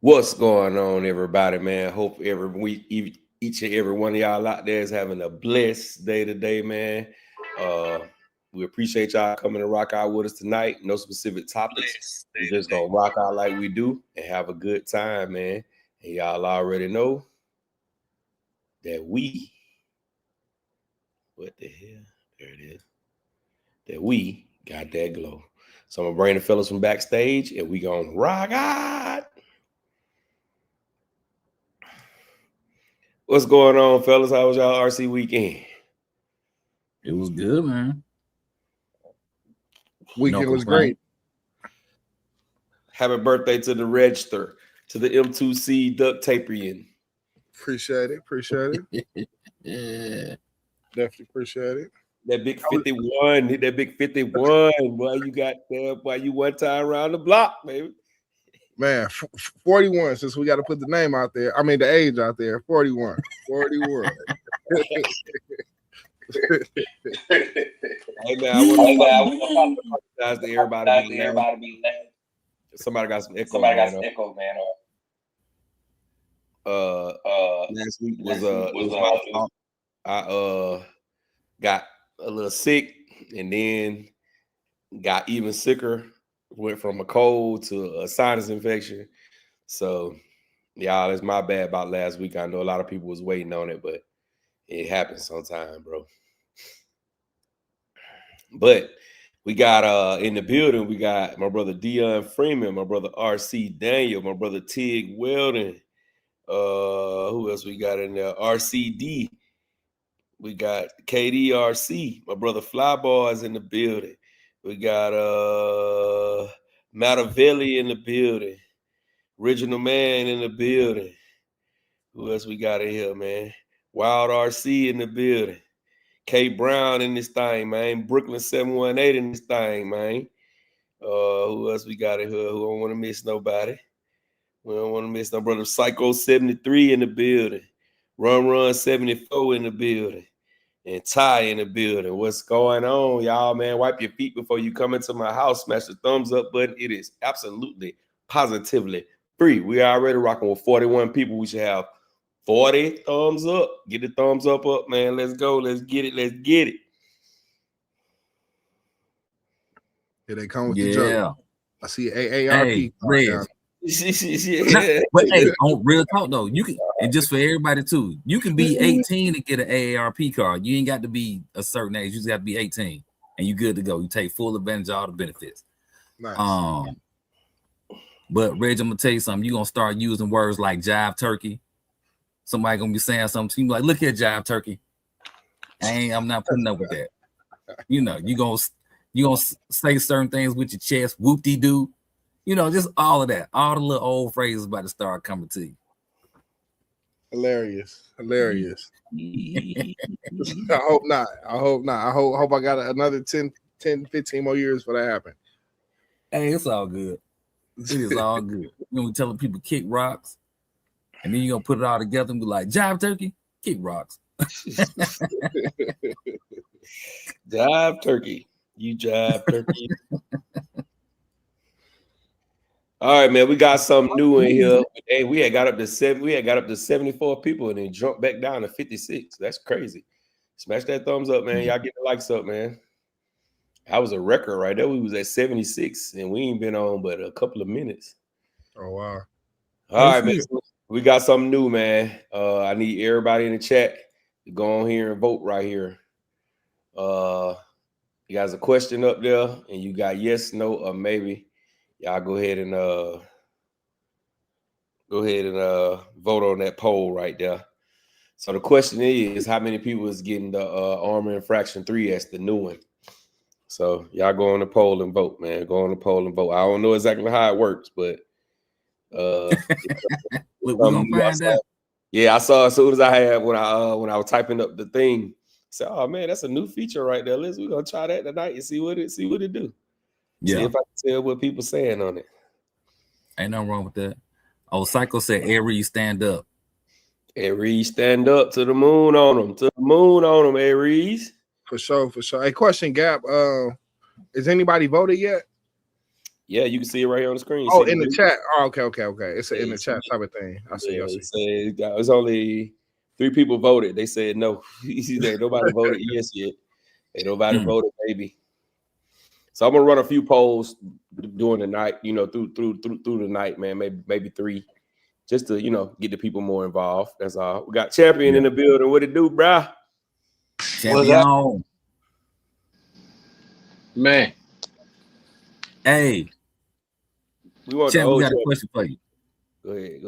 What's going on, everybody, man? Hope every week, each and every one of y'all out there is having a blessed day today, man. We appreciate y'all coming to rock out with us tonight. No specific topics. We're just gonna rock out like we do and have a good time, man. And y'all already know that what the hell? There it is. That we got that glow. So I'm gonna bring the fellas from backstage and we gonna rock out. What's going on, fellas? How was y'all RC weekend? It was good, man. Weekend was great. Happy birthday to the register, to the M2C duct taperian. Appreciate it. Yeah. Definitely appreciate it. That big 51, hit that big 51. Boy, you got there, boy, you one time around the block, baby. Man, 41, since we got to put the name out there. I mean, the age out there, 41. 41. Hey, man, I want to apologize to everybody. Somebody got some echo, man. Last week was my fault. I got a little sick and then got even sicker. Went from a cold to a sinus infection. So, y'all, it's my bad about last week. I know a lot of people was waiting on it, but it happens sometime, bro. But we got in the building, we got my brother Dion Freeman, my brother RC Daniel, my brother Tig Weldon. Who else we got in there? RCD. We got KDRC, my brother Flybar is in the building. We got Matavelli in the building. Original Man in the building. Who else we got in here, man? Wild RC in the building. K Brown in this thing, man. Brooklyn 718 in this thing, man. Who else we got in here? Who don't want to miss nobody? We don't want to miss no brother Psycho 73 in the building. Run 74 in the building. And Ty in the building. What's going on, y'all, man? Wipe your feet before you come into my house. Smash the thumbs up button. It is absolutely, positively free. We are already rocking with 41 people. We should have 40 thumbs up. Get the thumbs up, man. Let's go. Let's get it. Here they come with the joke. I see AARP. Yeah. But hey, on real talk though, you can, and just for everybody too, you can be 18 to get an AARP card. You ain't got to be a certain age. You just got to be 18, and you good to go. You take full advantage of all the benefits. Nice. But Reg, I'm gonna tell you something. You're gonna start using words like jive turkey. Somebody gonna be saying something to you like, "Look here, jive turkey." I'm not putting up with that. You know, you gonna say certain things with your chest. Whoop-de-doo. You know, just all of that. All the little old phrases about to start coming to you. Hilarious. I hope not. I hope I got another 10, 15 more years for that to happen. Hey, it's all good. It is all good. You know, we're telling people kick rocks, and then you're gonna put it all together and be like, jive turkey, kick rocks. Jive turkey. You jive turkey. All right, man. We got something new in here. Hey, we had got up to 74 people and then jumped back down to 56. That's crazy. Smash that thumbs up, man. Y'all get the likes up, man. That was a record right there. We was at 76 and we ain't been on but a couple of minutes. Oh wow. All right, man. We got something new, man. I need everybody in the chat to go on here and vote right here. You guys a question up there and you got yes, no, or maybe. Y'all go ahead and vote on that poll right there. So the question is, how many people is getting the Arrma Infraction 3S, the new one? So y'all go on the poll and vote, man. Go on the poll and vote. I don't know exactly how it works, but we're gonna find out. Yeah, I saw as soon as I had when I was typing up the thing. I said, "Oh man, that's a new feature right there. We're gonna try that tonight and see what it do." Yeah. See if I can tell what people saying on it. Ain't nothing wrong with that. Oh, Psycho said, Aries, stand up. Aries, stand up to the moon on them. To the moon on them, Aries. For sure. Hey, question, Gap. Is anybody voted yet? Yeah, you can see it right here on the screen. Oh, See in the blue? chat. Oh, okay. It's in the see chat type of thing. I see. Yeah, it was only 3 people voted. They said no. Nobody voted yes yet. Ain't nobody voted maybe. So I'm gonna run a few polls during the night, through the night, man. Maybe 3, just to get the people more involved. That's all. We got Champion in the building. What it do, bruh? Champion. Man. Hey. We got a question for you. Go ahead,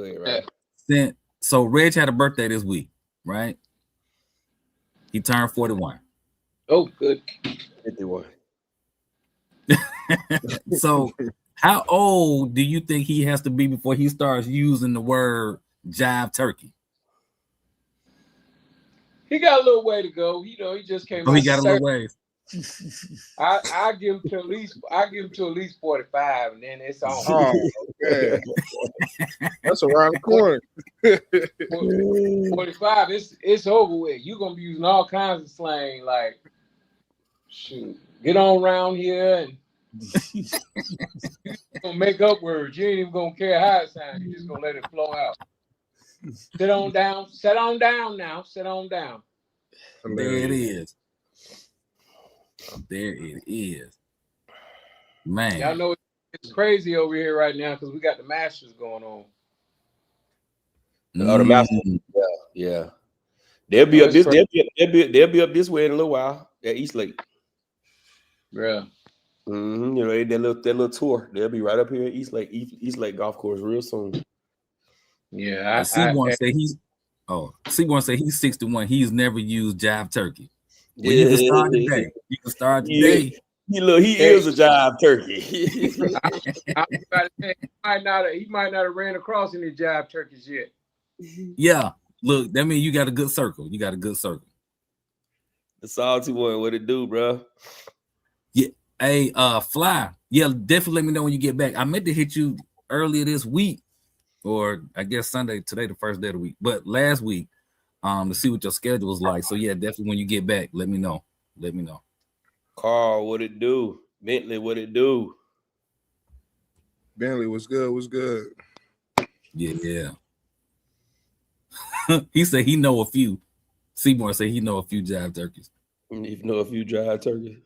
right? So Reg had a birthday this week, right? He turned 41. Oh, good. 51. So how old do you think he has to be before he starts using the word jive turkey? He got a little way to go. He just came out. He got a little ways. I give him to at least 45, and then it's on. Oh, man. That's around the corner. 45, it's over with. You're gonna be using all kinds of slang, like, shoot, get on around here, and you're gonna make up words. You ain't even gonna care how it sounds. You're just gonna let it flow out. Sit on down now. Sit on down. There it is. There it is. Man. Y'all know it's crazy over here right now because we got the Masters going on. Oh, the Masters. Yeah. They'll be up this. They'll be up this way in a little while at East Lake. Yeah. That little tour. They'll be right up here at East Lake Golf Course real soon. Yeah. Seaborn said he's 61. He's never used jive turkey. Well, you can start today. He is a jive turkey. I was about to say, he might not have ran across any jive turkeys yet. Yeah. Look, that means you got a good circle. The salty one, what it do, bro? Yeah. Hey, Fly. Yeah, definitely let me know when you get back. I meant to hit you earlier this week, or I guess Sunday, today, the first day of the week, but last week, to see what your schedule was like. So yeah, definitely when you get back, let me know. Carl, what it do? Bentley, what it do? Bentley, what's good? Yeah. He said he know a few. Seymour said he know a few jive turkeys. You know a few jive turkeys.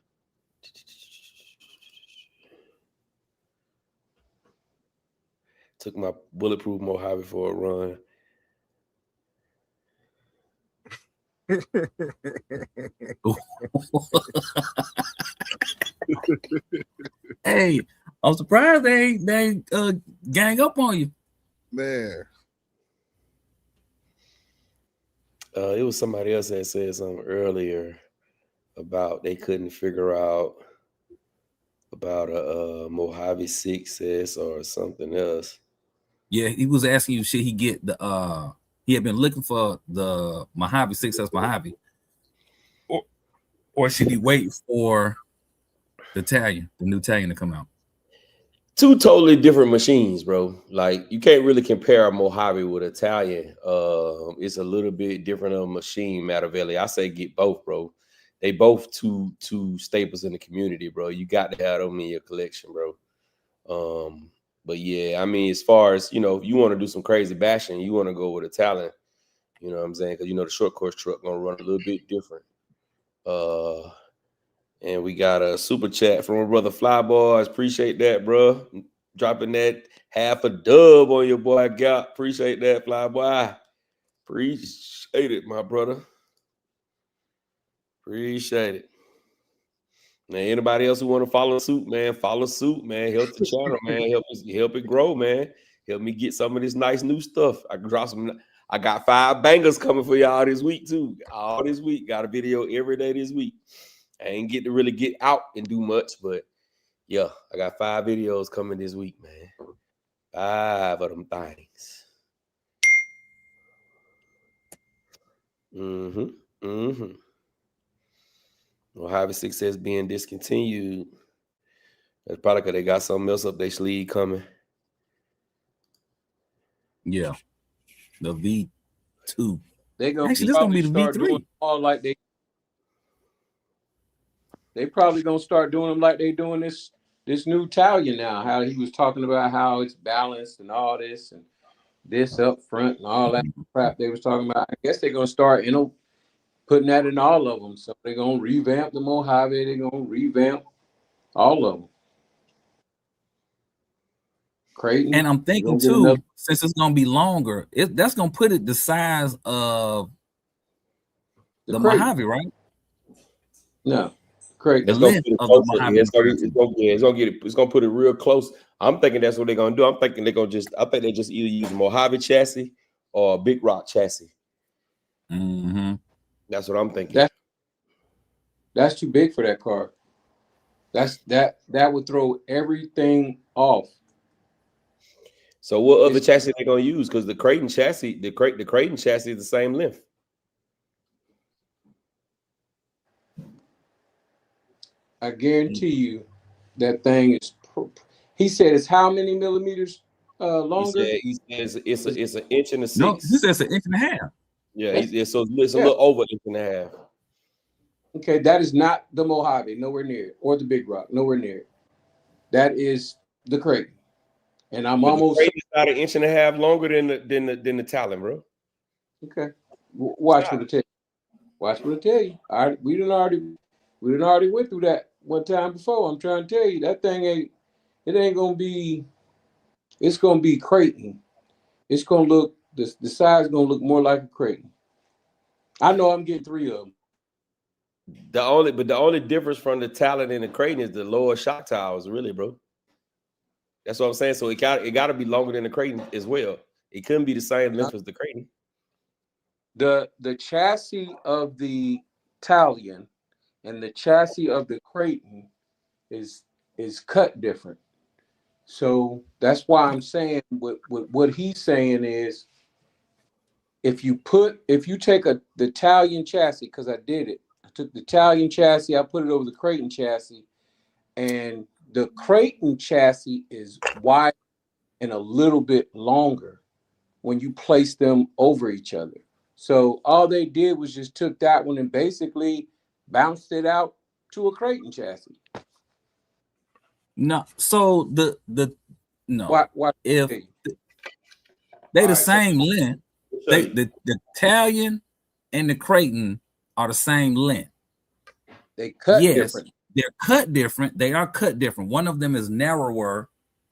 Took my bulletproof Mojave for a run. Hey, I'm surprised they gang up on you, man. It was somebody else that said something earlier about they couldn't figure out about a Mojave 6S or something else. Yeah, he was asking you, should he get the he had been looking for the Mojave 6S Mojave, or should he wait for the new Italian to come out? 2 totally different machines, bro. Like, you can't really compare a Mojave with Italian. It's a little bit different of a machine, Mattavelli. I say get both, bro. They both two staples in the community, bro. You got to have them in your collection, bro. But yeah, I mean, as far as, if you want to do some crazy bashing, you want to go with Italian, you know what I'm saying? Because, the short course truck going to run a little bit different. And we got a super chat from our brother Flyboys. Appreciate that, bro. Dropping that half a dub on your boy Gap. Appreciate that, Flyboy. Appreciate it, my brother. Appreciate it. Now, anybody else who want to follow suit, man, follow suit, man. Help the channel, man. Help it grow, man. Help me get some of this nice new stuff. I can drop some. I got 5 bangers coming for y'all this week, too. All this week. Got a video every day this week. I ain't get to really get out and do much, but yeah, I got 5 videos coming this week, man. 5 of them things. Mojave 6S being discontinued. That's probably because they got something else up their sleeve coming. Yeah, the V2. They gonna actually, this gonna be the V3. All like they probably gonna start doing them like they doing this this new Italian now, how he was talking about how it's balanced and all this and this up front and all that crap they was talking about. I guess they're gonna start, putting that in all of them. So they're gonna revamp the Mojave. They're gonna revamp all of them. Creighton. And I'm thinking too, since it's gonna be longer, that's gonna put it the size of the Mojave, right? No, Creighton. It's gonna put it real close. I'm thinking that's what they're gonna do. I think they just either use Mojave chassis or a Big Rock chassis. Mm-hmm. That's what I'm thinking. That's too big for that car. That would throw everything off. So what other chassis they gonna use? Because the Kraken chassis, the Kraken chassis is the same length. I guarantee you that thing is. He said it's how many millimeters longer? He says it's an inch and a 6. No, he says an inch and a half. Yeah, so it's a little over an inch and a half. Okay, that is not the Mojave, nowhere near it, or the Big Rock, nowhere near it. That is the Kraken, and I'm almost. The Kraken's about an inch and a half longer than the Talon, bro. Okay, watch what it tell you. Watch what it tell you. All right, we done already went through that one time before. I'm trying to tell you that thing ain't gonna be. It's gonna be Kraken. It's gonna look the size gonna look more like a Kraken. I know I'm getting 3 of them. The only difference from the Talon and the Kraken is the lower shock towers, really, bro. That's what I'm saying. So it got to be longer than the Kraken as well. It couldn't be the same length as the Kraken. The chassis of the Italian and the chassis of the Kraken is cut different. So that's why I'm saying what he's saying is if you take the Italian chassis, because I did it. I took the Italian chassis, I put it over the Kraken chassis, and the Kraken chassis is wide and a little bit longer when you place them over each other. So all they did was just took that one and basically bounced it out to a Kraken chassis. No, so no. Why if they the same length, the Italian and the Kraken are the same length. They cut different. They're cut different. They are cut different. One of them is narrower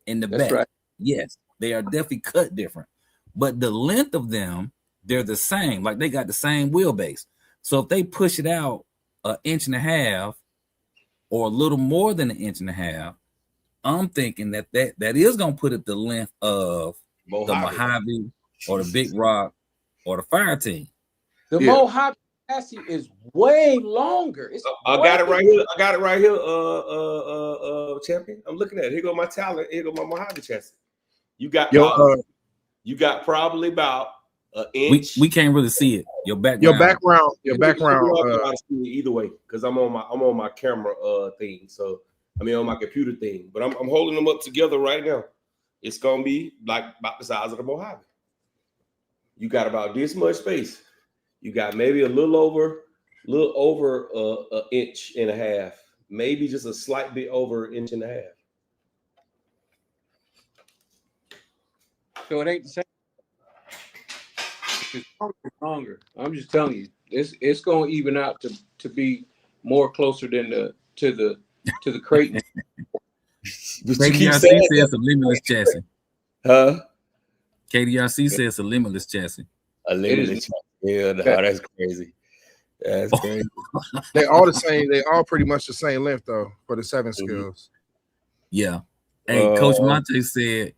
in the back. Right. Yes, they are definitely cut different. But the length of them, they're the same. Like they got the same wheelbase. So if they push it out an inch and a half or a little more than an inch and a half, I'm thinking that is going to put it the length of the Mojave or the Big Rock or the Fire Team. The Mojave chassis is way longer. I got it right here. Champion. I'm looking at it. Here go my Talon. Here go my Mojave chassis. You got probably about an inch. We can't really see it. Your background. Your background. I see it either way because I'm on my camera thing. So on my computer thing. But I'm holding them up together right now. It's gonna be like about the size of the Mojave. You got about this much space. You got maybe a little over an inch and a half, maybe just a slight bit over an inch and a half. So it ain't the same. It's longer. I'm just telling you, it's gonna even out to be more closer than to the Kraken. Kraken RC says a limitless chassis. Huh? KDRC says a limitless chassis. A limitless chassis. Yeah, no, that's crazy. That's crazy. They all the same. They all pretty much the same length though for the 7 skills. Yeah. Hey, Coach Monte said,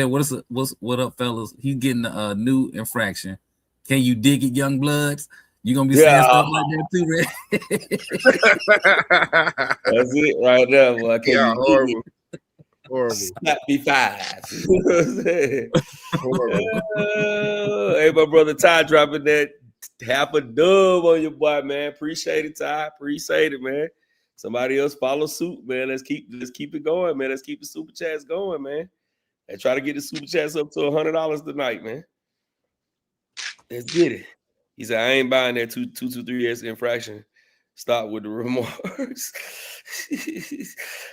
what up, fellas? He's getting a new infraction. Can you dig it, young bloods? You gonna be saying stuff like that too, man? That's it right there, boy. Horrible. Slap me 5. Hey, my brother Ty dropping that half a dub on your boy, man. Appreciate it, Ty. Appreciate it, man. Somebody else follow suit, man. Let's keep it going, man. Let's keep the super chats going, man. And try to get the super chats up to $100 tonight, man. Let's get it. He said, I ain't buying that 223S infraction. Stop with the remarks.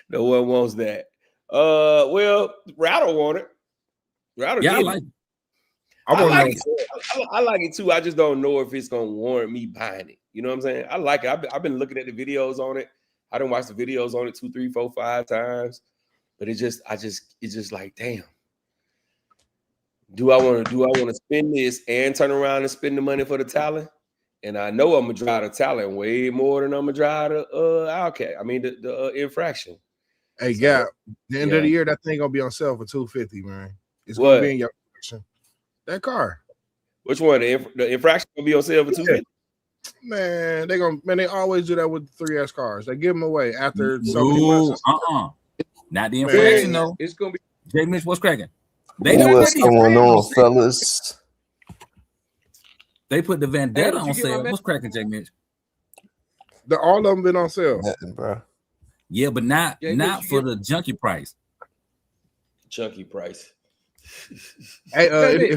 No one wants that. Well, Rattle want it. Rattle, Yeah, I like it. I like it too. I just don't know if it's gonna warrant me buying it. You know what I'm saying? I like it. I've been looking at the videos on it. I done watched the videos on it 2, 3, 4, 5 times. But it's just like, damn. Do I want to spend this and turn around and spend the money for the talent? And I know I'm gonna drive the talent way more than I'm gonna drive the Outcat. I mean the infraction. Hey, Gap, the end of the year, that thing gonna be on sale for $250, man. It's gonna be in your collection. That car. Which one? The infraction gonna be on sale for $250? Man, they always do that with the 3S cars. They give them away after so many months. Not the infraction, though. It's gonna be J Mitch, what's cracking? What's going on, fellas? They put the Vendetta on sale. What's cracking, J Mitch? All of them been on sale. Nothing, bro. Yeah, but not for the junkie price. Junkie price. Hey,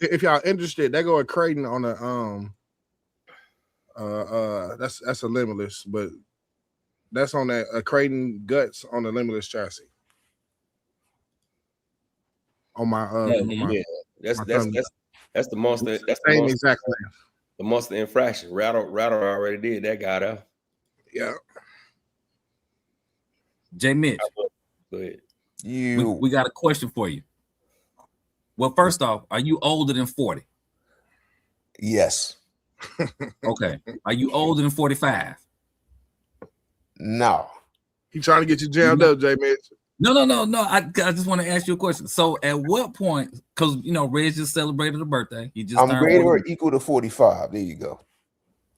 if y'all interested, they go at Kraken on the that's a Limitless, but that's on that Kraken Guts on the Limitless chassis. On my that's the monster. That's the same monster, exactly. The monster infraction. Rattle already did that guy though. Yeah. J Mitch, go ahead. We got a question for you. Well, first off, are you older than 40? Yes. Okay. Are you older than 45? No. He trying to get you jammed up, J Mitch. No. I just want to ask you a question. So at what point, because Reg just celebrated a birthday. I'm greater or equal to 45. There you go.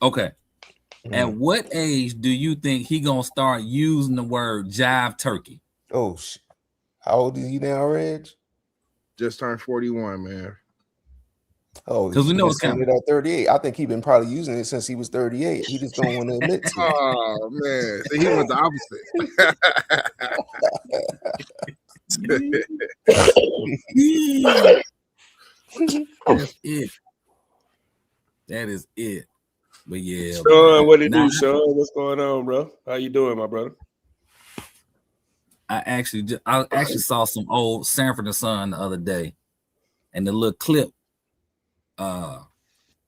Okay. At what age do you think he gonna start using the word jive turkey? Oh, how old is he now, Reg? Just turned 41, man. Oh, because we know it's coming. At 38. I think he's been probably using it since he was 38. He just don't want to admit to it. Oh man, see, he went the opposite. That's it. That is it. But yeah, Sean, what it do, Sean? What's going on, bro? How you doing, my brother? I actually saw some old Sanford and Son the other day, and the little clip,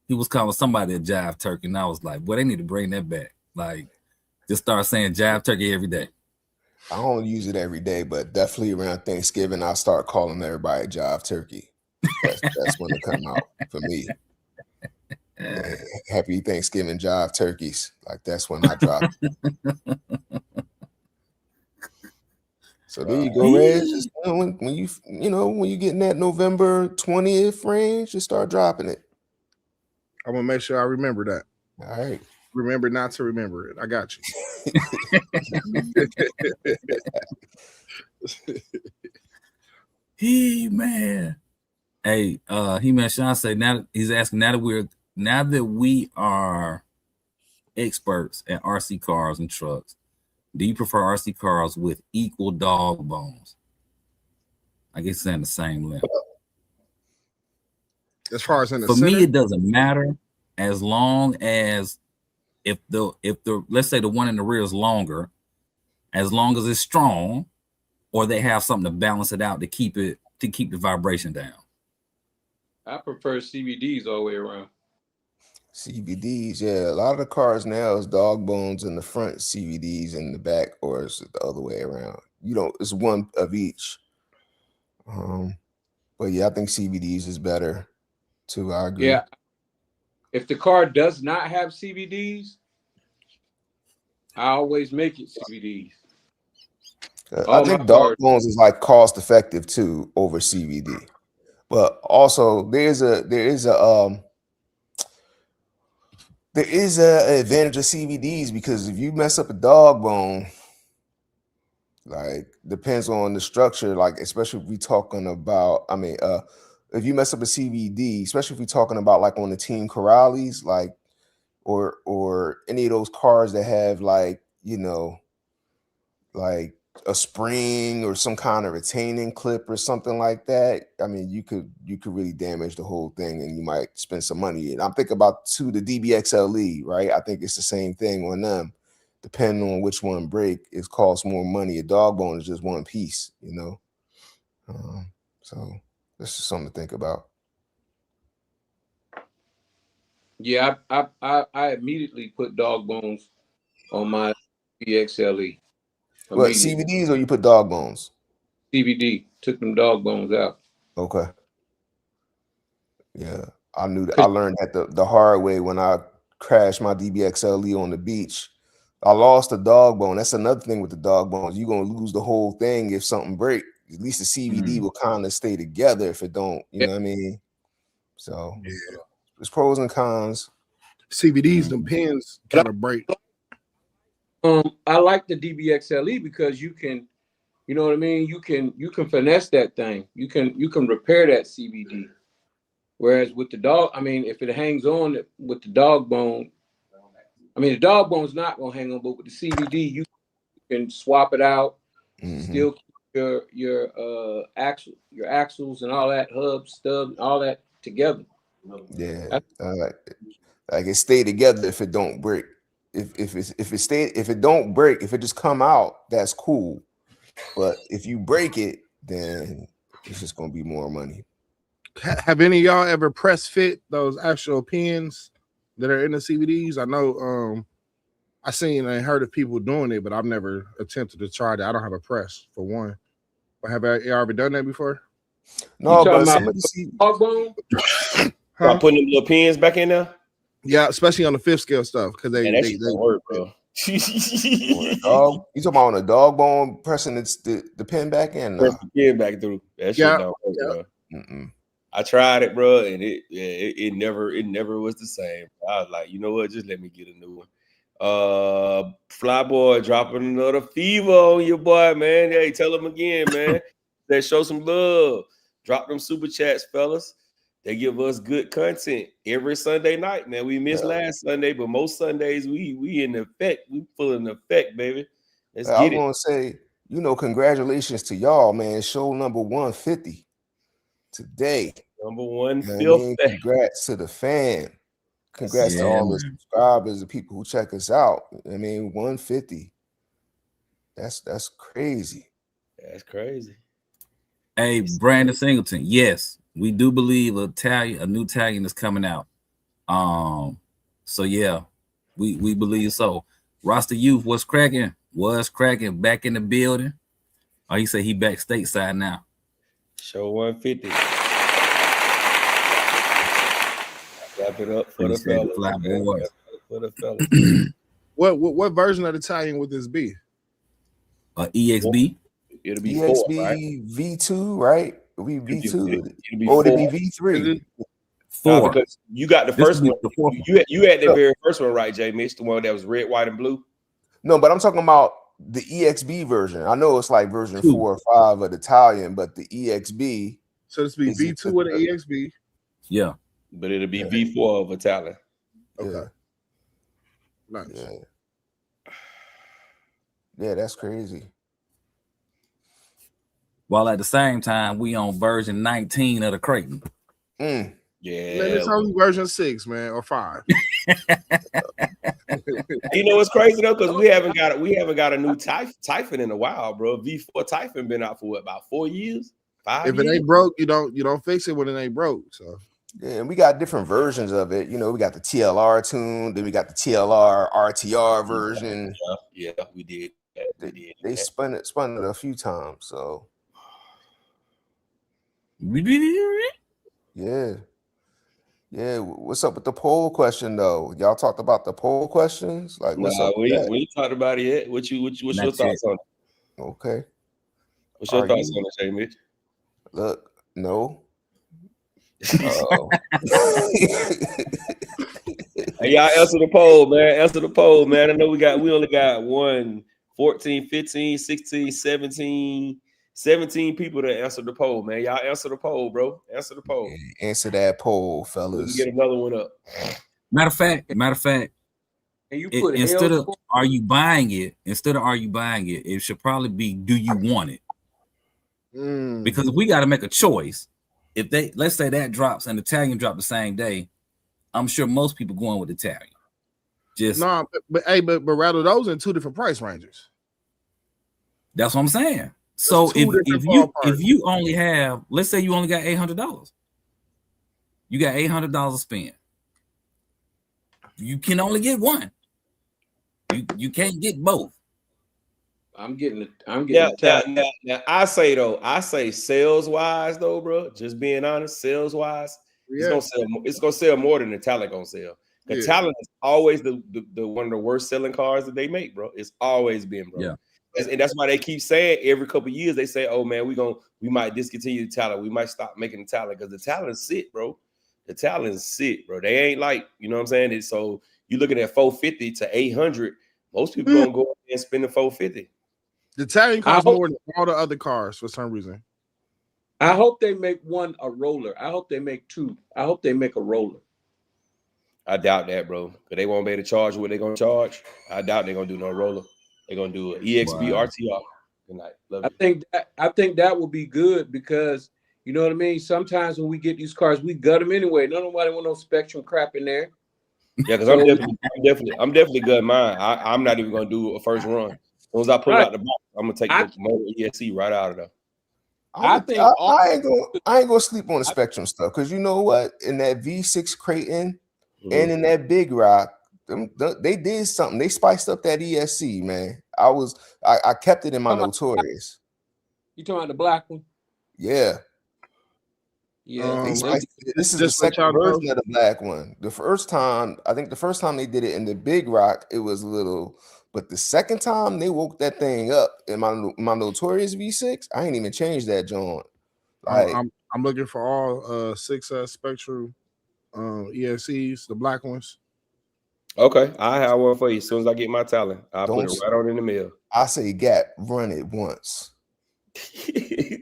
he was calling somebody a jive turkey, and I was like, "Boy, they need to bring that back. Like, just start saying jive turkey every day." I don't use it every day, but definitely around Thanksgiving, I'll start calling everybody jive turkey. That's when it come out for me. Yeah, happy Thanksgiving, jive turkeys. Like that's when I drop it. So there you go, Reg. Just when you get in that November 20th range, just start dropping it. I'm gonna make sure I remember that. All right. Remember not to remember it. I got you. Man. Hey, man, Sean say now he's asking now that we are experts at RC cars and trucks, do you prefer RC cars with equal dog bones? I guess it's in the same level. As far as in the for center? me, it doesn't matter as long as if the let's say the one in the rear is longer, as long as it's strong, or they have something to balance it out to keep the vibration down. I prefer CVDs all the way around. CVDs, yeah. A lot of the cars now is dog bones in the front, CVDs in the back, or is it the other way around? It's one of each. But yeah, I think CVDs is better too. I agree. Yeah. If the car does not have CVDs, I always make it CVDs. I think dog bones is like cost effective too over CVD. But also there is a advantage of CVDs because if you mess up a dog bone, like depends on the structure, like especially if we talking about, if you mess up a CVD, especially if we're talking about like on the Team Corrales, like or any of those cars that have like a spring or some kind of retaining clip or something like that, I mean, you could really damage the whole thing, and you might spend some money. And I'm thinking about the DBXLE, right? I think it's the same thing on them. Depending on which one break, it costs more money. A dog bone is just one piece, you know. So this is something to think about. Yeah, I immediately put dog bones on my DBXLE. What, CVDs or you put dog bones? CVD, took them dog bones out. Okay. Yeah, I learned that the hard way when I crashed my DBXLE on the beach. I lost the dog bone. That's another thing with the dog bones. You're gonna lose the whole thing if something breaks. At least the CVD will kind of stay together if it don't. You know what I mean? So there's pros and cons. CVDs, them pins kind of break. I like the DBXLE because you can, you know what I mean? You can finesse that thing. You can repair that CVD. Whereas with the dog, I mean, if it hangs on with the dog bone, I mean, the dog bone's not gonna hang on, but with the CVD, you can swap it out, still keep your axles and all that, hubs, stubs, all that together. Yeah, like it stay together if it don't break. If it don't break, if it just come out, that's cool. But if you break it, then it's just gonna be more money. Have any of y'all ever press fit those actual pins that are in the CVDs? I know I seen and heard of people doing it, but I've never attempted to try that. I don't have a press for one. But have you ever done that before? No, but dog bone? Putting them little pins back in there. Yeah, especially on the 5th scale stuff, because they work, bro. You talking about on a dog bone pressing the pin back in? Press the pin back through. That shit don't work, bro. I tried it, bro, and it never was the same. I was like, you know what? Just let me get a new one. Flyboy dropping another fever on your boy, man. Hey, tell him again, man. They show some love. Drop them super chats, fellas. They give us good content every Sunday night, man. We missed last Sunday, but most Sundays we in effect. We full in effect, baby. Let's get it. I want to say, congratulations to y'all, man. Show number 150 today. Number 150. You know what I mean? Congrats to the fam. Congrats to all the subscribers, the people who check us out. I mean, 150. That's crazy. That's crazy. Hey, Brandon Singleton. Yes, we do believe a new Italian is coming out. So yeah, we believe so. Roster Youth, what's cracking? Was cracking back in the building. Oh, he said he back stateside now. Show 150. Clap it up for the fellas. For the fellas. What version of the Italian would this be? EXB. It'll be EXB 4, right? V2, right? It'll be V2. It'll be or it'll 4. be V3. 4. Because you got the first one. You had the very first one, right, Jay Mitch? The one that was red, white, and blue. No, but I'm talking about the EXB version. I know it's like version 4 or 5 of the Italian, but the EXB. So this be V2 with the EXB. Yeah. But it'll be V4 of Italian. Okay. Nice. Yeah, that's crazy. While at the same time, we on version 19 of the Kraken. Yeah, man, it's only version 6, man, or 5. You know what's crazy though, because we haven't got a new Typhon in a while, bro. V4 Typhon been out for what, about 4 years, 5 If years? it ain't broke, you don't fix it when it ain't broke. So yeah, and we got different versions of it. We got the TLR tune, then we got the TLR RTR version. Yeah, we did. They spun it a few times. So yeah. What's up with the poll question though? Y'all talked about the poll questions? Like, what's up with that? We ain't talked about it yet. What's your thoughts on it? Okay. What's your thoughts on it, Jay Mitch? Look, no. Hey, y'all answer the poll, man. Answer the poll, man. I know we only got 1, 14, 15, 16, 17 people to answer the poll, man. Y'all answer the poll, bro. Answer the poll. Answer that poll, fellas. We get another one up. Matter of fact, And you put instead L of are you buying it, it should probably be, do you want it? Because if we got to make a choice, if they, let's say that drops and Italian drop the same day, I'm sure most people going with Italian. Just no, but rather those in two different price ranges. That's what I'm saying. So if you only have, let's say you only got $800, you got $800 to spend. You can only get one. You can't get both. I'm getting Now, I say sales wise though, bro. Just being honest, sales wise, it's gonna sell more than the Talent gonna sell. The Talent is always the one of the worst selling cars that they make, bro. It's always been, bro. Yeah. And that's why they keep saying every couple of years they say, "Oh man, we might discontinue the Talent. We might stop making the Talent because the Talent's sick, bro. The Talent's sick, bro. They ain't like, you know what I'm saying? It's, so you're looking at 450 to 800. Most people gonna go and spend the 450. The Italian costs more than all the other cars for some reason. I hope they make one a roller. I hope they make two. I hope they make a roller. I doubt that, bro. Because they won't be able to charge what they're gonna charge. I doubt they're gonna do no roller. They're gonna do an EXB RTR. Good night. Love you. I think that will be good because you know what I mean. Sometimes when we get these cars, we gut them anyway. Nobody want no Spectrum crap in there. Yeah, because I'm definitely gutting mine. I'm not even gonna do a first run. As soon as I pull out the box, I'm gonna take the motor ESC right out of there. I ain't gonna sleep on the Spectrum stuff because you know what? In that V6 Kraken and in that Big Rock, they did something. They spiced up that ESC, man. I kept it in my Notorious. You talking about the black one? Yeah. Yeah. This is the second version of the black one. I think the first time they did it in the Big Rock, it was a little. But the second time they woke that thing up in my Notorious V6, I ain't even changed that joint. Like, I'm looking for all 6 Spectrum ESCs, the black ones. Okay, I have one for you. As soon as I get my Talent, I'll put it right on in the mail. I say, Gap, run it once.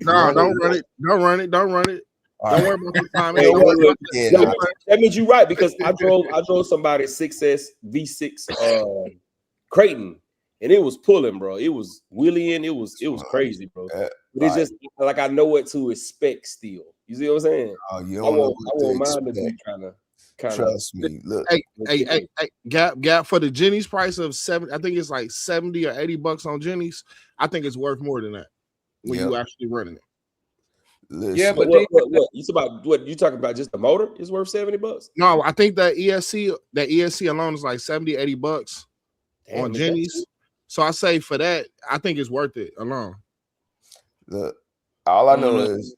No, don't run it. Don't run it. Don't run it. Don't worry about the time. That means you're right because I drove somebody's 6S V6 Kraken, and it was pulling, bro. It was wheeling. It was crazy, bro. But it's just like I know what to expect still. You see what I'm saying? Oh, you don't know what to expect. Mine to be kind of. Trust me. Look, hey, Gap for the Jenny's price of $70. I think it's like $70 or $80 on Jenny's. I think it's worth more than that when you actually running it. Listen. Yeah, but what you about? What you talking about? Just the motor is worth $70? No, I think that ESC alone is like $70-$80 on Jenny's. So I say for that, I think it's worth it alone. Look, all I know is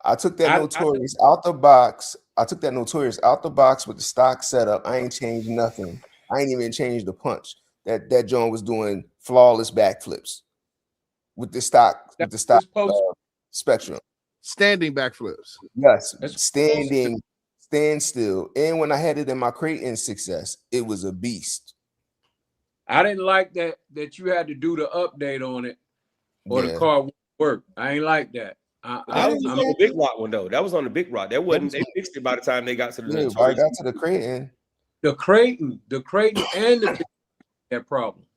I took that Notorious out the box. I took that Notorious out the box with the stock setup. I ain't changed nothing. I ain't even changed the punch. That joint was doing flawless backflips with the stock Spectrum. Standing backflips. Yes, stand still. And when I had it in my Kraken 6S, it was a beast. I didn't like that you had to do the update on it or the car wouldn't work. I ain't like that. That was on the Big Rock one though. That was on the Big Rock. That wasn't. They fixed it by the time they got to the. I got to the Kraken. The Kraken, and the Big had problems.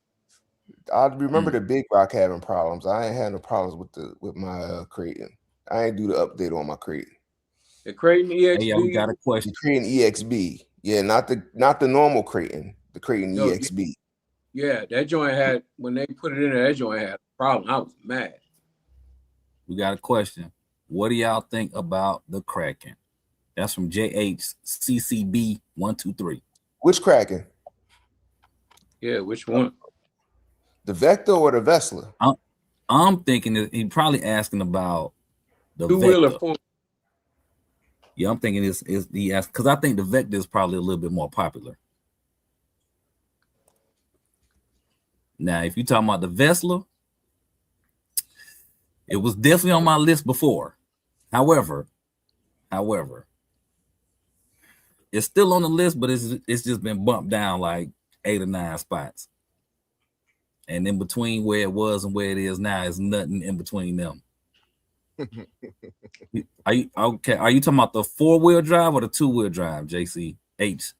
I remember the Big Rock having problems. I ain't had no problems with my Kraken. I ain't do the update on my Kraken. The Kraken EXB. Hey, we got a question. The Kraken EXB. Yeah, not the normal Kraken. The Kraken EXB. Yeah, that joint had, when they put it in there, that joint had a problem. I was mad. We got a question. What do y'all think about the Kraken? That's from JHCCB123. Which Kraken? Yeah, which one? The Vector or the Vesla? I'm thinking that he's probably asking about the two-wheeler Vector. form. Yeah, I'm thinking is he asked because I think the Vector is probably a little bit more popular. Now, if you're talking about the Vesla, it was definitely on my list before. However, it's still on the list, but it's just been bumped down like 8 or 9 spots. And in between where it was and where it is now is nothing in between them. Are you talking about the 4-wheel drive or the 2-wheel drive, JCH?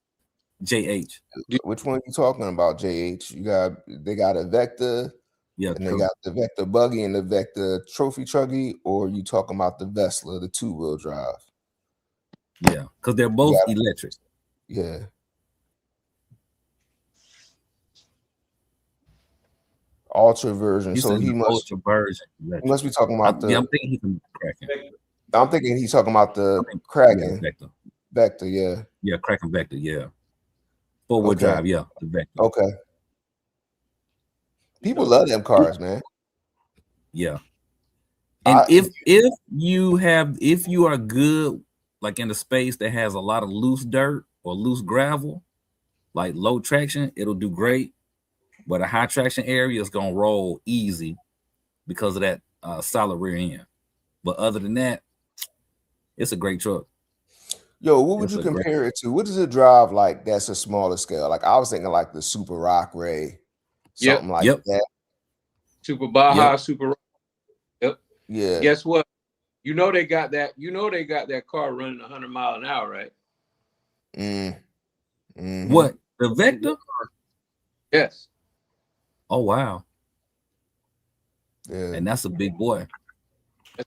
JH. Which one are you talking about, JH? They got a Vector, Yeah, and true. they got the Vector buggy and the Vector trophy truggy, or you talking about the Vesla, the 2-wheel drive? Yeah, because they're both electric. Yeah. Ultra version. He's So he must ultra version. He must be talking about I'm thinking he's Kraken. I'm thinking he's talking about the Kraken. Vector. Vector, yeah. Yeah, Kraken Vector, yeah. 4-wheel drive, yeah. The Vector. Okay. People love them cars, man. Yeah. And if you are good, like in a space that has a lot of loose dirt or loose gravel, like low traction, it'll do great. But a high traction area is gonna roll easy because of that solid rear end. But other than that, it's a great truck. Yo, what would you compare it to? What does it drive like that's a smaller scale? Like I was thinking like the Super Rock Ray, something like that. Super Baja, Super Rock. Yep. Yeah. Guess what? You know they got that. You know they got that car running 100 miles an hour, right? What, the Vector? Yes. Oh wow. Yeah. And that's a big boy.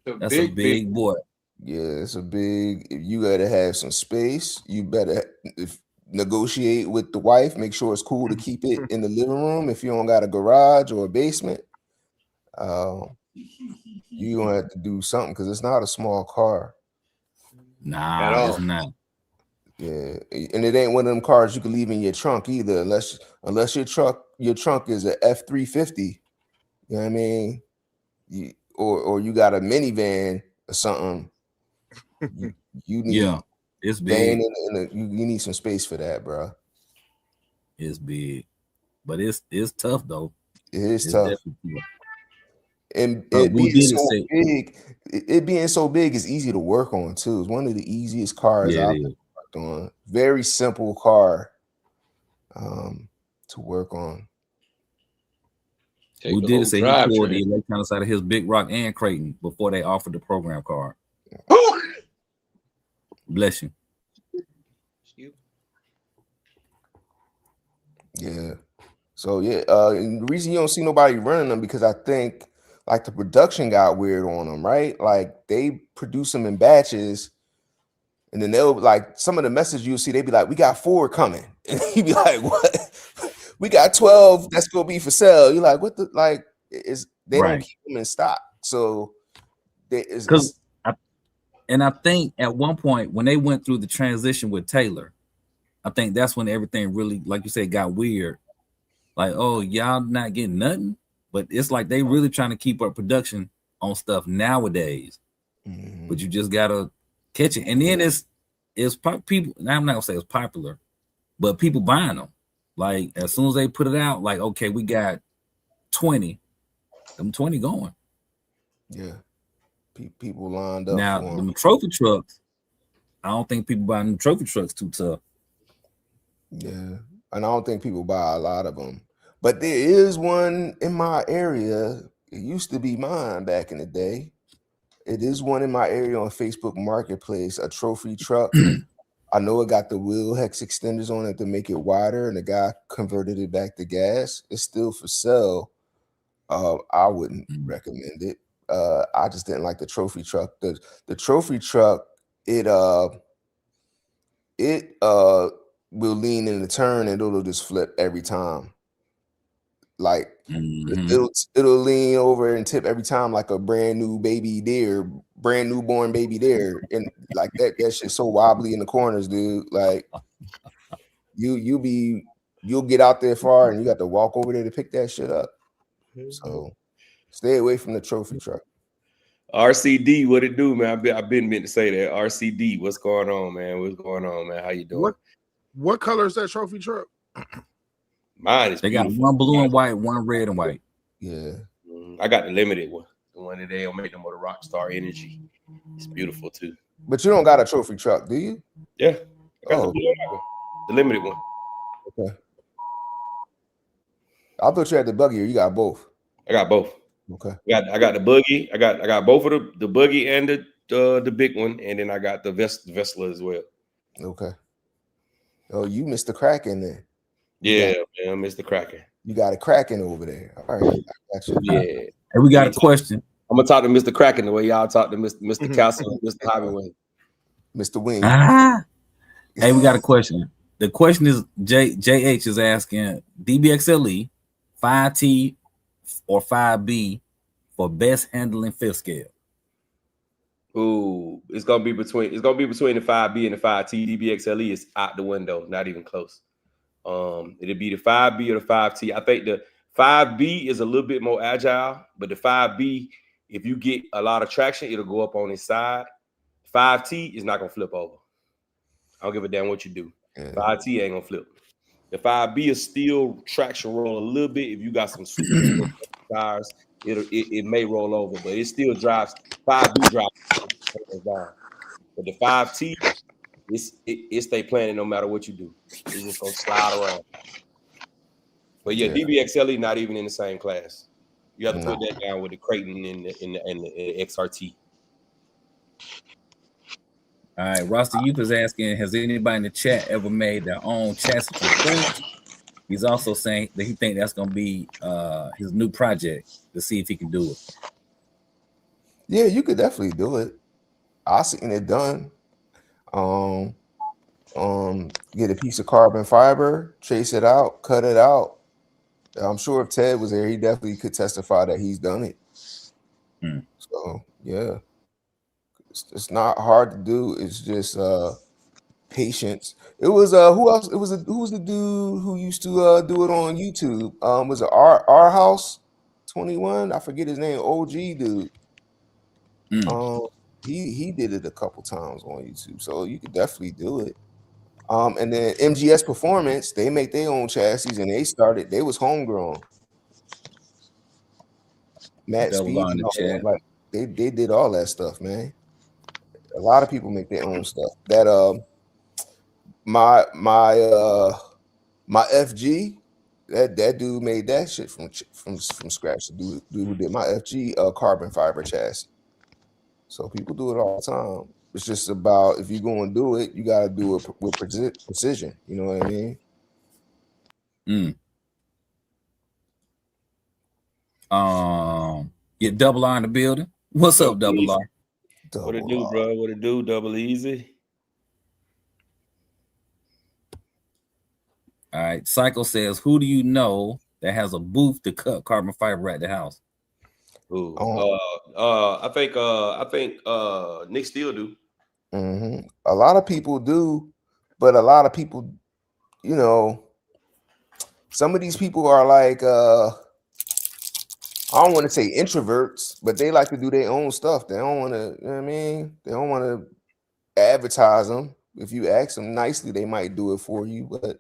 That's a big boy. Yeah, it's a big. You gotta have some space. You better negotiate with the wife. Make sure it's cool to keep it in the living room. If you don't got a garage or a basement, you gonna have to do something because it's not a small car. Nah, it's not. Yeah, and it ain't one of them cars you can leave in your trunk either, unless your trunk is a F-350. You know what I mean? Or you got a minivan or something. You need it's big. you need some space for that, bro. It's big, but it's tough though. It's tough. And it being so big is easy to work on too. It's one of the easiest cars I've worked on. Very simple car to work on. We did say he pulled the electronics out of his Big Rock and Kraken before they offered the program card. Bless you. Yeah. So yeah, and the reason you don't see nobody running them because I think like the production got weird on them, right? Like they produce them in batches, and then they'll like some of the messages you'll see, they be like, "We got 4 coming," and you be like, "What? We got 12 that's gonna be for sale." You're like, "What the like?" They don't keep them in stock, so and I think at one point when they went through the transition with Taylor, I think that's when everything really, like you said, got weird. Like, oh, y'all not getting nothing, but it's like they really trying to keep up production on stuff nowadays. But you just gotta catch it, and then it's people. Now I'm not gonna say it's popular, but people buying them. Like as soon as they put it out, like okay, we got 20. Them 20 going. Yeah. People lined up. Now, the trophy trucks, I don't think people buying trophy trucks too tough. Yeah. And I don't think people buy a lot of them. But there is one in my area. It used to be mine back in the day. It is one in my area on Facebook Marketplace, a trophy truck. I know it got the wheel hex extenders on it to make it wider, and the guy converted it back to gas. It's still for sale. I wouldn't recommend it. I just didn't like the trophy truck. The trophy truck, it will lean in the turn and it'll just flip every time. Like it'll lean over and tip every time like a brand newborn baby deer, and like that shit's so wobbly in the corners, dude. Like you'll get out there far and you got to walk over there to pick that shit up. So stay away from the trophy truck. RCD, what it do, man? I've been meant to say that. RCD, what's going on, man? What's going on, man? How you doing? What color is that trophy truck? Mine is. They got one blue and white, one red and white. Yeah, I got the limited one, the one that they don't make them with a Rockstar Energy. It's beautiful too. But you don't got a trophy truck, do you? Yeah, I got the limited one. Okay. I thought you had the buggy, or you got both. I got both. Okay. I got the buggy. I got both of the buggy and the big one, and then I got the Vesla as well. Okay. Oh, you missed the Kraken then. Yeah, man, Mr. Kraken. You got a Kraken over there. All right, I got you. Yeah. And we got a question. I'm gonna talk to Mr. Kraken the way y'all talk to Mr. Castle, Mr. Hobby. Mr. Wing. Hey, we got a question. The question is JH is asking DBXLE 5T or 5B for best handling fifth scale. Ooh, it's gonna be between the 5B and the 5T. DBXLE is out the window, not even close. It'll be the 5B or the 5T. I think the 5B is a little bit more agile, but the 5B, if you get a lot of traction, it'll go up on its side. 5T is not gonna flip over. I don't give a damn what you do. 5T ain't gonna flip. The 5B is still traction roll a little bit. If you got some super tires, it may roll over, but it still drives. 5B drives down. But the 5T, it stay planted no matter what you do. It's just gonna slide around. But yeah, DBXLE not even in the same class. You have to put that down with the Kraken and the XRT. All right, Roster Youth is asking, has anybody in the chat ever made their own chassis from scratch? He's also saying that he thinks that's gonna be his new project to see if he can do it. Yeah, you could definitely do it. I seen it done. Get a piece of carbon fiber, trace it out, cut it out. I'm sure if Ted was there, he definitely could testify that he's done it. So yeah, it's not hard to do. It's just patience. It was who else? Who was the dude who used to do it on YouTube? Was it our house 21? I forget his name. OG dude. He did it a couple times on YouTube, so you could definitely do it. And then MGS Performance, they make their own chassis, and they was homegrown. Matt Speed, like they did all that stuff, man. A lot of people make their own stuff. That my FG, that dude made that shit from scratch. The dude who did my FG carbon fiber chassis. So people do it all the time. It's just about, if you're going to do it, you got to do it with precision. You know what I mean? Get Double R in the building. What's up, Double R? What it do, bro? What it do? Double Easy. All right. Psycho says, who do you know that has a booth to cut carbon fiber at the house? Ooh. I think Nick Steele do. A lot of people do, but a lot of people, you know, some of these people are like I don't want to say introverts, but they like to do their own stuff. They don't want to, you know what I mean? They don't want to advertise them. If you ask them nicely, they might do it for you. But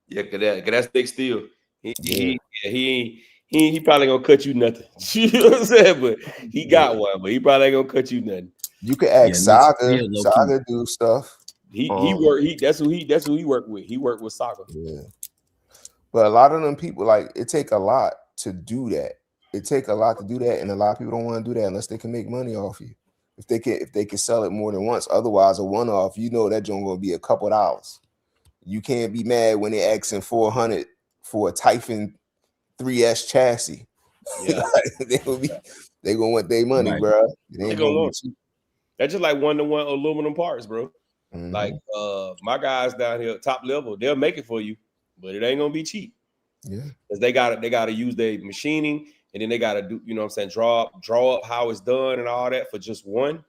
yeah, cause that's Nick Steele. He probably gonna cut you nothing. You know what I'm saying? But he got one, but he probably ain't gonna cut you nothing. You could ask Saga. Saga do stuff. That's who he worked with. He worked with Saga. Yeah. But a lot of them people, like, it take a lot to do that. It take a lot to do that, and a lot of people don't want to do that unless they can make money off you. If they can sell it more than once. Otherwise, a one-off, you know that joint gonna be a couple dollars. You can't be mad when they're asking $400 for a Typhon 3S chassis. Yeah, they gonna want their money, right, bro. It ain't gonna be cheap. That's just like one-to-one aluminum parts, bro. Like my guys down here, top level, they'll make it for you, but it ain't gonna be cheap. Yeah, because they gotta use their machining, and then they gotta do, you know what I'm saying, draw up how it's done and all that for just one.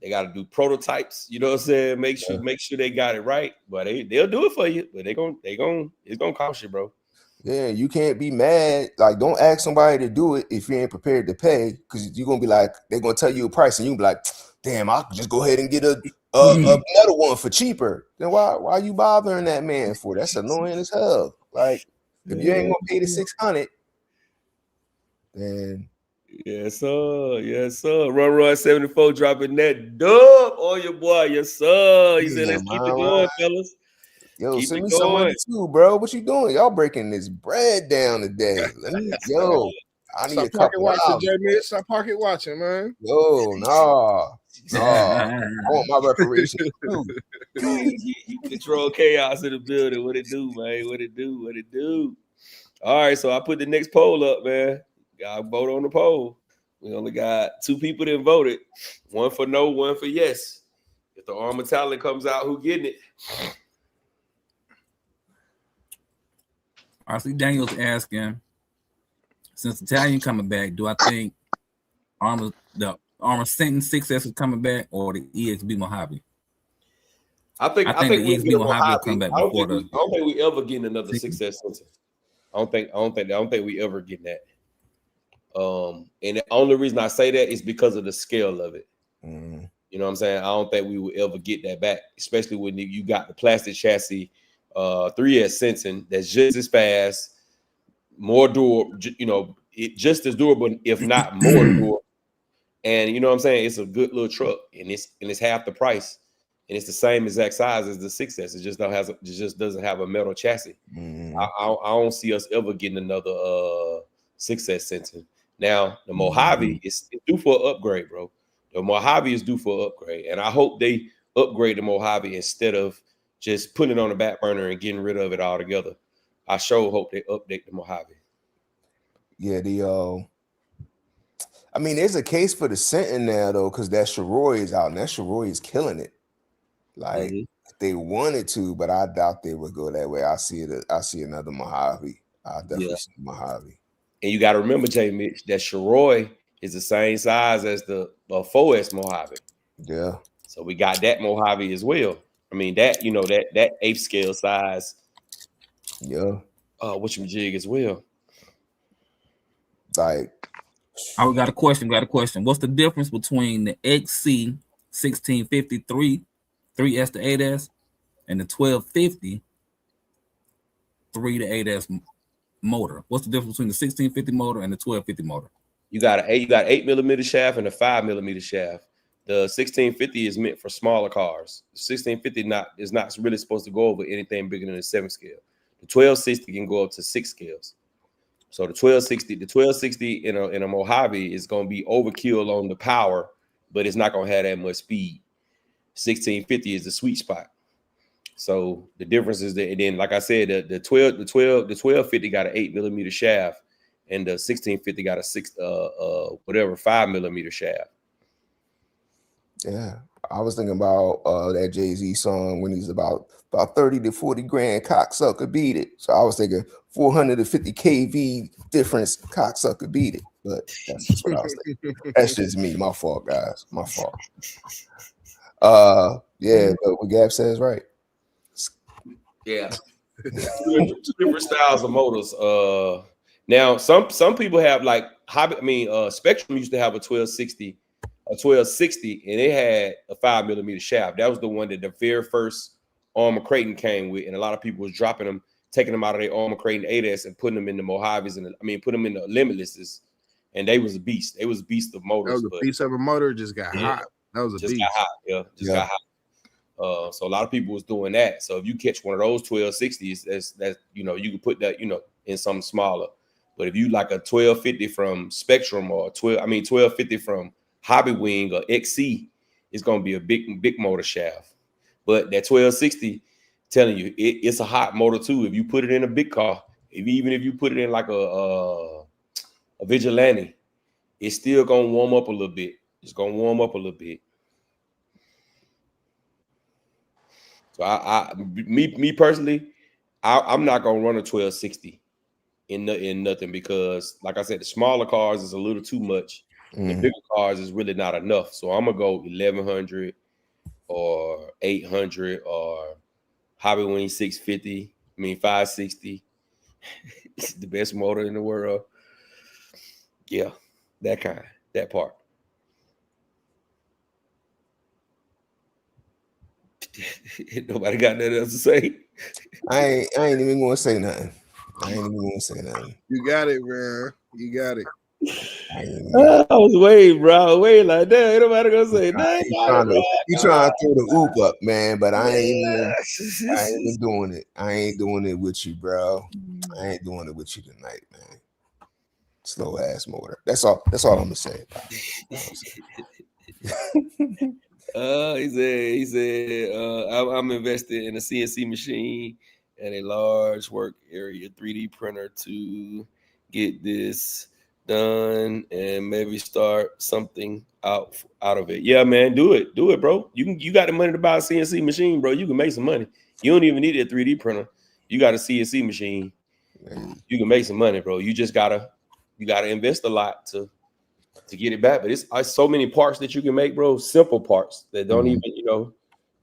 They gotta do prototypes, you know what I'm saying? Make sure they got it right, but they'll do it for you, but it's gonna cost you, bro. Yeah, you can't be mad. Like, don't ask somebody to do it if you ain't prepared to pay, because you're gonna be like, they're gonna tell you a price, and you be like, damn, I could just go ahead and get another one for cheaper. Then why you bothering that man for? That's annoying as hell. Like, if you ain't gonna pay the $600, then yes sir. Run 74 dropping that dub on your boy, yes sir. He said, let's keep it going, fellas. Yo, send me some money too, bro. What you doing? Y'all breaking this bread down today. I need Stop a pocket couple watching, hours. J Mitch. Stop pocket watching, man. Yo, nah. I want my reparations too. Control chaos in the building. What it do, man? What it do? What it do? All right, so I put the next poll up, man. Got vote on the poll. We only got 2 people that voted. 1 for no, 1 for yes. If the Arrma talent comes out, who getting it? RC Daniels asking, since Italian coming back, do I think the Arrma Sentin 6S is coming back or the EXB Mojave? I think the we'll EXB get a Mojave will Mojave. come back I don't before think we ever getting another 6S sensor. I don't think we ever get that. And the only reason I say that is because of the scale of it. Mm. You know what I'm saying? I don't think we will ever get that back, especially when you got the plastic chassis 3S sensing that's just as fast, more durable, just as durable, if not more durable. And you know what I'm saying? It's a good little truck, and it's half the price, and it's the same exact size as the 6S. It just doesn't have a metal chassis. Mm. I don't see us ever getting another 6S sensing. Now the Mojave is due for an upgrade, bro. The Mojave is due for an upgrade, and I hope they upgrade the Mojave instead of just putting it on the back burner and getting rid of it altogether. I sure hope they update the Mojave. Yeah, I mean, there's a case for the Sentin now though, because that Shiroi is out, and that Shiroi is killing it. Like they wanted to, but I doubt they would go that way. I see another Mojave. I definitely see Mojave. And you got to remember, J. Mitch, that Shiroi is the same size as the 4S Mojave. Yeah. So we got that Mojave as well. I mean, that that 8th scale size. Yeah. Whatchamajig as well. Like, I got a question. What's the difference between the XC 1653 3S to 8S and the 1250 3 to 8S motor? What's the difference between the 1650 motor and the 1250 motor? You got 8mm shaft and a 5mm shaft. The 1650 is meant for smaller cars. The 1650 is not really supposed to go over anything bigger than a 7 scale. The 1260 can go up to 6 scales. So the 1260 in a Mojave is going to be overkill on the power, but it's not going to have that much speed. 1650 is the sweet spot. So the difference is that, and then like I said, the 1250 got an 8mm shaft, and the 1650 got a 5mm shaft. Yeah, I was thinking about that Jay-Z song when he's about 30 to 40 grand, cocksucker beat it. So I was thinking 450 kV difference, cocksucker beat it. But that's just what I was thinking. That's just me. My fault, guys. My fault. Yeah, but what Gab says right. Yeah. Two different styles of motors. Now some people have like Spectrum used to have a 1260, and it had a 5mm shaft. That was the one that the very first Arrma Kraken came with, and a lot of people was dropping them, taking them out of their Arrma Kraken 8S and putting them in the Mojaves, and put them in the Limitlesses, and they was a beast. They was a beast of motors. That was a beast of a motor, just got hot. That was a beast. Got hot. Yeah, got hot. So a lot of people was doing that. So if you catch one of those 1260s, that's you can put that in something smaller. But if you like a 1250 from Spectrum or 1250 from Hobby Wing or XC, it's gonna be a big motor shaft. But that 1260, telling you, it's a hot motor too. If you put it in a big car, even if you put it in like a Vigilante, it's still gonna warm up a little bit. It's gonna warm up a little bit. So me personally, I'm not gonna run a 1260 in nothing, because like I said, the smaller cars is a little too much. The bigger cars is really not enough. So I'm gonna go 1100 or 800 or Hobby Wing 650. 560. It's the best motor in the world. Yeah, that part. Nobody got nothing else to say. I ain't even gonna say nothing. You got it, man. You got it. I was waiting, bro. Waiting like that. Ain't nobody gonna say nothing. You trying to throw the oop up, man, but I ain't even doing it. I ain't doing it with you, bro. I ain't doing it with you tonight, man. Slow ass motor. That's all I'm gonna say. He said, I'm invested in a CNC machine and a large work area 3D printer to get this done and maybe start something out of it. Yeah, man, do it, bro. You got the money to buy a CNC machine, bro. You can make some money. You don't even need a 3D printer. You got a CNC machine. You can make some money, bro. You gotta invest a lot to get it back. But it's so many parts that you can make, bro. Simple parts that don't even,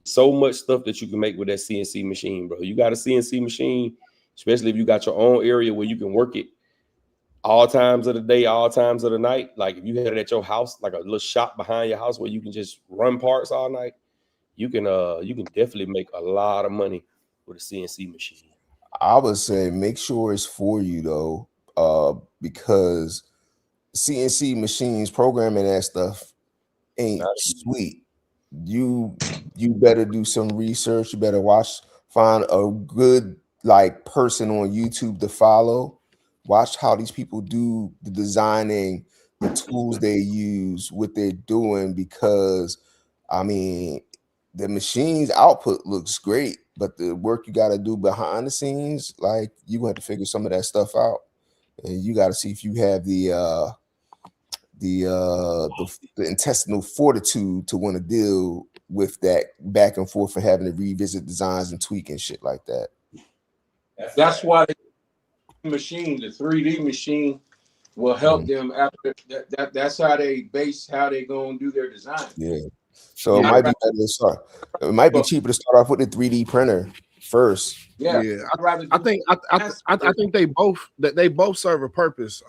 so much stuff that you can make with that CNC machine, bro. You got a CNC machine, especially if you got your own area where you can work it all times of the day, all times of the night. Like if you had it at your house, like a little shop behind your house where you can just run parts all night, you can definitely make a lot of money with a CNC machine. I would say make sure it's for you though, because CNC machines programming that stuff ain't sweet. You better do some research. You better find a good person on YouTube to follow. Watch how these people do the designing, the tools they use, what they're doing, because I mean the machine's output looks great, but the work you got to do behind the scenes, like you have to figure some of that stuff out, and you got to see if you have the intestinal fortitude to want to deal with that back and forth and having to revisit designs and tweak and shit like that. That's why the 3D machine will help them after that. That's how they base how they gonna do their design. Yeah. So it might be better to start. It might be cheaper to start off with the 3D printer first. Yeah. I think they both serve a purpose.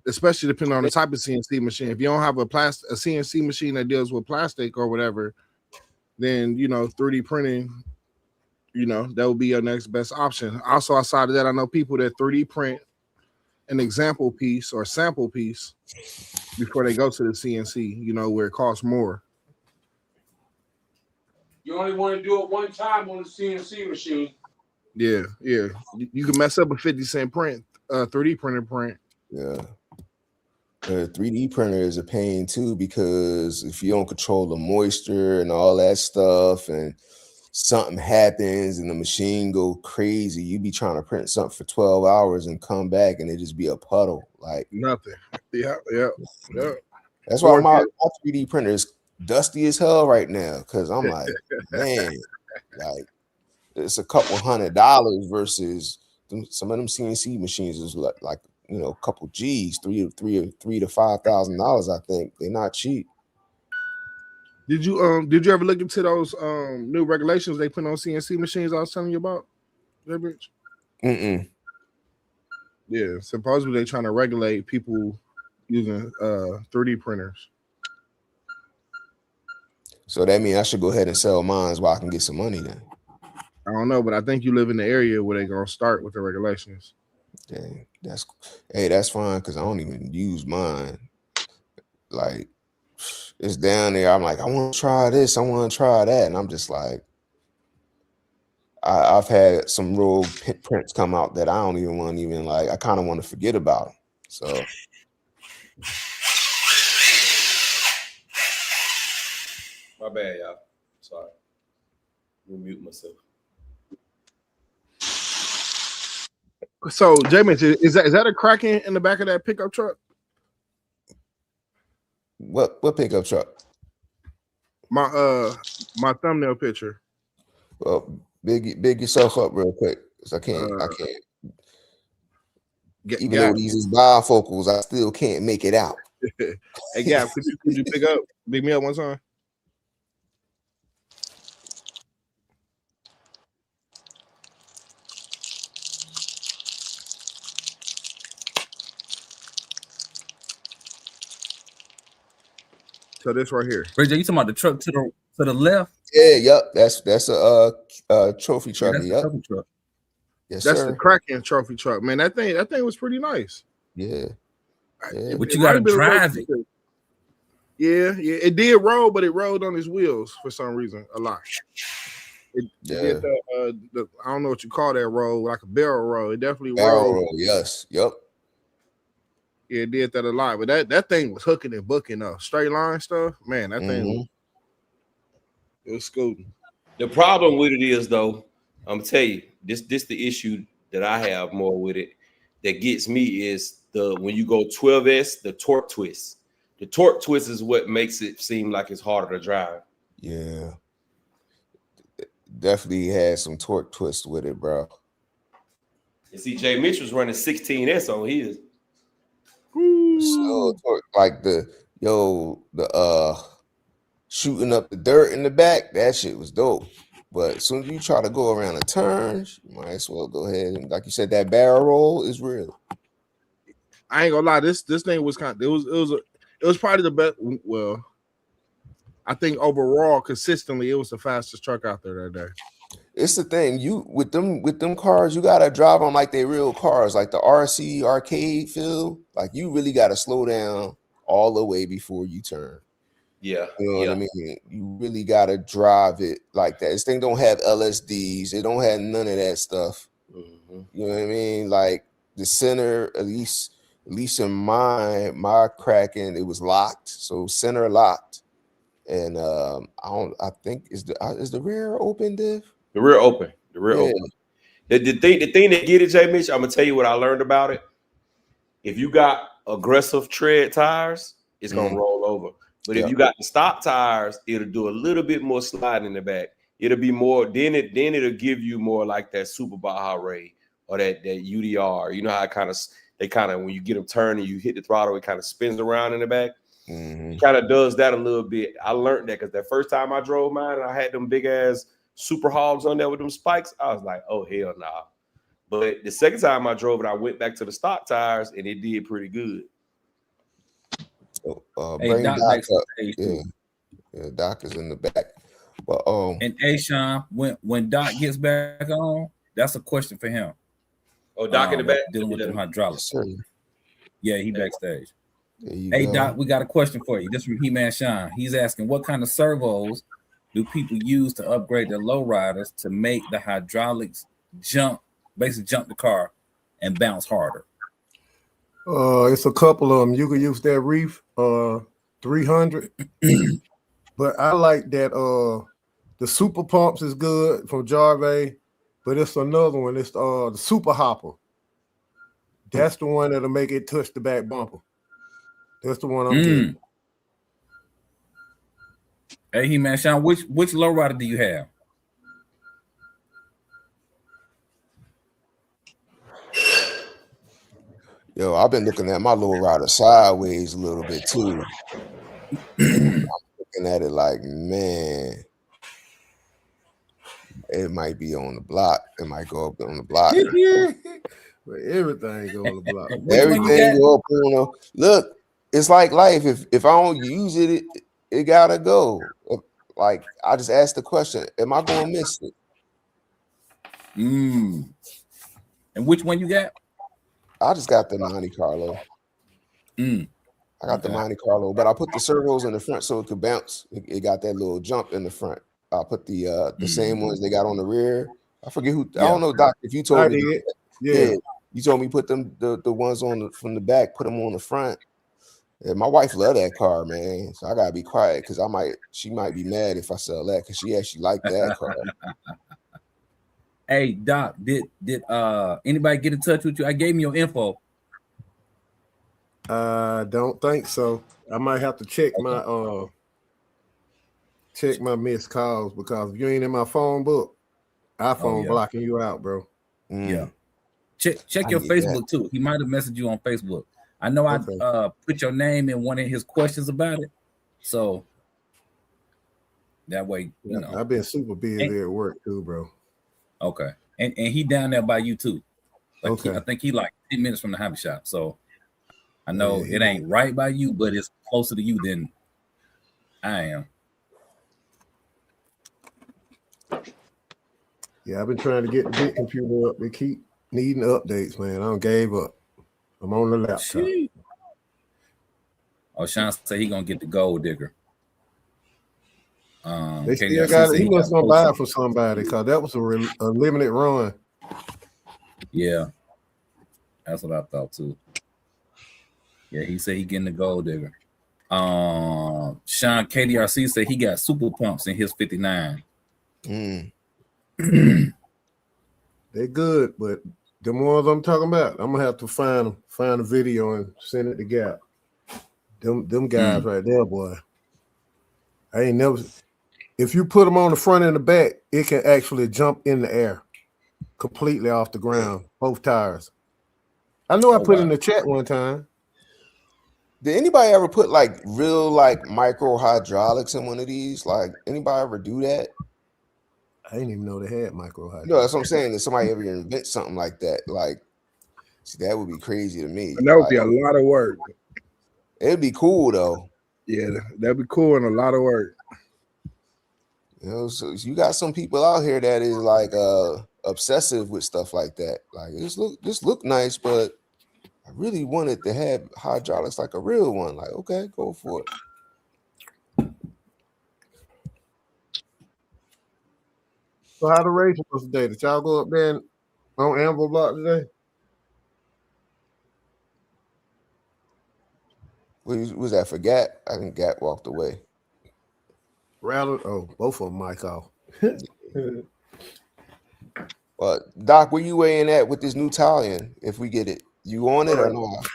Especially depending on the type of CNC machine. If you don't have a CNC machine that deals with plastic or whatever, then 3D printing, that would be your next best option. Also, outside of that, I know people that 3D print an example piece or sample piece before they go to the CNC, where it costs more. You only want to do it one time on the CNC machine. Yeah. You can mess up a 50-cent print, 3D printer print. Yeah. The 3D printer is a pain too, because if you don't control the moisture and all that stuff and something happens and the machine go crazy, you be trying to print something for 12 hours and come back and it just be a puddle. Like nothing. Yeah. That's why my 3D printer is dusty as hell right now, because I'm like, man, like it's a couple $100 versus some of them CNC machines is like a couple G's, $3,000 to $5,000. I think they're not cheap. Did you ever look into those new regulations they put on CNC machines I was telling you about? Yeah, supposedly they're trying to regulate people using 3D printers. So that means I should go ahead and sell mine while I can get some money then. I don't know, but I think you live in the area where they're gonna start with the regulations. Dang, that's fine, because I don't even use mine. Like it's down there. I'm like, I want to try this, I want to try that, and I'm just like, I've had some real prints come out that I don't even want to I kind of want to forget about them. So my bad, y'all. Sorry, let me mute myself. So, Jamin, is that a Kraken in the back of that pickup truck? What pickup truck? My thumbnail picture. Well, big yourself up real quick, because I can't. Even though these is bifocals, I still can't make it out. Hey, Gap, could you big me up one time? So this right here. Ray J, you talking about the truck to the left? Yeah, yep. That's a trophy truck. Yeah, that's a trophy truck. Yes, that's sir. the Kraken trophy truck, man. That thing was pretty nice. Yeah. But you gotta drive it. Yeah. It did roll, but it rolled on his wheels for some reason a lot. It did I don't know what you call that roll, like a barrel roll. It definitely rolled. Yes. Yep. Yeah, it did that a lot. But that thing was hooking and booking up. Straight line stuff, man, that thing it was scooting. The problem with it is though, I'm gonna tell you, this the issue that I have more with it that gets me is the when you go 12S, the torque twist. The torque twist is what makes it seem like it's harder to drive. Yeah. Definitely had some torque twist with it, bro. You see, Jay Mitchell's running 16S on his. So like the shooting up the dirt in the back, that shit was dope. But as soon as you try to go around the turns, you might as well go ahead and, like you said, that barrel roll is real. I ain't gonna lie, this thing was it was probably the best. Well, I think overall, consistently, it was the fastest truck out there that day. It's the thing, you with them cars, you gotta drive them like they real cars, like the RC arcade feel. Like you really gotta slow down all the way before you turn. Yeah, you know what I mean. You really gotta drive it like that. This thing don't have LSDs. It don't have none of that stuff. You know what I mean? Like the center, at least in my Kraken, it was locked. So center locked, and I think is the rear open, Div? The rear open. The rear open. The thing that get it, Jay Mitch, I'm gonna tell you what I learned about it. If you got aggressive tread tires, it's gonna roll over. But if you got the stock tires, it'll do a little bit more slide in the back. It'll be more, then it'll give you more like that Super Baja Ray or that UDR. You know how they kind of when you get them turning, you hit the throttle, it kind of spins around in the back. It kind of does that a little bit. I learned that because that first time I drove mine and I had them big ass Super Hogs on there with them spikes, I was like, oh hell nah. But the second time I drove it, I went back to the stock tires and it did pretty good. So, bring Doc up. Yeah, Doc is in the back. But and Sean, when Doc gets back on, that's a question for him. Oh, Doc in the back dealing with the hydraulics. Yes, yeah, he backstage. Hey Doc, we got a question for you. This from He-Man Sean. He's asking, what kind of servos do people use to upgrade their lowriders to make the hydraulics basically jump the car and bounce harder? It's a couple of them. You can use that Reef 300, but I like that. The Super Pumps is good from Jarve, but it's another one. It's the Super Hopper. That's the one that'll make it touch the back bumper. That's the one I'm getting. Hey, He-Man Sean, which lowrider do you have? Yo, I've been looking at my lowrider sideways a little bit too. I'm looking at it like, man, it might be on the block. It might go up on the block. But everything go on the block. Everything go up on the look. It's like life. If I don't use it, it gotta go. Like I just asked the question, am I gonna miss it? And which one you got? I just got the Monte Carlo. I got the Monte Carlo, but I put the servos in the front so it could bounce. It got that little jump in the front. I put the same ones they got on the rear. I forget who. I don't know, Doc. If you told me, you told me put them the ones on from the back, put them on the front. Yeah, my wife love that car, man. So I gotta be quiet because she might be mad if I sell that because she actually liked that car. Hey Doc, did anybody get in touch with you? I gave me your info. I don't think so. I might have to check my missed calls because if you ain't in my phone book, iPhone blocking you out, bro. Yeah. Check your Facebook too. He might have messaged you on Facebook. I know I put your name in one of his questions about it. So that way, you know. I've been super busy at work too, bro. Okay. And he down there by you too. Like okay. I think he like 10 minutes from the hobby shop. So I know it ain't right by you, but it's closer to you than I am. Yeah, I've been trying to get the big computer up. They keep needing updates, man. I don't gave up. I'm on the laptop. Oh, Sean said he gonna get the gold digger. They still got it. He must gonna buy it for somebody because that was a limited run. Yeah, that's what I thought too. Yeah, he said he getting the gold digger. Sean KDRC said he got super pumps in his 59. They're good, but the ones I'm talking about, I'm gonna have to find a video and send it to Gap. Them guys right there, boy. I ain't never. If you put them on the front and the back, it can actually jump in the air, completely off the ground, both tires. I know I put in the chat one time. Did anybody ever put like real like micro hydraulics in one of these? Like anybody ever do that? I didn't even know they had micro hydraulics. No, that's what I'm saying. Did somebody ever invent something like that? Like, see, that would be crazy to me. And that would be a lot of work. It'd be cool though. Yeah, that'd be cool and a lot of work. You know, so you got some people out here that is like obsessive with stuff like that. Like this look nice, but I really wanted to have hydraulics like a real one. Like, okay, go for it. So how the race was today? Did y'all go up there on Anvil Block today? Was that for Gat? I think Gat walked away. Rattled. Oh, both of them mic off. But Doc, where you weighing at with this new Italian? If we get it, you on it or not?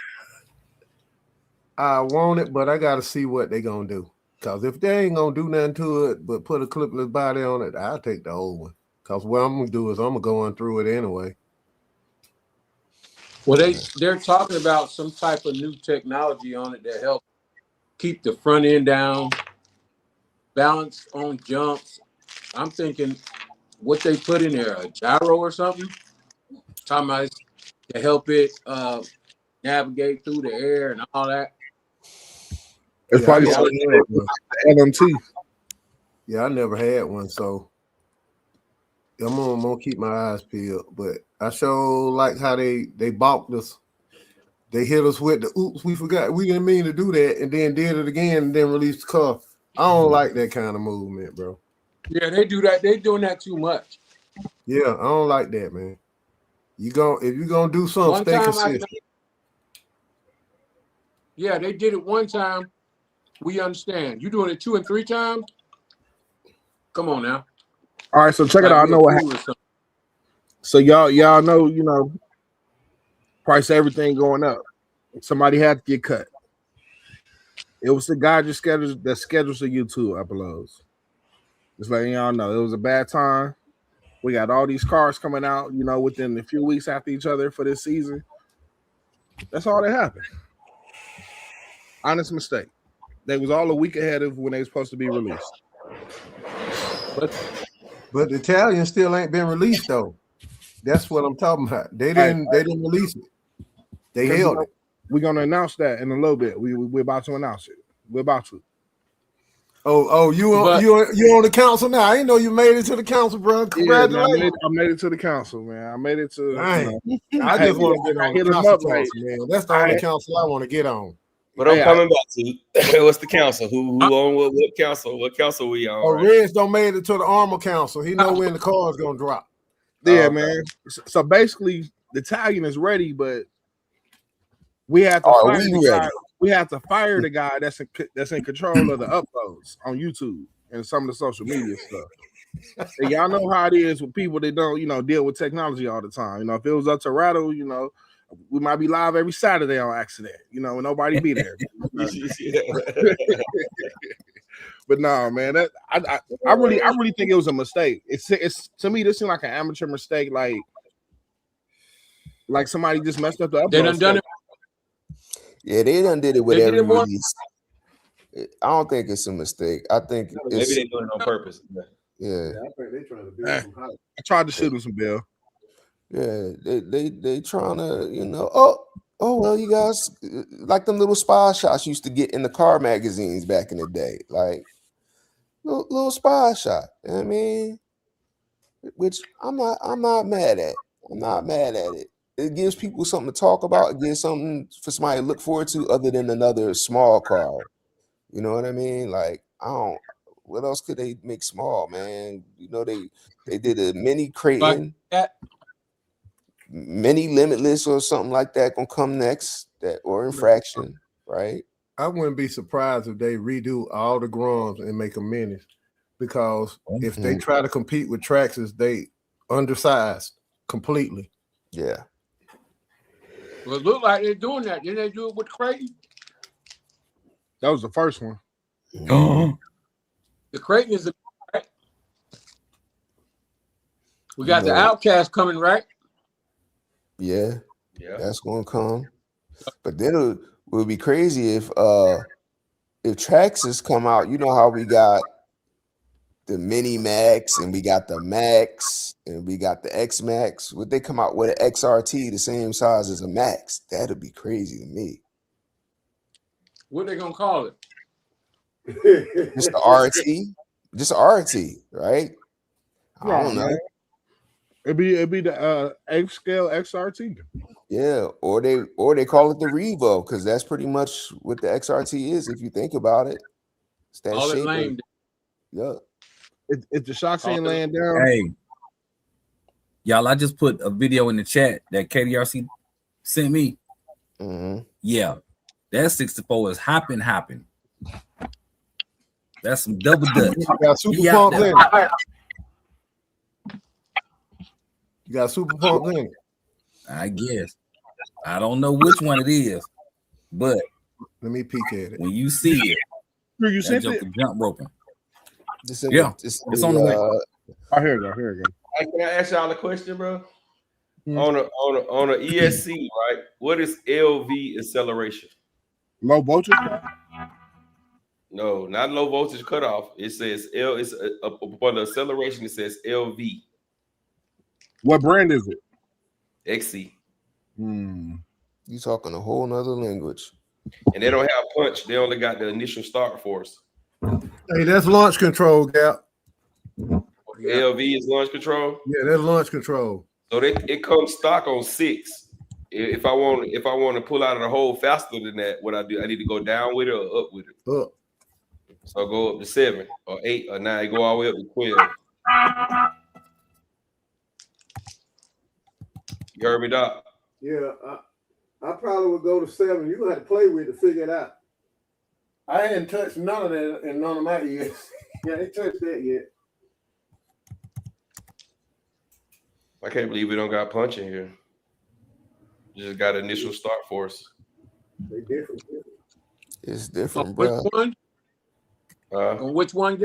I want it, but I got to see what they gonna do. Cause if they ain't gonna do nothing to it, but put a clipless body on it, I'll take the old one. Cause what I'm gonna do is I'm gonna go on through it anyway. Well, they're talking about some type of new technology on it that help keep the front end down, balance on jumps. I'm thinking what they put in there, a gyro or something. Talking about to help it navigate through the air and all that. It's probably LMT. Yeah, I never had one, so I'm gonna keep my eyes peeled. But I sure like how they balked us. They hit us with the oops, we forgot, we didn't mean to do that, and then did it again and then released the car. I don't like that kind of movement, bro. Yeah, they do that. They're doing that too much. Yeah, I don't like that, man. If you're gonna do something, stay consistent. Yeah, they did it one time. We understand. You doing it 2 and 3 times? Come on now. All right, so check it out. I know what happened. So y'all know, you know, price of everything going up. Somebody had to get cut. It was the guy that schedules the YouTube uploads. Just letting y'all know it was a bad time. We got all these cars coming out, you know, within a few weeks after each other for this season. That's all that happened. Honest mistake. They was all a week ahead of when they was supposed to be released. But the Italian still ain't been released though. That's what I'm talking about. They didn't release it. They held it. We're gonna announce that in a little bit. We're about to announce it. We're about to. Oh, you on the council now? I didn't know you made it to the council, bro. Congratulations! Yeah, I made it to the council, man. I made it to. I just want to get on the council talks, man. That's the only council I want to get on. But I'm coming back to what's the council? Who on what council? What council we on? Oh, right? Reds don't made it to the Arrma council. He know when the car is gonna drop. Yeah, man. So basically, the Italian is ready, but we have to fire the guy. We have to fire the guy that's in control of the uploads on YouTube and some of the social media stuff. And y'all know how it is with people that don't, you know, deal with technology all the time. You know, if it was up to Rattle, you know, we might be live every Saturday on accident, you know, and nobody be there. But no, man, that I really think it was a mistake. It's to me, this seemed like an amateur mistake, like somebody just messed up the upload. They done it. Yeah, they done did it with every release. I don't think it's a mistake. I think maybe they're doing it on purpose. Yeah. I think they trying to build some hype. I tried to shoot him some bill. Yeah, they trying to, you know, oh well, you guys like them little spy shots used to get in the car magazines back in the day, like little spy shot. You know what I mean, which I'm not mad at. I'm not mad at it. It gives people something to talk about. It gives something for somebody to look forward to other than another small car. You know what I mean? Like what else could they make small, man? You know, they did a mini Kraken. Mini Limitless or something like that gonna come next, or Infraction. right? I wouldn't be surprised if they redo all the Groms and make them minis, because if they try to compete with Traxxas, they undersized completely. Yeah. Well, it look like they're doing that. Didn't they do it with Kraken? That was the first one. The Kraken is right. We got the Outcast coming, right? Yeah. Yeah. That's gonna come. But then it would be crazy if Traxxas come out. You know how we got the Mini Max and we got the Max and we got the X Max. Would they come out with an XRT the same size as a Max? That'd be crazy to me. What they gonna call it? Just the RT, just a RT, right? I don't know. Man. It'd be the X scale XRT. Yeah, or they call it the Revo, because that's pretty much what the XRT is if you think about it. It's that All it shape. lame. Yeah. If the shocks ain't laying down. Hey, y'all, I just put a video in the chat that KDRC sent me. Yeah, that 64 is hopping. That's some double dutch. You got super pumps in it. You got super pumps in it. I guess. I don't know which one it is, but let me peek at it. When you see it, you sent it? Jump roping. Yeah, it's on the way. Oh, here we go. Hey, can I ask y'all a question, bro? On a ESC, right? What is LV acceleration? Low voltage? No, not low voltage cutoff. It says L. It's upon the acceleration. It says LV. What brand is it? XC. You talking a whole nother language. And they don't have punch. They only got the initial start force. Hey, that's launch control, Gap. LV is launch control. Yeah, that's launch control. So it comes stock on 6. If I want to pull out of the hole faster than that, what I do, I need to go down with it or up with it. Up. So I go up to 7 or 8 or 9. I go all the way up to 12. You heard me, Doc? Yeah, I probably would go to 7. You're gonna have to play with it to figure it out. I hadn't touched none of that in none of my years. Yeah, I ain't touched that yet. I can't believe we don't got punch in here. Just got initial start force. They different. It's different, bro. Which one? On which one?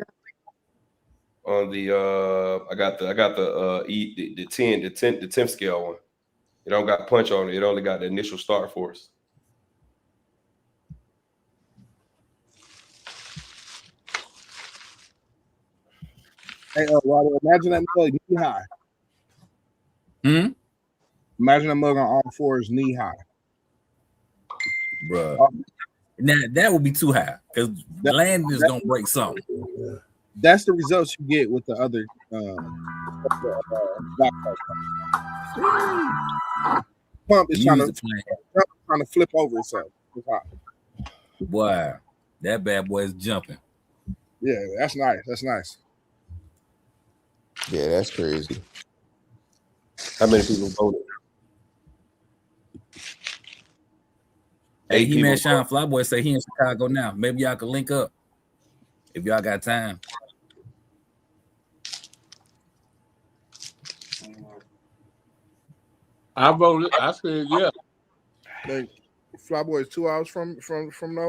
On the I got the 10th scale one. It don't got punch on it. It only got the initial start force. Hey, Water, imagine that mug knee high. Imagine that mug on all fours knee high. Bruh. Now that would be too high because the landing is gonna break something. That's the results you get with the other pump is trying to flip over itself. Wow, that bad boy is jumping. Yeah, that's nice. That's nice. Yeah, that's crazy. How many people voted? Hey, He-Man Shine Flyboy say he in Chicago now. Maybe y'all can link up if y'all got time. I voted. I said yeah. Like, Flyboy is 2 hours from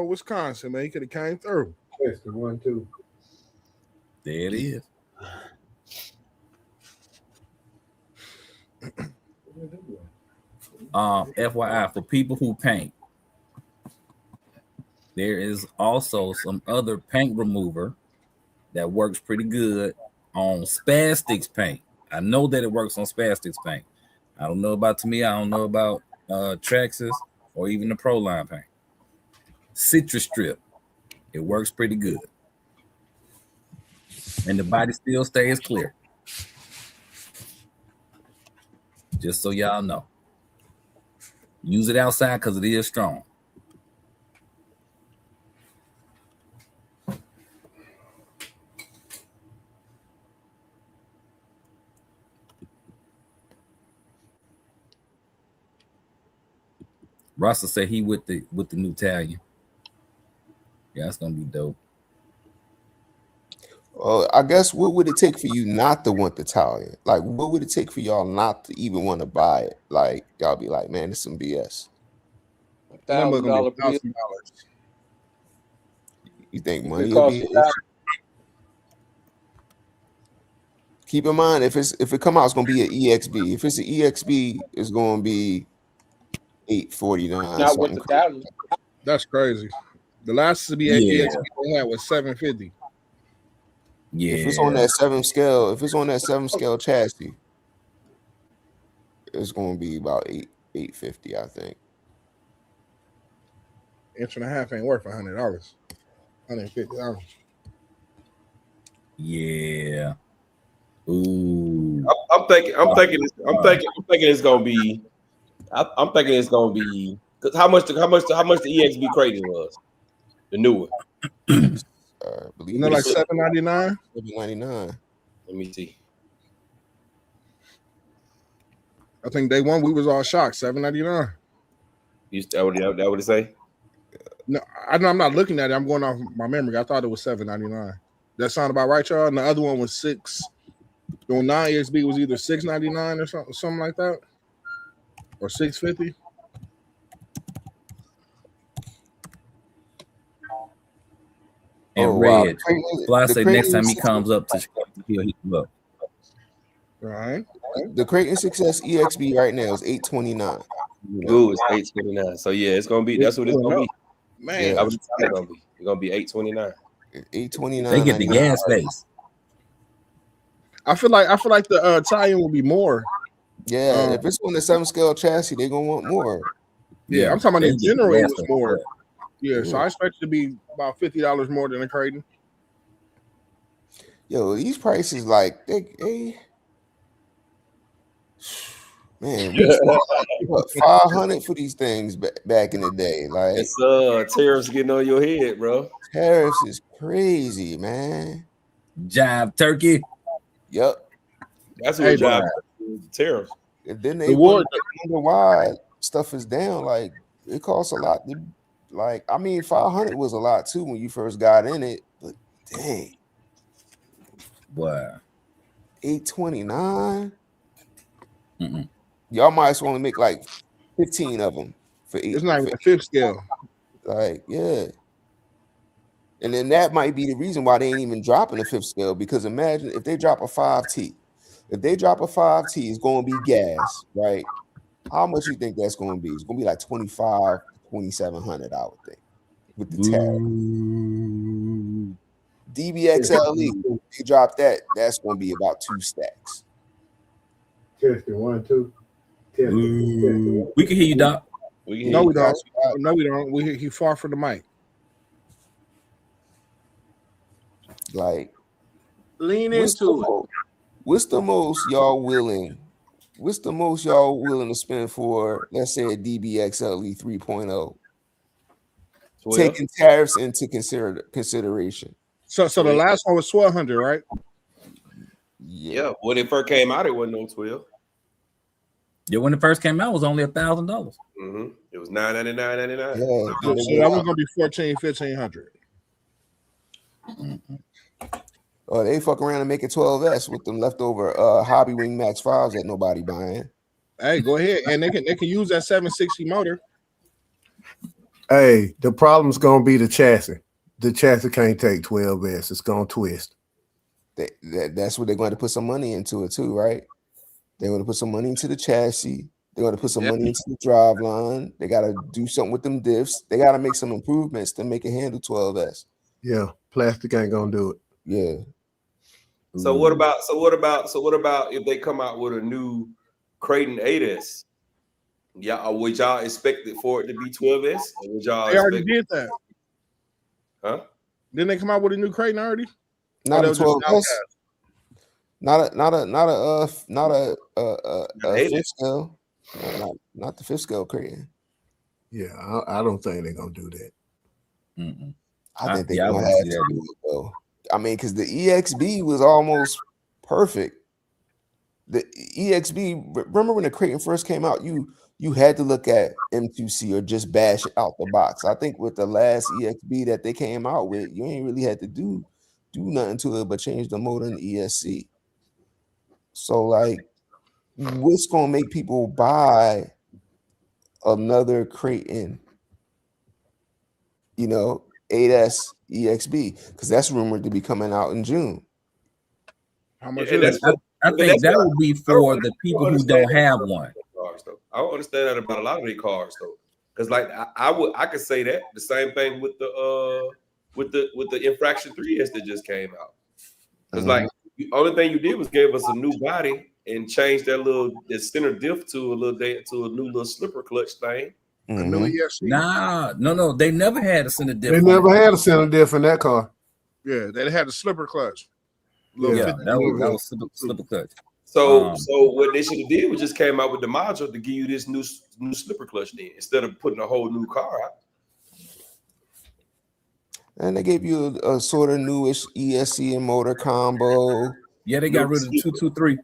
Wisconsin, man. He could have came through. That's the 1, 2. There it is. FYI, for people who paint, there is also some other paint remover that works pretty good on Spastics paint. I know that it works on Spastics paint. I don't know about Tamiya. I don't know about Traxxas or even the Pro Line paint. Citrus Strip. It works pretty good. And the body still stays clear. Just so y'all know. Use it outside because it is strong. Russell said he with the new Italian. That's gonna be dope. I guess what would it take for you not to want the Italian? Like, what would it take for y'all not to even want to buy it? Like, y'all be like, man, this some BS. Number gonna $1,000 be bill. $1,000. You think If money it will costs be an $1,000, issue? Keep in mind, if it come out, it's gonna be an EXB. If it's an EXB, it's gonna be $849 not with something the crazy. talent. That's crazy. The last EXP they had was $750. Yeah. If it's on that 7 scale chassis, it's gonna be about $850, I think. Inch and a half ain't worth $100. $150. Yeah. Ooh. I'm thinking it's gonna be. I'm thinking it's gonna be because how much the EXB Kraken was, the new one. I believe Like $7.99? $7.99. $7.99. Let me see. I think day one we was all shocked. $7.99. That what it say? No, I'm not looking at it. I'm going off my memory. I thought it was $7.99. That sound about right, y'all? And the other one was $6. The non-EXB was either $6.99 or something like that, or $6.50. And Red, Fly say next time he comes up to Chicago, he'll hit him up. Right. The Kraken Success EXB right now is $829. Ooh, it's $829. So yeah, it's gonna be. That's what it's gonna be. Man, Yeah. That's what it's gonna be. It's gonna be $829. $829. They get the gas base. I feel like the tie-in will be more. Yeah, if it's on the 7 scale chassis, they're gonna want more. Yeah, I'm talking about in general it was more. Yeah, Yeah. so I expect it to be about $50 more than a Kraken. Yo, these prices like they man, what 500 for these things back in the day. Like It's tariffs getting on your head, bro. tariffs is crazy, man. Jive turkey. Yep. That's what drives tariffs. And then they wonder why stuff is down. Like it costs a lot. Like I mean, 500 was a lot too when you first got in it, but dang, Wow. 829. Y'all might as well make like 15 of them for each. It's not even a 5th scale. Like, yeah. And then that might be the reason why they ain't even dropping the 5th scale, because imagine if they drop a 5T. If they drop a 5T, it's going to be gas, right? How much you think that's going to be? It's going to be like $2,500 to $2,700, I would think, with the tariff. DBXLE, they drop that, that's going to be about 2 stacks. Testing 1, 2. We can hear you, Doc. No, we don't. No, we don't. He far from the mic. Like, lean into it. What's the most y'all willing to spend for, let's say, a DBXLE 3.0? Taking tariffs into consideration. So the last one was $1,200, right? Yeah. When it first came out, it wasn't no 12. Yeah, when it first came out, it was only $1,000. Mm-hmm. It was $999.99. Yeah, so that was gonna be $1,400, $1,500. Oh, they fuck around and make a 12S with them leftover Hobby Wing Max 5s that nobody buying. Hey, go ahead, and they can use that 760 motor. Hey, the problem's gonna be the chassis. The chassis can't take 12S. It's gonna twist. That's what they're going to put some money into it too, right? They're going to put some money into the chassis. They're going to put some money into the drive line. They got to do something with them diffs. They got to make some improvements to make it handle 12S. Yeah, plastic ain't gonna do it. Yeah. So what about if they come out with a new Kraken 8S? Yeah, would y'all expect it for it to be 12S? Or would y'all They already did that. Huh? Didn't they come out with a new Kraken already? Not a 12S. Not a 5th scale. Not the 5th scale Kraken. Yeah, I don't think they're gonna do that. I think they're gonna have to do it though. I mean, because the EXB was almost perfect. The EXB, remember when the Kraken first came out, you you had to look at M2C or just bash it out the box. I think with the last EXB that they came out with, you ain't really had to do nothing to it but change the motor and ESC. So like, what's gonna make people buy another Kraken, 8S EXB? Because that's rumored to be coming out in June. How much Yeah, is it? I think that would be for the people who don't have one. I don't understand that about a lot of these cars though, because like I could say that the same thing with the Infraction 3S that just came out. Because like the only thing you did was gave us a new body and changed that center diff to a new little slipper clutch thing. A new ESC. No, they never had a center diff. They never had a center diff in that car. Yeah, they had a slipper clutch. Yeah, that was slipper clutch. So what they should have did was just came out with the module to give you this new slipper clutch then, instead of putting a whole new car out. And they gave you a sort of newish ESC and motor combo. Yeah, they got rid of the 223.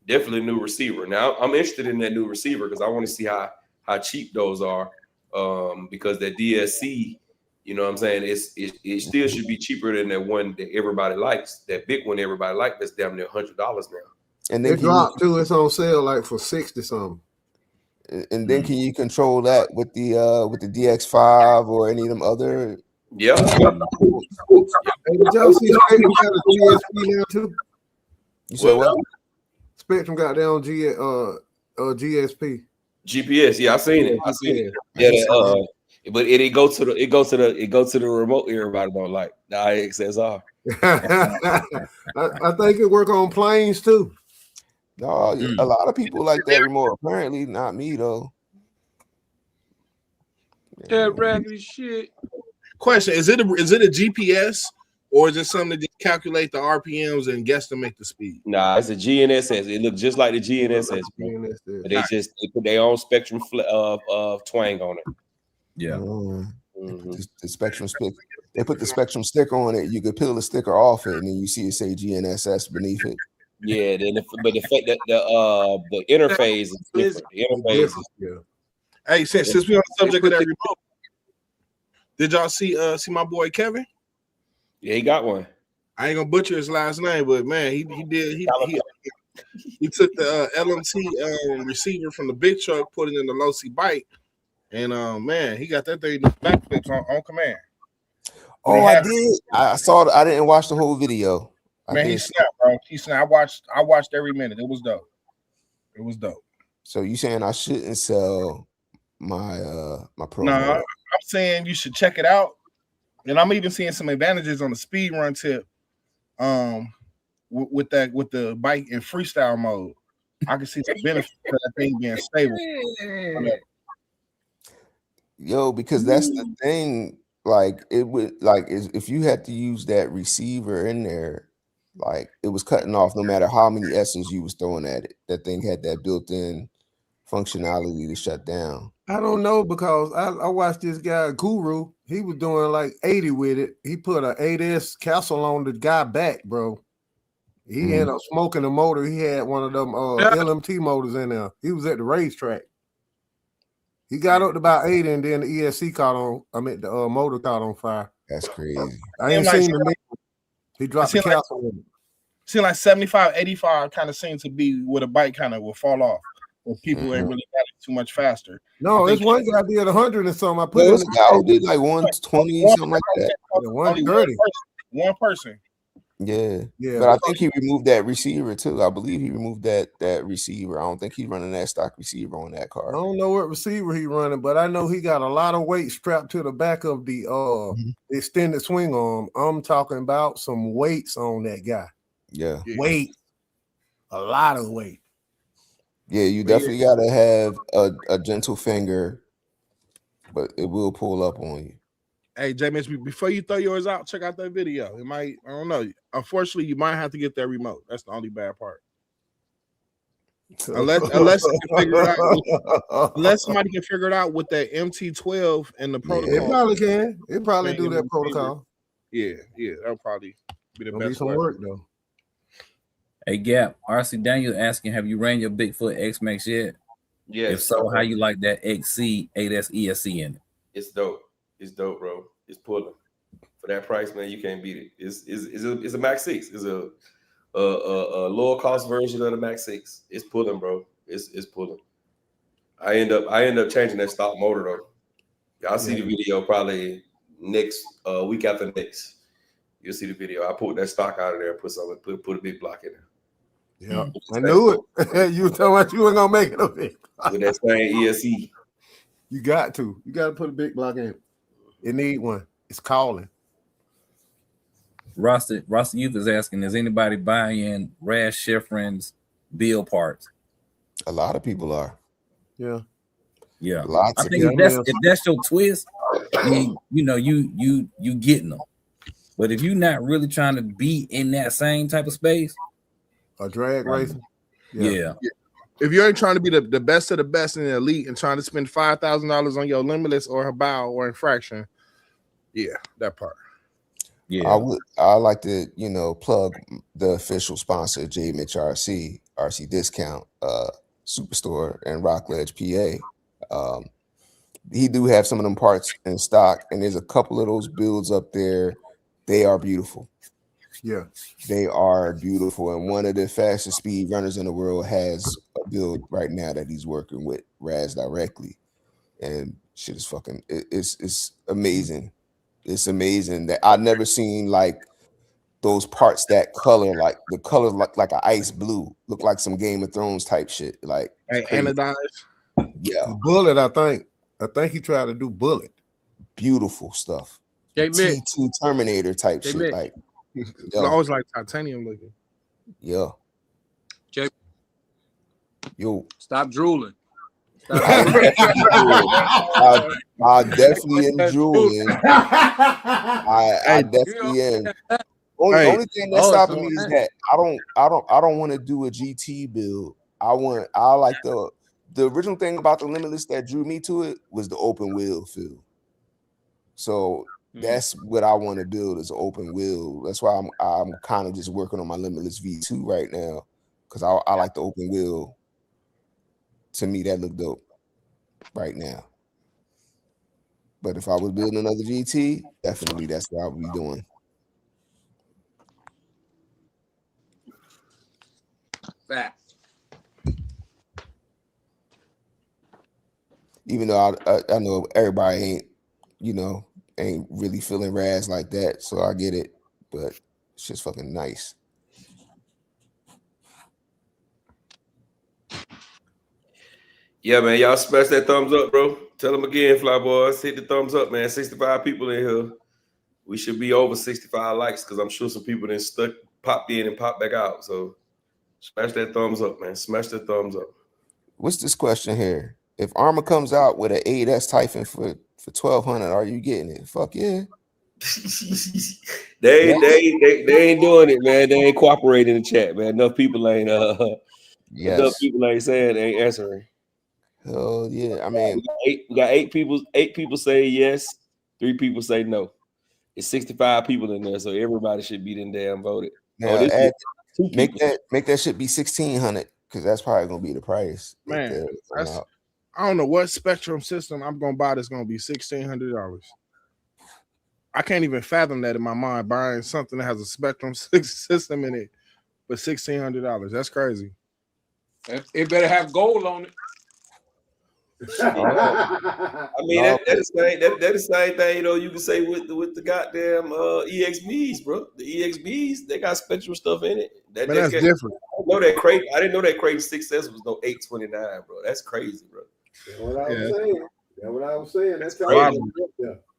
Definitely a new receiver. Now I'm interested in that new receiver because I want to see how cheap those are. Because that DSC, you know what I'm saying, it still should be cheaper than that one that everybody likes. That big one everybody likes, that's damn near $100 now. And then it dropped too. It's on sale like for 60 something. And then can you control that with the DX5 or any of them other? Yeah. Hey, did y'all see Spectrum got a GSP now too? You said what? Spectrum got that on GSP. GPS, yeah, I seen it. Yeah, but it go to the remote everybody don't like the IXSR. I think it work on planes too. No, a lot of people like that remote. Apparently, not me though. That raggedy shit. Question: Is it a GPS or is it something that just calculate the RPMs and guesstimate the speed? Nah, it's a GNSS. It looks just like the GNSS, but they put their own spectrum of twang on it. Yeah. The spectrum stick. They put the spectrum sticker on it. You could peel the sticker off it, and then you see it say GNSS beneath it. Yeah, but the fact that the interface is different. The interface is Hey, since we on the subject of that remote, did y'all see my boy Kevin? Yeah, he got one. I ain't gonna butcher his last name, but man, he took the LMT receiver from the big truck, put it in the low C bike, and man, he got that thing backflips on command. Oh, I did. I saw. I didn't watch the whole video. Man, he snapped, bro. He snapped. I watched every minute. It was dope. It was dope. So you saying I shouldn't sell my my pro? No, I'm saying you should check it out. And I'm even seeing some advantages on the speed run tip. With the bike in freestyle mode, I can see the benefit of that thing being stable. Yo, because that's the thing. Like it would if you had to use that receiver in there, like it was cutting off no matter how many S's you was throwing at it. That thing had that built-in functionality to shut down. I don't know because I watched this guy Guru. He was doing like 80 with it. He put an 8S capsule on the guy back, bro. He ended up smoking the motor. He had one of them LMT motors in there. He was at the racetrack. He got up to about 80 and then the ESC caught on. I mean the motor caught on fire. That's crazy. I ain't seen the he dropped the capsule in it. Seemed like 75, 85 kind of seemed to be where the bike kind of will fall off. People ain't really got it too much faster. No, this one guy did 100 and something. I put this guy did like 120, something like that. Yeah, 130. One person. Yeah. But I think he removed that receiver too. I believe he removed that receiver. I don't think he's running that stock receiver on that car. I don't know what receiver he running, but I know he got a lot of weight strapped to the back of the extended swing arm. I'm talking about some weights on that guy. Yeah. Weight. A lot of weight. Yeah, you definitely got to have a gentle finger, but it will pull up on you. Hey, J Mitch, before you throw yours out, check out that video. It might, I don't know. Unfortunately, you might have to get that remote. That's the only bad part. Unless you can figure it out, unless somebody can figure it out with that MT12 and the protocol. It probably can. It probably do that protocol. Yeah, that'll probably be the best. Some work though. Hey, Gap, RC Daniel asking, have you ran your Bigfoot X-Max yet? Yes. If so, how you like that XC 8S ESC in it? It's dope. It's dope, bro. It's pulling. For that price, man, you can't beat it. It's a Max 6. It's a lower cost version of the Max 6. It's pulling, bro. It's pulling. I end up changing that stock motor though. Y'all see the video probably next week after next. You'll see the video. I pulled that stock out of there and put a big block in there. Yeah, I knew it. You were talking about you weren't gonna make it up here. With that same ESC. You got to put a big block in. You need one. It's calling. Rasta Youth is asking, is anybody buying Raz Schifrin's build parts? A lot of people are. Yeah. Yeah. Lots I think if that's your twist, then, you getting them. But if you're not really trying to be in that same type of space, a drag racing. Yeah. If you ain't trying to be the best of the best in the elite and trying to spend $5,000 on your limitless or Habao or infraction, yeah, that part. Yeah, I like to plug the official sponsor, J Mitch RC Discount Superstore in Rockledge, PA. He do have some of them parts in stock, and there's a couple of those builds up there. They are beautiful. Yeah, they are beautiful. And one of the fastest speed runners in the world has a build right now that he's working with Raz directly, and shit is fucking. It's amazing. It's amazing that I've never seen like those parts that color, like the color like an ice blue, look like some Game of Thrones type shit. Like anodized. Yeah, bullet. I think he tried to do bullet. Beautiful stuff. T2 Terminator type shit. Like I always like titanium looking. Yeah. Yo, stop drooling. I definitely am drooling. I definitely am. Only thing that's stopping me is that I don't want to do a GT build. I like the original thing about the Limitless that drew me to it was the open wheel feel. So that's what I want to build is an open wheel. That's why I'm kind of just working on my Limitless V2 right now because I like the open wheel. To me, that look dope right now. But if I was building another GT, definitely that's what I would be doing. Fact. Even though I know everybody ain't really feeling Raz like that, so I get it. But it's just fucking nice. Yeah, man, y'all smash that thumbs up, bro. Tell them again, Fly Boys. Hit the thumbs up, man. 65 people in here. We should be over 65 likes because I'm sure some people didn't popped in and popped back out. So smash that thumbs up, man. Smash the thumbs up. What's this question here? If Arrma comes out with an 8S Typhon for $1,200, are you getting it? Fuck yeah. they ain't doing it, man. They ain't cooperating in the chat, man. Enough people ain't enough people ain't saying, they ain't answering. Oh yeah, I mean, we got eight people say yes, 3 people say no. It's 65 people in there, so everybody should be then damn voted. Now, make that shit be $1,600 because that's probably gonna be the price. Man, I don't know what spectrum system I'm gonna buy that's gonna be $1,600. I can't even fathom that in my mind, buying something that has a spectrum system in it for $1,600. That's crazy. It better have gold on it. I mean, that's the same thing, you can say with the goddamn EXBs, bro. The EXBs, they got spectrum stuff in it. That's different. I didn't know that Kraken 6S was no 829, bro. That's crazy, bro. That's what I was saying. That's crazy.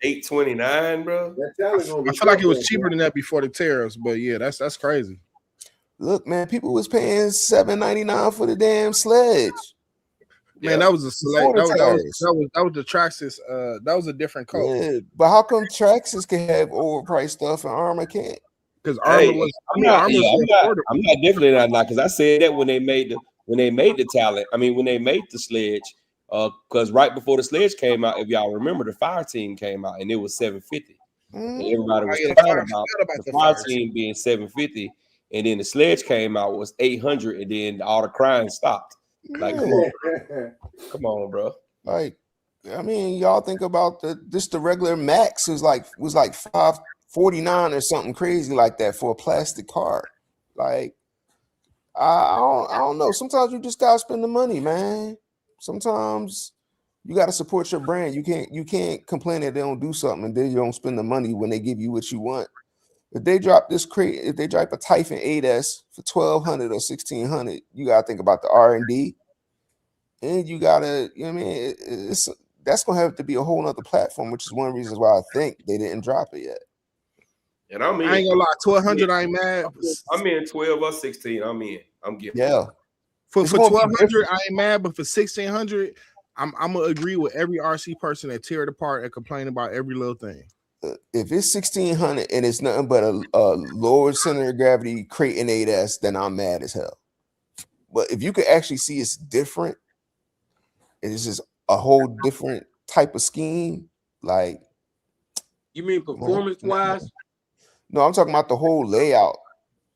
829, bro. I feel like it was cheaper than that before the tariffs, but yeah, that's crazy. Look, man, people was paying $799 for the damn sledge. Man, that was a select. That was the Traxxas. That was a different code. Yeah, but how come Traxxas can have overpriced stuff and Arrma can't? Because Arrma was. I'm not definitely not because I said that when they made the talent. I mean, when they made the sledge. Because right before the sledge came out, if y'all remember, the fire team came out and it was $750. And everybody was talking about the fire team being $750, and then the sledge came out was $800, and then all the crying stopped. Like, come on, bro. Like, I mean, y'all think about the regular Max was like $549 or something crazy like that for a plastic cart. Like, I don't know. Sometimes you just gotta spend the money, man. Sometimes you gotta support your brand. You can't complain that they don't do something and then you don't spend the money when they give you what you want. If they drop this crate, if they drop a Typhon 8S for $1,200 or $1,600, you gotta think about the R&D, and you gotta, you know what I mean, that's gonna have to be a whole nother platform, which is one of the reasons why I think they didn't drop it yet. And I mean, I ain't gonna lie, 1,200, I ain't mad. I'm in 12 or 16. I'm in. I'm getting. Yeah. For 1,200, I ain't mad, but for 1,600, I'm gonna agree with every RC person that tear it apart and complain about every little thing. If it's 1,600 and it's nothing but a lower center of gravity Kraken 8S, then I'm mad as hell. But if you could actually see it's different, it's just a whole different type of scheme. Like, You mean performance wise? No, I'm talking about the whole layout.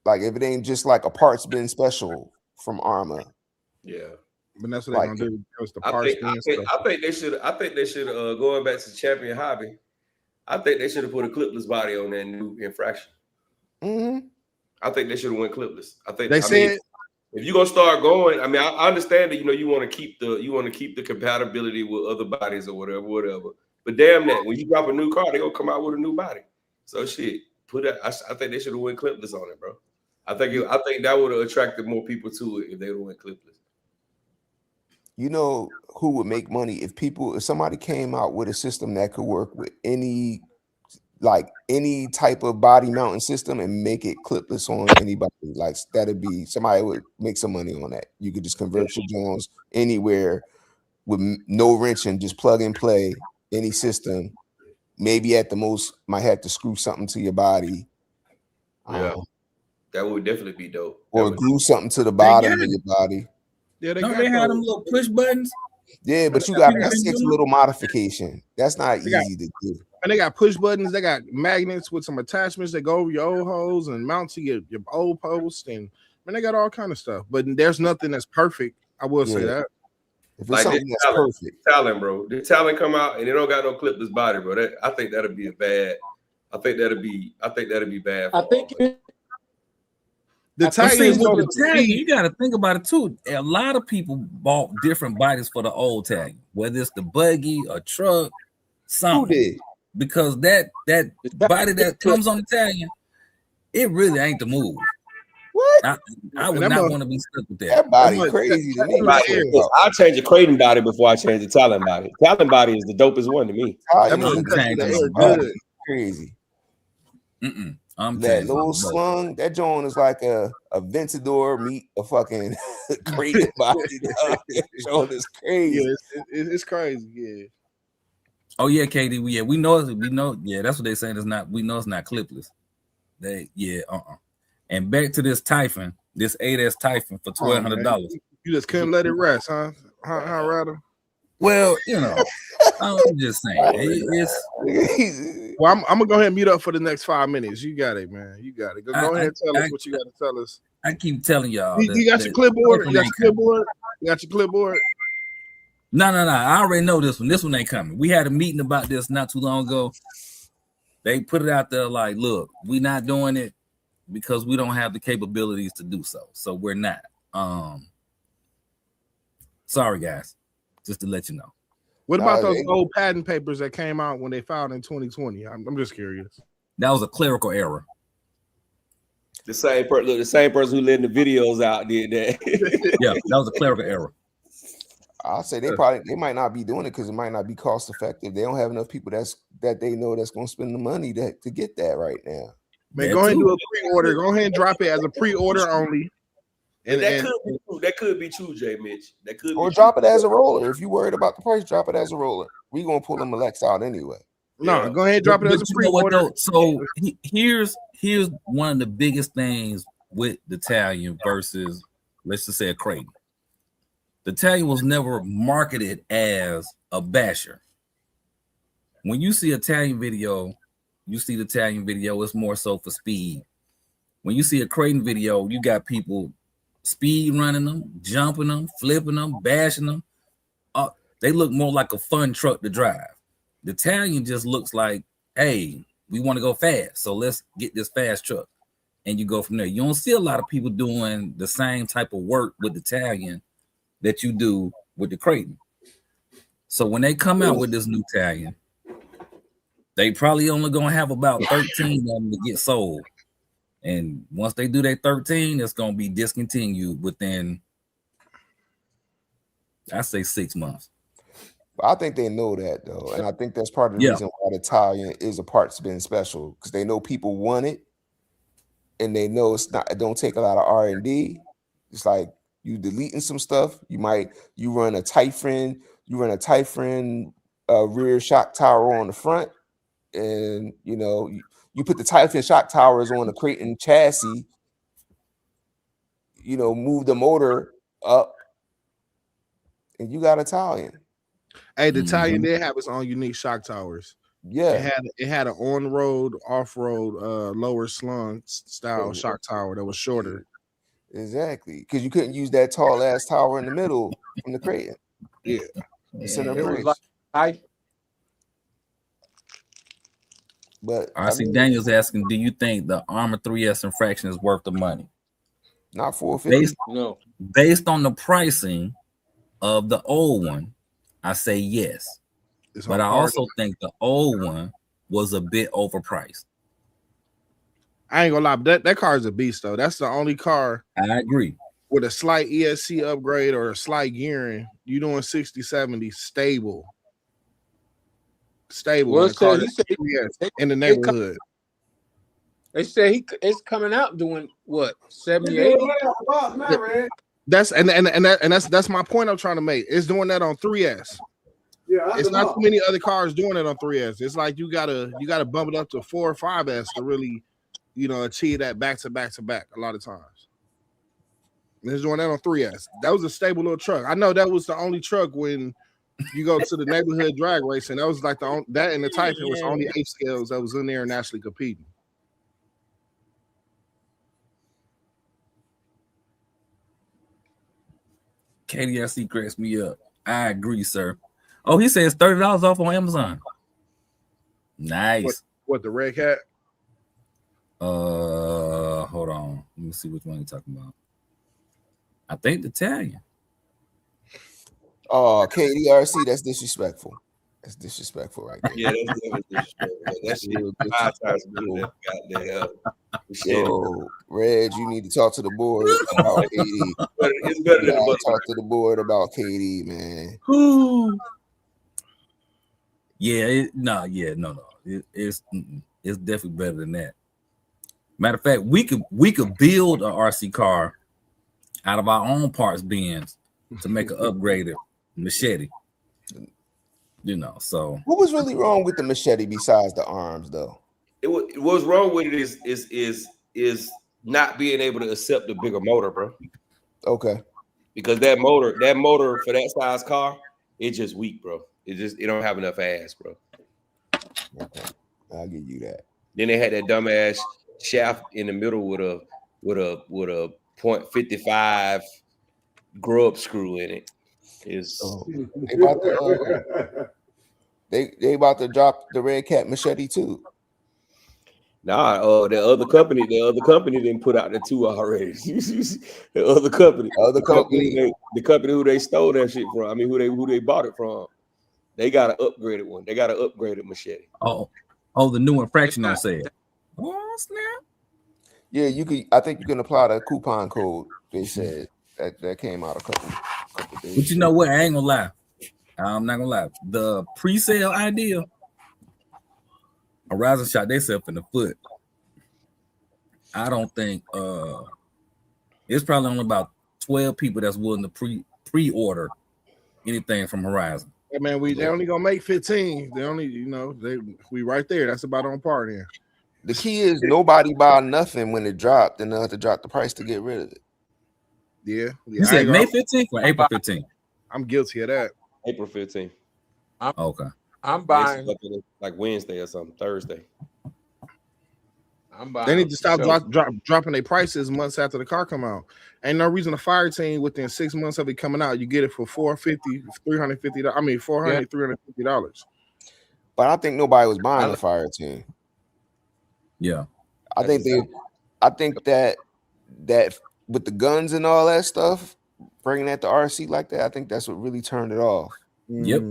Like, if it ain't just like a parts bin special from Arrma. Yeah. But that's what they're gonna do. The parts I think they should. I think they should. Going back to Champion Hobby, I think they should have put a clipless body on that new infraction. Mm-hmm. I think they should have went clipless. I think they said if you're gonna start going, I mean, I understand that you want to keep the compatibility with other bodies or whatever. But damn that, when you drop a new car, they're gonna come out with a new body. So shit, I think they should have went clipless on it, bro. I think that would have attracted more people to it if they would have went clipless. You know who would make money if somebody came out with a system that could work with any type of body mounting system and make it clipless on anybody. Like, that'd be, somebody would make some money on that. You could just convert your drones anywhere with no wrenching, just plug and play any system. Maybe at the most might have to screw something to your body. Yeah, that would definitely be dope. Or glue something to the bottom of your body. Yeah, they had them little push buttons. Yeah, but that takes a little modification. That's not easy to do. And they got push buttons. They got magnets with some attachments that go over your old hose and mount to your old post. And they got all kind of stuff. But there's nothing that's perfect. I will say that. If it's something that's perfect, talent, bro. The talent come out and they don't got no clipless body, bro. I think that'd be bad. I think that'd be bad. I think the Italian, you got to think about it too. A lot of people bought different bodies for the old Italian, whether it's the buggy, a truck, something. Who did? Because that body that comes on Italian, it really ain't the move. What? I would not want to be stuck with that. That body crazy to me. I'll change a Kraken body before I change the talent body. Talent body is the dopest one to me. Crazy. I'm that little slung, that joint is like a Ventador meet a fucking Kraken body. Joint is crazy. Yeah, it's crazy. Yeah. Oh yeah, KD. We know. Yeah, that's what they're saying. We know it's not clipless. And back to this Typhon, this 8S Typhon for $1,200. You just couldn't let it rest, huh? How rather? Well, I'm just saying. Well, I'm gonna go ahead and mute up for the next 5 minutes. You got it, man. You got it. Go ahead and tell us what you got to tell us. I keep telling y'all. You got your clipboard? You got your clipboard? You got your clipboard? No. I already know this one. This one ain't coming. We had a meeting about this not too long ago. They put it out there like, look, we're not doing it because we don't have the capabilities to do so. So we're not. Sorry, guys. Just to let you know. What about those old patent papers that came out when they filed in 2020? I'm just curious. That was a clerical error. The same person who let the videos out did that. Yeah, that was a clerical error. I'll say they might not be doing it because it might not be cost effective. They don't have enough people that they know that's going to spend the money to get that right now. Man, go ahead and do a pre-order. Go ahead and drop it as a pre-order only. And that could be true, Jay Mitch. That could or drop it as a roller. If you're worried about the price, drop it as a roller. We're gonna pull them Alex out anyway. No, go ahead and drop it as a pre-order. So here's one of the biggest things with the Italian versus, let's just say, a Kraken. The Italian was never marketed as a basher. When you see Italian video, it's more so for speed. When you see a Kraken video, you got people speed running them, jumping them, flipping them, bashing them. They look more like a fun truck to drive. The Italian just looks like, hey, we want to go fast, so let's get this fast truck, and you go from there. You don't see a lot of people doing the same type of work with the Italian that you do with the Kraken. So when they come out with this new Italian, they probably only gonna have about 13 of them to get sold. And once they do their 13, it's gonna be discontinued within, I say, 6 months. But I think they know that though, and I think that's part of the reason why the Italian is a part's been special, because they know people want it, and they know it don't take a lot of R&D. It's like you deleting some stuff. You run a Typhon rear shock tower on the front, and you put the Typhon shock towers on the Kraken chassis. Move the motor up, and you got Italian. Hey, the Italian did have its own unique shock towers. Yeah, it had an on-road, off-road, lower slung style shock tower that was shorter. Exactly, because you couldn't use that tall ass tower in the middle from the Kraken. Yeah, it was like But RC Daniel's asking, do you think the Arrma 3S infraction is worth the money? Not $450. No. Based on the pricing of the old one, I say yes. But I also think the old one was a bit overpriced. I ain't gonna lie, but that car is a beast though. That's the only car I agree with a slight ESC upgrade or a slight gearing. You doing 60, 70 stable. Well, so he said in the neighborhood. They say it's coming out doing what, 70, 80? That's my point I'm trying to make. It's doing that on 3S. Yeah, it's not too many other cars doing it on 3S. It's like you gotta bump it up to 4 or 5S to really, achieve that back to back to back a lot of times. And it's doing that on 3S. That was a stable little truck. I know that was the only truck when you go to the neighborhood drag racing. That was like that and the Typhon was the only 8 scales that was in there and actually competing. KDRC cracks me up. I agree, sir. Oh, he says $30 off on Amazon. Nice. What the Red Cat? Hold on. Let me see which one you're talking about. I think the Italian. Oh, KDRC, that's disrespectful. That's disrespectful right there. Yeah, that's disrespectful. That's goddamn. Yo, Reg, you need to talk to the board about KD. It's better than talk to the board about KD, man. Yeah, no. It's definitely better than that. Matter of fact, we could build a RC car out of our own parts bins to make an upgraded machete. So what was really wrong with the machete besides the arms, though? What's wrong with it is not being able to accept the bigger motor, bro. Okay. Because that motor for that size car, it's just weak, bro. It don't have enough ass, bro. Okay. I'll give you that. Then they had that dumbass shaft in the middle with a 0.55 grub screw in it. They about to drop the Red Cat machete too. Nah, the other company didn't put out the 2 already. the company who they stole that shit from. I mean, who they bought it from. They got an upgraded one. They got an upgraded machete. Oh, the new infraction on sale. Oh snap! Yeah, you could. I think you can apply the coupon code. They said that came out a couple days. But you know what? I ain't gonna lie. I'm not gonna lie. The pre-sale idea, Horizon shot themselves in the foot. I don't think it's probably only about 12 people that's willing to pre-order anything from Horizon. Yeah, man, they only gonna make 15. They only, we right there. That's about on par there. The key is nobody buy nothing when it dropped, and they'll have to drop the price to get rid of it. Yeah. You said May 15th or April 15th? I'm guilty of that. April 15th. Okay. I'm buying like Wednesday or something, Thursday. I'm buying. They need to stop Sure. dropping their prices months after the car come out. Ain't no reason to fire team within 6 months of it coming out. You get it for $450, $350. I mean, $400, $350. But I think nobody was buying the fire team. Yeah. I think that with the guns and all that stuff, bringing that to RC like that, I think that's what really turned it off. Yep.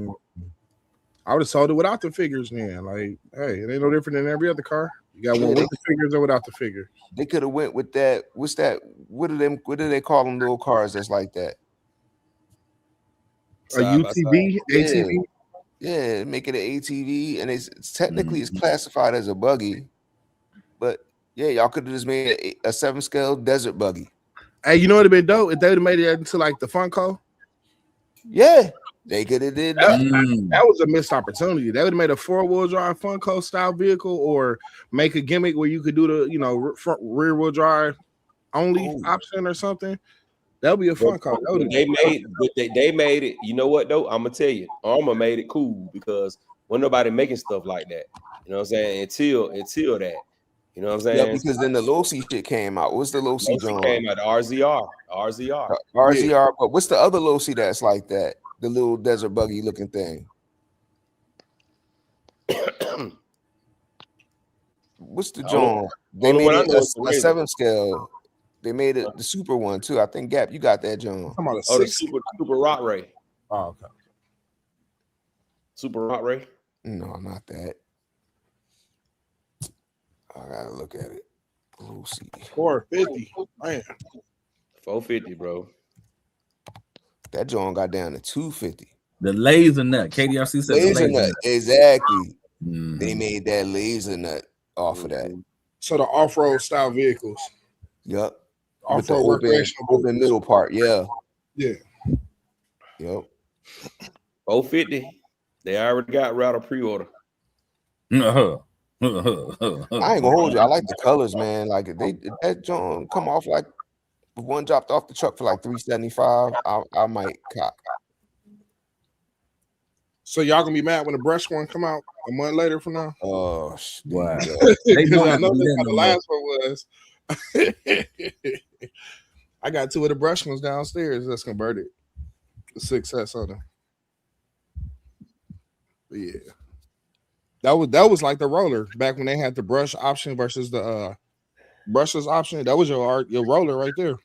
I would have sold it without the figures, man. Like, hey, it ain't no different than every other car. You got one with the figures or without the figures. They could have went with that. What's that? What do they call them little cars that's like that? A UTV, ATV? Yeah, make it an ATV, and it's technically it's classified as a buggy, but yeah, y'all could have just made a 7-scale desert buggy. Hey, you know what would have been dope if they would have made it into like the Funko? Yeah, they could have did that. That was a missed opportunity. They would have made a 4-wheel drive Funko style vehicle, or make a gimmick where you could do the front rear wheel drive only option or something. That would be a Funko. They made it. You know what though? I'm gonna tell you, Arrma made it cool because when nobody making stuff like that, you know what I'm saying? Until that, you know what I'm saying? Yeah, because then the low-C shit came out. What's the low-C John? Came out, the RZR. RZR, but what's the other low-C that's like that? The little desert buggy looking thing. What's the John? They made it a 7-scale. They made it the super one too. I think Gap, you got that, John. The super Rock Ray. Oh, okay. Super Rock Ray. No, not that. I gotta look at it. Lucy. 450. Man. 450, bro. That John got down to 250. The laser nut. KDRC said laser nut. Exactly. Mm-hmm. They made that laser nut off of that. So the off-road style vehicles. Yep. With the open middle part. Yeah. Yeah. Yep. 450. They already got router pre-order. I ain't gonna hold you. I like the colors, man. Like that John come off like one dropped off the truck for like $375. I might cop. So y'all gonna be mad when the brush one come out a month later from now? Oh, wow. Because I know that's how the last one was. I got 2 of the brush ones downstairs that's converted. Success on them. But yeah. That was like the roller back when they had the brush option versus the brushless option. That was your roller right there.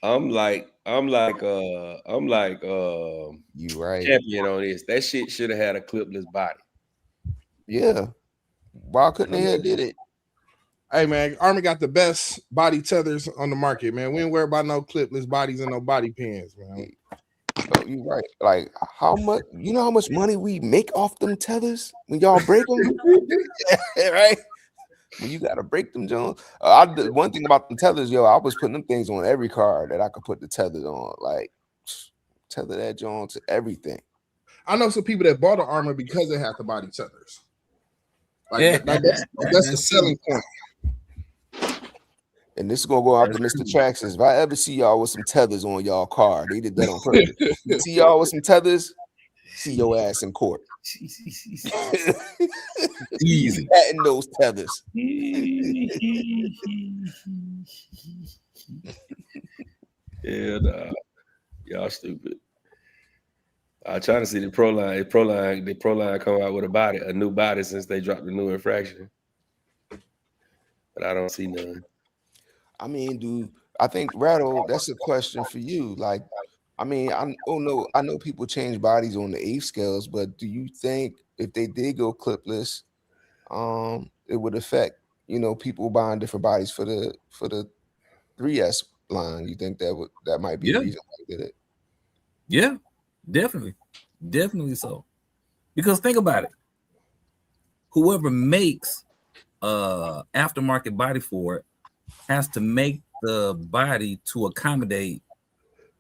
I'm like you right champion on this. That shit should have had a clipless body. Yeah. Why couldn't they have did it? Hey man, Arrma got the best body tethers on the market, man. We ain't worried about no clipless bodies and no body pins, man. No, you're right. Like how much? You know how much money we make off them tethers when y'all break them, right? When you gotta break them, John. One thing about the tethers, I was putting them things on every car that I could put the tethers on. Like tether that John to everything. I know some people that bought an Arrma because they had the body tethers. Like that's the selling point. And this is gonna go out to Mr. Traxxas. If I ever see y'all with some tethers on y'all car, they did that on purpose. See y'all with some tethers, see your ass in court. Easy. Patting those tethers. Yeah, nah. Y'all stupid. I'm trying to see the Pro Line come out with a new body since they dropped the new infraction. But I don't see none. I mean, dude, I think Rattle, that's a question for you. Like, I mean, I know people change bodies on the 8 scales, but do you think if they did go clipless, it would affect, people buying different bodies for the 3S line? You think that might be the reason why they did it? Yeah, definitely. Definitely so. Because think about it. Whoever makes aftermarket body for it has to make the body to accommodate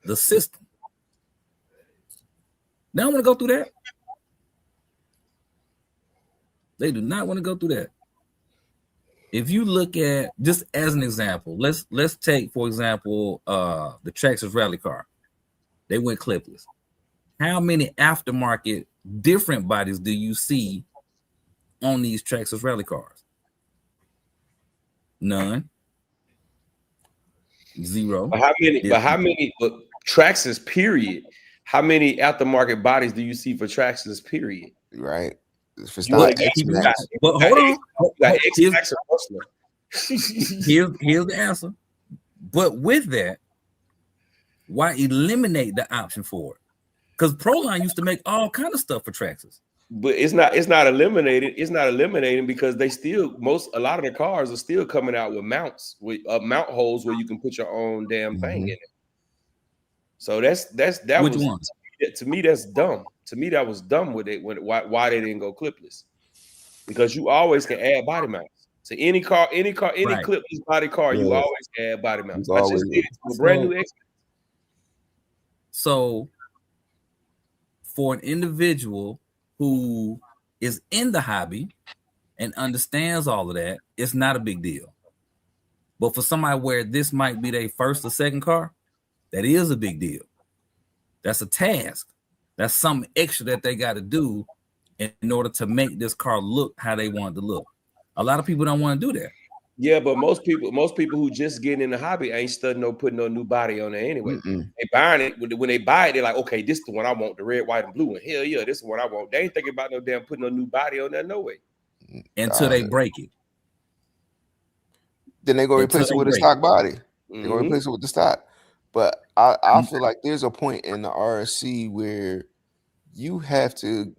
the system. They don't want to go through that. They do not want to go through that. If you look at, just as an example, let's take, for example, the Traxxas rally car. They went clipless. How many aftermarket different bodies do you see on these Traxxas rally cars? None. Zero. But how many? But Traxxas, period. How many aftermarket bodies do you see for Traxxas, period? Right. If it's You not got- X you Max, got- But hold on. you got X-Max or Rustler. Here's the answer. But with that, why eliminate the option for it? Because Proline used to make all kind of stuff for Traxxas. But it's not eliminated. It's not eliminating because they still a lot of the cars are still coming out with mounts, with mount holes where you can put your own damn thing in it. So that Which was one? to me that's dumb. To me that was dumb with it why they didn't go clipless. Because you always can add body mounts. To any car, any Right. clipless body car, you Yeah. always add body mounts. You I just always did it to a brand new X. So for an individual who is in the hobby and understands all of that, it's not a big deal. But for somebody where this might be their first or second car, that is a big deal. That's a task. That's something extra that they got to do in order to make this car look how they want it to look. A lot of people don't want to do that. Yeah, but most people who just getting in the hobby ain't studying no putting no new body on there anyway. They buying it when they buy it, they're like, okay, this is the one I want, the red, white, and blue one. Hell yeah, this is what I want. They ain't thinking about no damn putting no new body on there, no way. Until they break it. Then they go replace it with a stock body. They're gonna replace it with the stock. But I feel like there's a point in the RC where you have to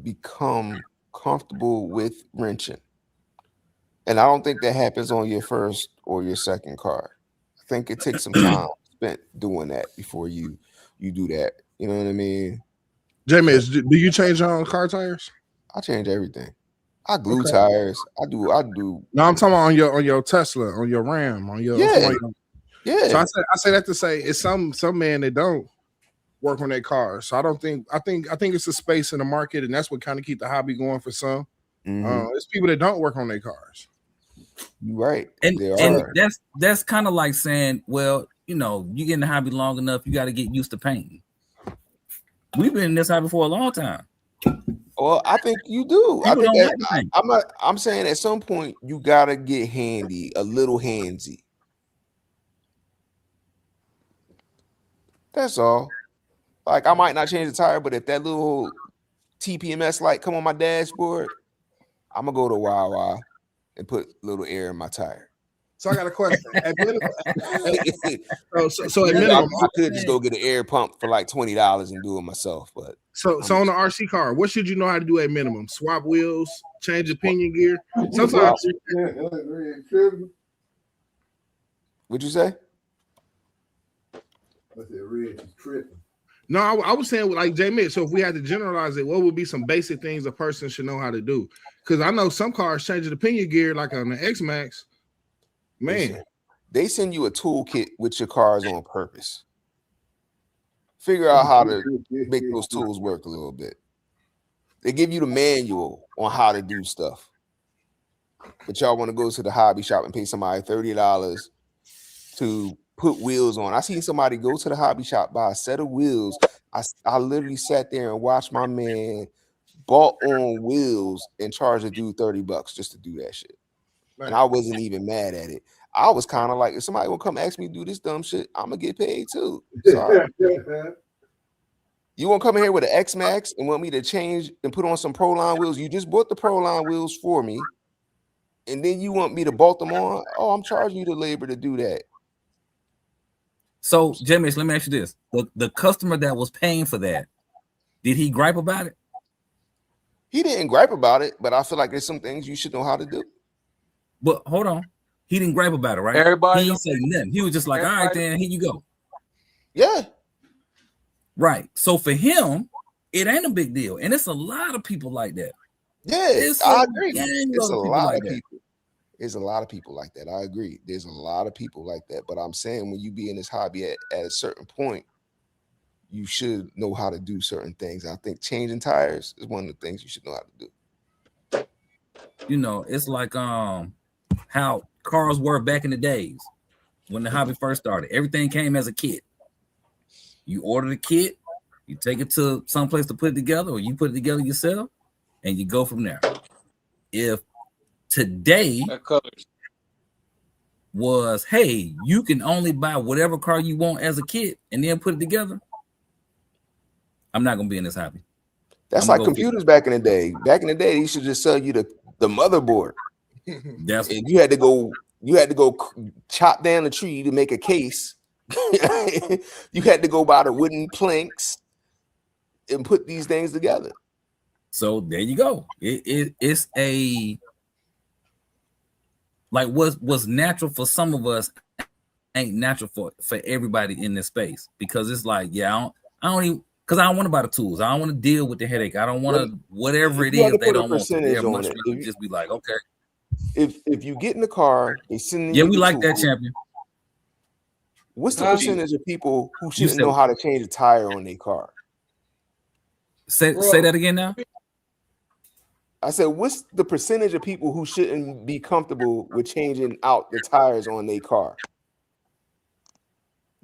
become comfortable with wrenching. And I don't think that happens on your first or your second car. I think it takes some time spent doing that before you do that. You know what I mean? J-Miz, do you change your own car tires? I change everything. I glue tires. I do. No, I'm talking about on your Tesla, on your Ram, on your yeah. So I say that to say it's some men that don't work on their cars. So I think it's a space in the market, and that's what kind of keep the hobby going for some. It's people that don't work on their cars. Right. And that's kind of like saying, well, you get in the hobby long enough, you got to get used to painting. We've been in this hobby for a long time. Well, I think you do. I'm saying at some point you gotta get handy, a little handsy. That's all. Like I might not change the tire, but if that little TPMS light come on my dashboard, I'm gonna go to Wawa and put a little air in my tire. So I got a question. At minimum, I could just go get an air pump for like $20 and do it myself. But so on the RC car, what should you know how to do at minimum? Swap wheels, change the pinion gear. Sometimes. What'd you say? No, I was saying like J-Miz. So if we had to generalize it, what would be some basic things a person should know how to do? Because I know some cars changing the pinion gear, like on the X-Max. Man, they send you a toolkit with your cars on purpose. Figure out how to make those tools work a little bit. They give you the manual on how to do stuff. But y'all want to go to the hobby shop and pay somebody $30 to put wheels on. I seen somebody go to the hobby shop, buy a set of wheels. I literally sat there and watched my man bought on wheels and charge a dude $30 just to do that shit. And I wasn't even mad at it. I was kind of like, if somebody will come ask me to do this dumb shit, I'm gonna get paid too. Sorry. You won't come in here with an X-Max and want me to change and put on some Proline wheels. You just bought the Proline wheels for me, and then you want me to bolt them on. Oh, I'm charging you the labor to do that. So, J-Miz, let me ask you this: the customer that was paying for that, did he gripe about it? He didn't gripe about it, but I feel like there's some things you should know how to do. But hold on, he didn't gripe about it, right? Everybody he didn't say nothing. He was just like, all right, then here you go. Yeah. Right. So for him, it ain't a big deal. And it's a lot of people like that. Yeah, I agree. It's a lot of people. There's a lot of people like that. I agree. There's a lot of people like that. But I'm saying when you be in this hobby at a certain point, you should know how to do certain things. I think changing tires is one of the things you should know how to do. It's like how cars were back in the days when the hobby first started. Everything came as a kit. You order the kit, you take it to someplace to put it together, or you put it together yourself, and you go from there. If today was, hey, you can only buy whatever car you want as a kid and then put it together, I'm not gonna be in this hobby. That's like computers back in the day. Back in the day, they used to just sell you the motherboard. That's and you had to go chop down the tree to make a case. You had to go buy the wooden planks and put these things together. So there you go. It's a like what's natural for some of us ain't natural for everybody in this space, because it's like, yeah, I don't even, because I don't want to buy the tools. I don't want to deal with the headache. I don't want to, whatever it is they don't want to just be like, okay. If you get in the car, they send we like that, champion. What's the percentage of people who shouldn't know how to change a tire on their car? Say that again now. I said, what's the percentage of people who shouldn't be comfortable with changing out the tires on their car?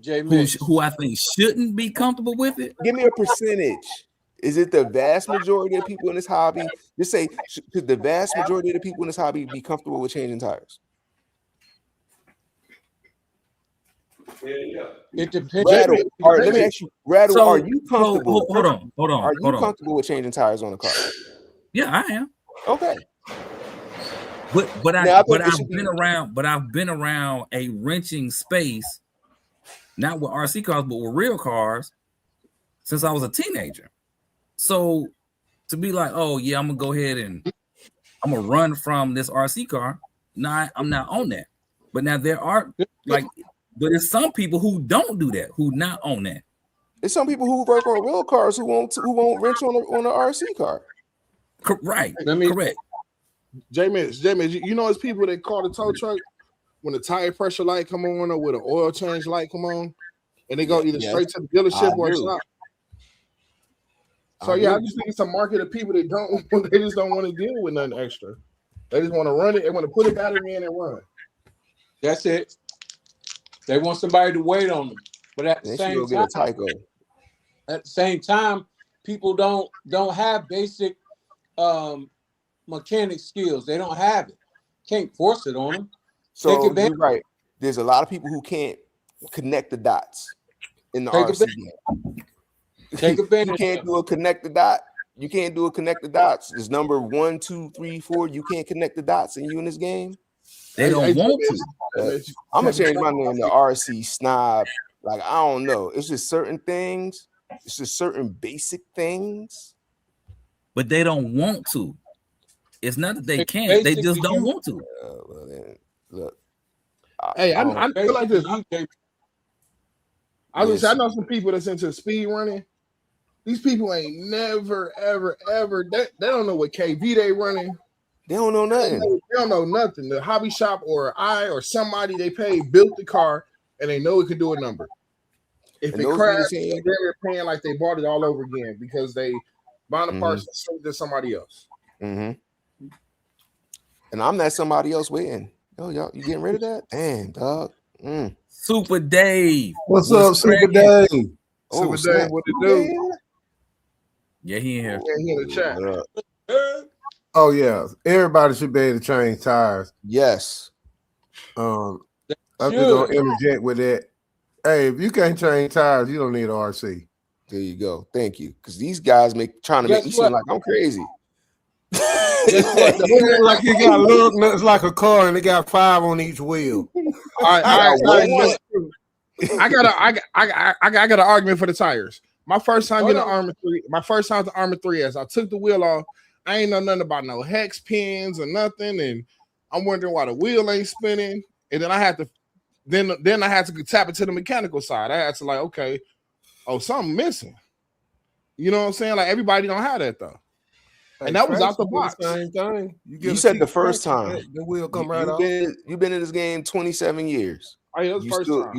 Who I think shouldn't be comfortable with it? Give me a percentage. Is it the vast majority of people in this hobby? Just say, should the vast majority of the people in this hobby be comfortable with changing tires? Yeah. It depends. Rattle, let me ask you, Rattle, are you comfortable? Hold on. Are you comfortable with changing tires on a car? Yeah, I am. Okay. But I've been around a wrenching space, not with RC cars, but with real cars, since I was a teenager. So to be like, oh yeah, I'm gonna go ahead and I'm gonna run from this RC car. No, I'm not on that. But now there are but it's some people who don't do that, who not on that. There's some people who work on real cars who won't wrench on an RC car. Right. Correct. J-Miss, you know, it's people that call the tow truck when the tire pressure light come on or with an oil change light come on, and they go either straight to the dealership or shop. So I just think it's a market of people that they just don't want to deal with nothing extra. They just want to run it. They want to put a battery in and run. That's it. They want somebody to wait on them. But at the same time, people don't have basic mechanic skills. They don't have it. Can't force it on them. So you're right. There's a lot of people who can't connect the dots in the RC game. Take advantage. You can't do a connect the dot. You can't do a connect the dots. It's number 1, 2, 3, 4. You can't connect the dots in you in this game. They don't want to. I'm gonna change my name to RC Snob. Like, I don't know. It's just certain things. It's just certain basic things. But they don't want to. It's not that they can't. They just don't want to. Well, then, look. I feel like this. I know some people that's into speed running. These people ain't never, ever, ever. They don't know what KV they running. They don't know nothing. They don't know nothing. The hobby shop or somebody they paid built the car and they know it can do a number. If it crashes, they're paying like they bought it all over again because they bought the parts and sold it to somebody else. Mm-hmm. And I'm that somebody else waiting. Oh, y'all, you getting rid of that? Damn, dog. Super Dave. What's up, Super Dave? Super Dave, what it do? Yeah, he in here. Yeah, he in the chat. Oh yeah, everybody should be able to change tires. Yes. I'm just gonna interject with that. Hey, if you can't change tires, you don't need an RC. There you go. Thank you. Because these guys trying to make me seem like I'm crazy. Like you got little nuts like a car, and they got 5 on each wheel. All right. I got an argument for the tires. My first time getting an Arrma 3, my first time to Arrma 3S, I took the wheel off. I ain't know nothing about no hex pins or nothing, and I'm wondering why the wheel ain't spinning. And then I had to, then I had to tap into the mechanical side. I had to okay, something missing. You know what I'm saying? Like everybody don't have that though. And that was out the box. Same thing. You said the first time. The wheel come right off. You've been in this game 27 years. Oh, yeah, first time.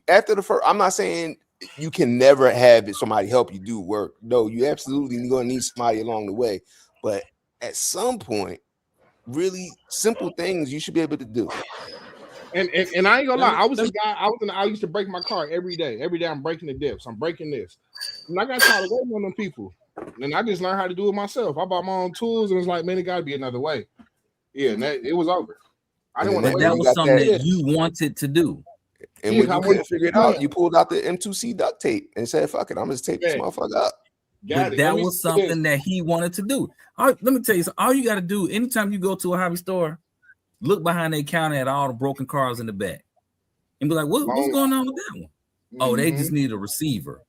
After the first, I'm not saying you can never have somebody help you do work. No, you absolutely going to need somebody along the way. But at some point, really simple things you should be able to do. And I ain't gonna lie, I was a guy. I used to break my car every day. Every day I'm breaking the dips. I'm breaking this. And I got tired of waiting on them people. And I just learned how to do it myself. I bought my own tools, and it's like, man, it got to be another way. Yeah, and it was over. I didn't want to But wait. that you was got something that- that you wanted to do. And Yeah, when I you wanted couldn't to figure it play out, it. you pulled out the M2C duct tape and said, "Fuck it, I'm just tape this Yeah. motherfucker up." Got But it. that me was say this. something that he wanted to do. Let me tell you, all you got to do anytime you go to a hobby store, look behind their counter at all the broken cars in the back and be like, what's going on with that one? Oh, they just need a receiver.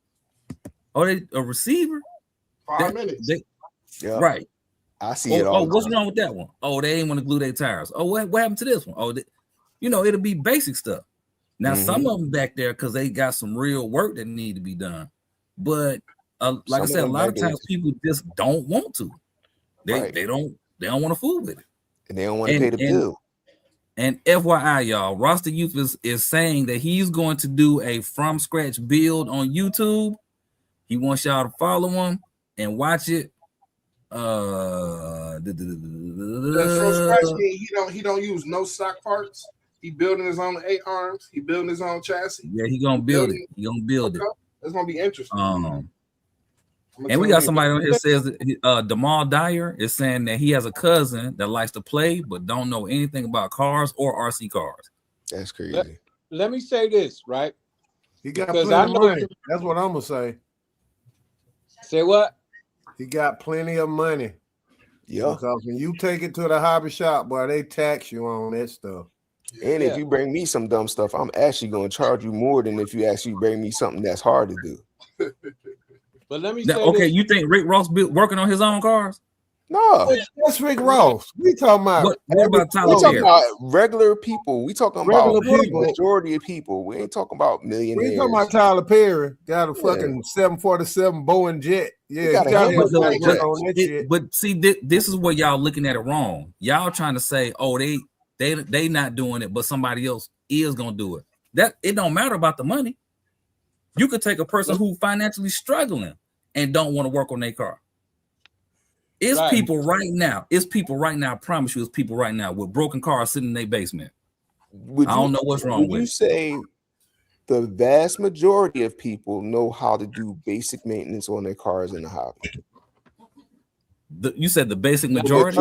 Oh, a receiver? 5 minutes. Yeah, Right. I see it all. Oh, the what's time. wrong with that one? Oh, they ain't want to glue their tires. Oh, what happened to this one? Oh, it'll be basic stuff. Now, some of them back there because they got some real work that need to be done. But like I Some said, a of them lot of back there times people just don't want to. Right. They don't want to fool with it. and they don't want to pay the bill. And FYI, y'all, Roster Youth is saying that he's going to do a from scratch build on YouTube. He wants y'all to follow him and watch it. From scratch, he don't use no stock parts. He building his own 8 arms. He building his own chassis. Yeah, he gonna build it. He gonna build it. It's gonna be interesting. And we got somebody on here says that Damal Dyer is saying that he has a cousin that likes to play but don't know anything about cars or RC cars. That's crazy. Let me say this, right? He got Because plenty I of know money. That's what I'm gonna say. Say what? He got plenty of money. Yeah. Because when you take it to the hobby shop, boy, they tax you on that stuff. And if you bring me some dumb stuff, I'm actually going to charge you more than if you actually bring me something that's hard to do. But let me Now, say okay, this. you think Rick Ross working on his own cars? No. That's Rick Ross. We talking about What about Tyler We talking Perry? about regular people. We talking Regular about people. the majority of people. We ain't talking about millionaires. We talking about Tyler Perry. Got a fucking 747 Boeing jet. Yeah, got he a got handful to of jets. on that shit. But see, this is where y'all looking at it wrong. Y'all trying to say, oh, they not doing it, but somebody else is gonna do it. That it don't matter about the money. You could take a person who financially struggling and don't want to work on their car. It's people right now. I promise you, it's people right now with broken cars sitting in their basement. I don't know what's wrong with it. Would you say the vast majority of people know how to do basic maintenance on their cars in the hobby? You said the basic majority?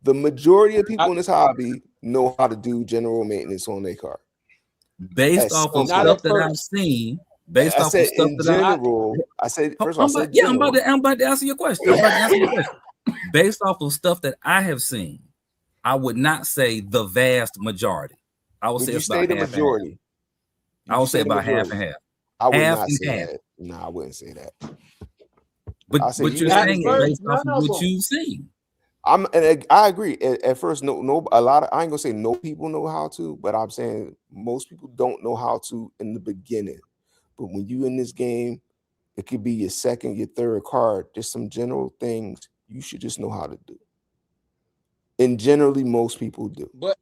The majority of people in this hobby know how to do general maintenance on their car. Based off of stuff that I've seen. Based off of stuff that I said first I'm of all, I'm about to answer your question. Based off of stuff that I have seen, I would not say the vast majority. I would say it's about the half majority. I would say about half and half. I would half not and say half. that. No, I wouldn't say that. But you're saying it based off of what you've seen. I agree. At first, I ain't gonna say no people know how to, but I'm saying most people don't know how to in the beginning. But when you in this game, it could be your second, your third card, just some general things you should just know how to do. And generally, most people do. But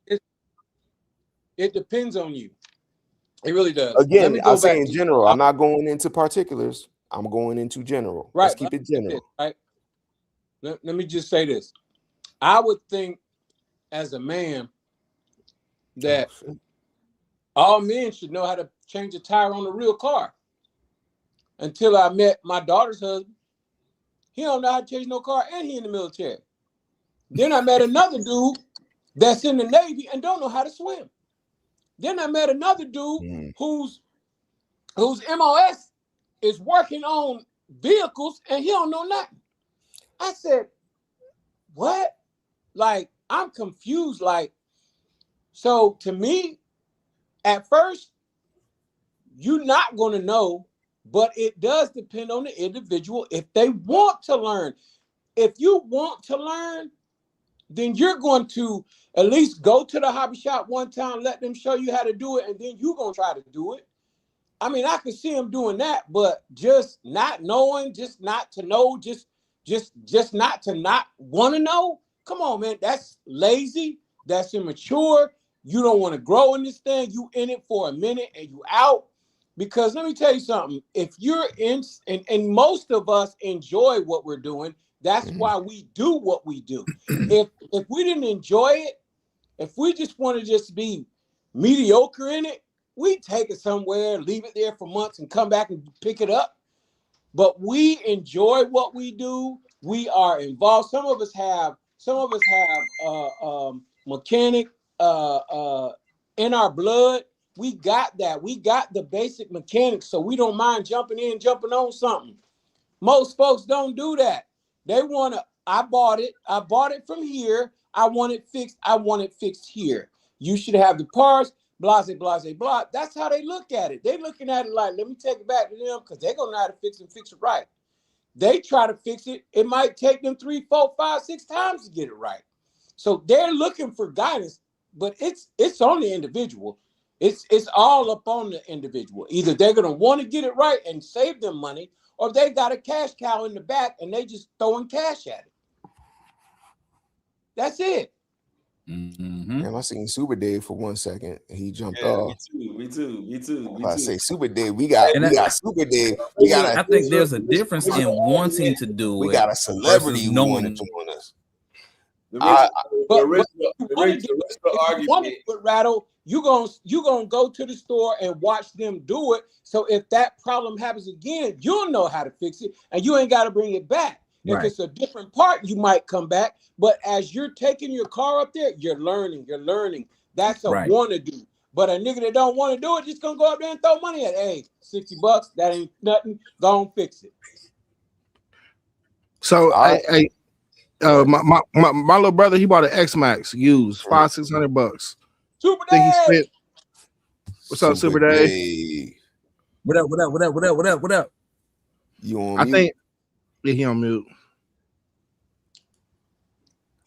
it depends on you. It really does. Again, I'm saying general. I'm not going into particulars. I'm going into general. Right. Let's keep it general. Right. Let me just say this. I would think as a man that all men should know how to change a tire on a real car. Until I met my daughter's husband. He don't know how to change no car and he in the military. Then I met another dude that's in the Navy and don't know how to swim. Then I met another dude whose MOS is working on vehicles and he don't know nothing. I said, what? Like, I'm confused. Like, so to me, at first, you're not going to know, but it does depend on the individual if they want to learn. If you want to learn, then you're going to at least go to the hobby shop one time, let them show you how to do it, and then you're going to try to do it. I mean, I could see them doing that, but just not knowing, just not to know, just not to not want to know. Come on, man. That's lazy. That's immature. You don't want to grow in this thing. You in it for a minute and you out. Because let me tell you something. If you're in, and most of us enjoy what we're doing, that's why we do what we do. If we didn't enjoy it, if we just want to just be mediocre in it, we take it somewhere, leave it there for months and come back and pick it up. But we enjoy what we do. We are involved. Some of us have mechanic in our blood. We got that. We got the basic mechanics, so we don't mind jumping in, jumping on something. Most folks don't do that. They want to, I bought it from here. I want it fixed here. You should have the parts, blah, blah, blah, blah. That's how they look at it. They're looking at it like, let me take it back to them because they're going to know how to fix it right. They try to fix it. It might take them 3, 4, 5, 6 times to get it right. So they're looking for guidance, but it's on the individual. It's all up on the individual. Either they're going to want to get it right and save them money, or they got a cash cow in the back and they just throwing cash at it. That's it. Mm-hmm. Damn, I seen Super Dave for 1 second and he jumped off. Me too. I say Super Dave, we got Super Dave. I think there's a difference in wanting to do it. We got a celebrity who wanted to join us. The original argument. Rattle, you gonna go to the store and watch them do it. So if that problem happens again, you'll know how to fix it, and you ain't got to bring it back. If it's a different part, you might come back. But as you're taking your car up there, you're learning. That's a want to do. But a nigga that don't want to do it, just gonna go up there and throw money at. Hey, $60, that ain't nothing. Go on, fix it. So my little brother, he bought an X-Max used, $500-600. Super Dave. What's up, Super Dave? What up? You on I mute? think he on mute.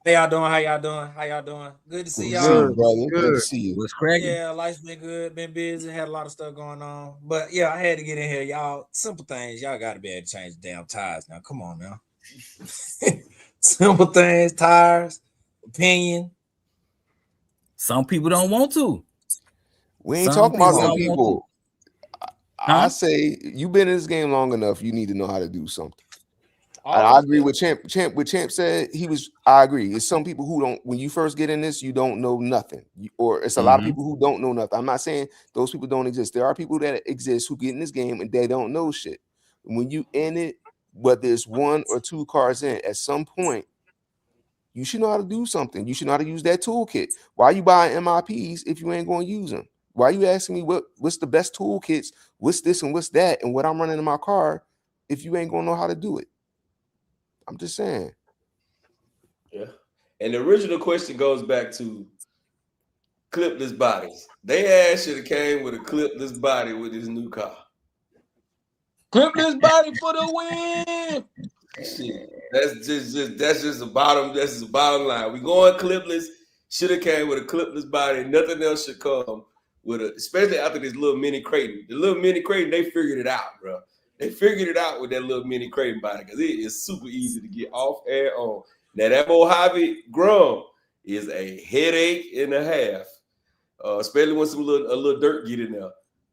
Hey, y'all doing? How y'all doing? Good to see y'all. Good, brother. Good to see you. What's cracking? Yeah, life's been good. Been busy. Had a lot of stuff going on. But yeah, I had to get in here, y'all. Simple things. Y'all got to be able to change the damn tires now. Come on now. Simple things, tires, opinion. Some people don't want to. We ain't Some talking about people some don't people. I say you've been in this game long enough. You need to know how to do something. I agree with Champ. What Champ said, I agree. It's some people who don't. When you first get in this, you don't know nothing, or it's a lot of people who don't know nothing. I'm not saying those people don't exist. There are people that exist who get in this game and they don't know shit. When you in it, whether there's 1 or 2 cars in, at some point, you should know how to do something. You should know how to use that toolkit. Why are you buying MIPs if you ain't going to use them? Why are you asking me what's the best toolkits? What's this and what's that? And what I'm running in my car if you ain't going to know how to do it? I'm just saying. Yeah. And the original question goes back to clipless bodies. They ass should have came with a clipless body with his new car. Clipless body for the win. Shit. That's just the bottom. That's the bottom line. We going clipless. Should have came with a clipless body. Nothing else should come with especially after this little mini Kraken. The little mini Kraken, they figured it out, bro. They figured it out with that little mini Kraken body because it is super easy to get off and on. Now that Mojave Grum is a headache and a half, especially when a little dirt get in there.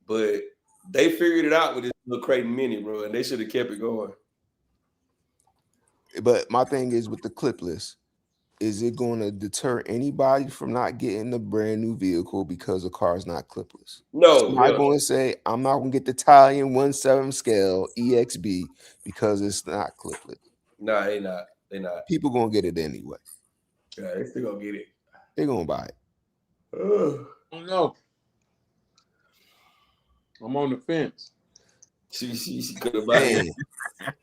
But they figured it out with this little Kraken mini, bro, and they should have kept it going. But my thing is with the clipless, is it going to deter anybody from not getting a brand new vehicle because the car is not clipless? No. I'm going to say I'm not going to get the Italian 1/7 scale EXB because it's not clipless. No, they not. They not. People going to get it anyway. Yeah, they still going to get it. They're going to buy it. No. I'm on the fence. She could have bought it.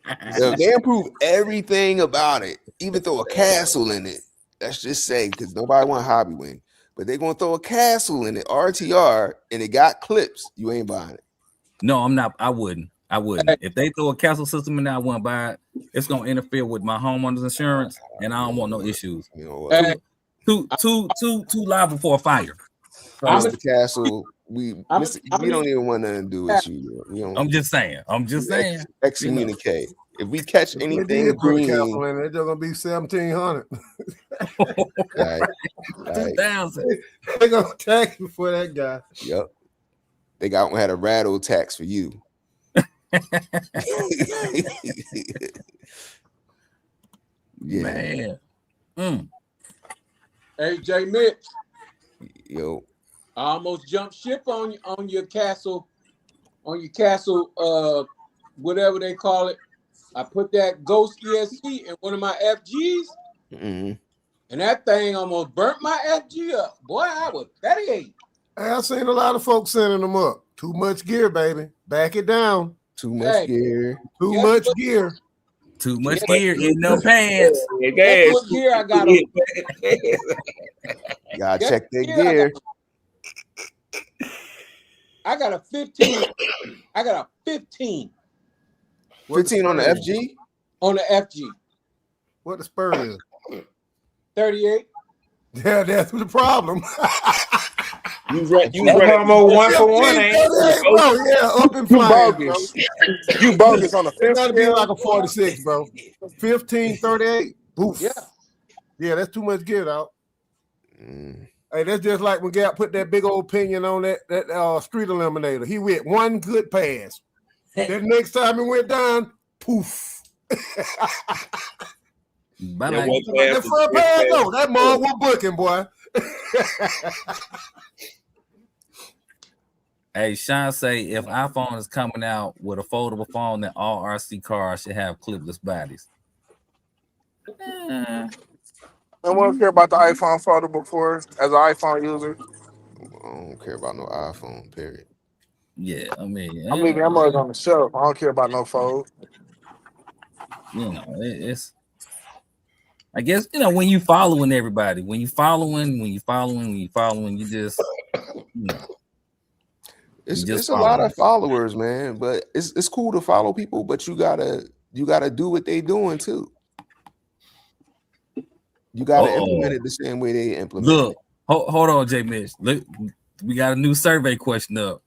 If they improve everything about it, even throw a castle in it. Let's just say, because nobody want Hobby Wing, but they're gonna throw a castle in it, RTR, and it got clips. You ain't buying it. No, I'm not. I wouldn't. If they throw a castle system in there, I wouldn't buy it. It's gonna interfere with my homeowner's insurance, and I don't want no issues. You know what? Too liable for a fire. Mr. Castle, we don't even want nothing to do with you. I'm just saying. Excommunicate. If we catch anything green, it's gonna be 1,700. Right. 2,000. They're gonna tax you for that guy. Yep. They had a rattle tax for you. Yeah. Man. Hey, J. Mitch. Yo. I almost jumped ship on your castle, whatever they call it. I put that Ghost ESC in one of my FGs. Mm-hmm. And that thing almost burnt my FG up. Boy, I was 38. I've seen a lot of folks sending them up. Too much gear, baby. Back it down. Too much gear. Too much gear. Too much gear in no pants. Guess what gear I got on? Gotta check that gear. I got a 15. I got a 15. 15 on the FG? On the FG. What the spur is? 38. Yeah, that's the problem. You right. You That's right. almost 1 for 1, ain't it? Oh, yeah, up and You flying, bogus. bro. You bogus on the It fifth gotta be scale. like a 46, bro. 15, 38. Boof. Yeah. Yeah, that's too much gear, dog. Mm. Hey, that's just like when Gap put that big old pinion on that street eliminator. He went one good pass. That next time he went down, poof. Bye That bye. one That pass front was- pass, no, that mug was booking, boy. Hey, Sean say if iPhone is coming out with a foldable phone, then all RC cars should have clipless bodies. I don't care about the iPhone foldable for us as an iPhone user. I don't care about no iPhone, period. Yeah, I mean, I'm leaving that mug on the shelf. I don't care about no fold. you know, it's. I guess when you following everybody, when you just, It's a lot of followers, man. But it's cool to follow people, but you gotta do what they doing too. You gotta implement it the same way they implement it. Look, hold on, J. Mitch. Look, we got a new survey question up.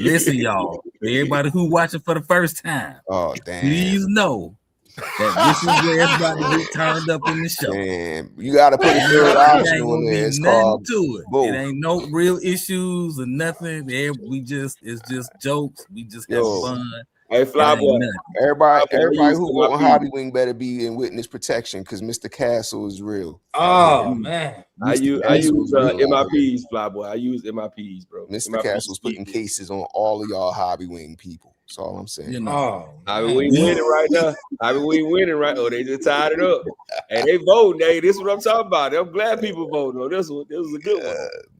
Listen, y'all, everybody who watching for the first time, Oh damn! please know that this is where it's about to get turned up in the show. Damn, you gotta put a third option on there. It's called to both. It ain't no real issues or nothing. It's just jokes. We just have fun. Hey, Flyboy. Everybody use who my want piece. Hobby Wing better be in witness protection because Mr. Castle is real. Oh man. I use Castle's real out here. MIPs, Flyboy. I use MIPs, bro. Mr. MIPs Castle's putting cases on all of y'all Hobby Wing people. That's all I'm saying. Hobby Wing winning right now. Hobby Wing winning right. Oh, they just tied it up. Hey, they voting. Hey, this is what I'm talking about. I'm glad people voting on this one. This was a good one.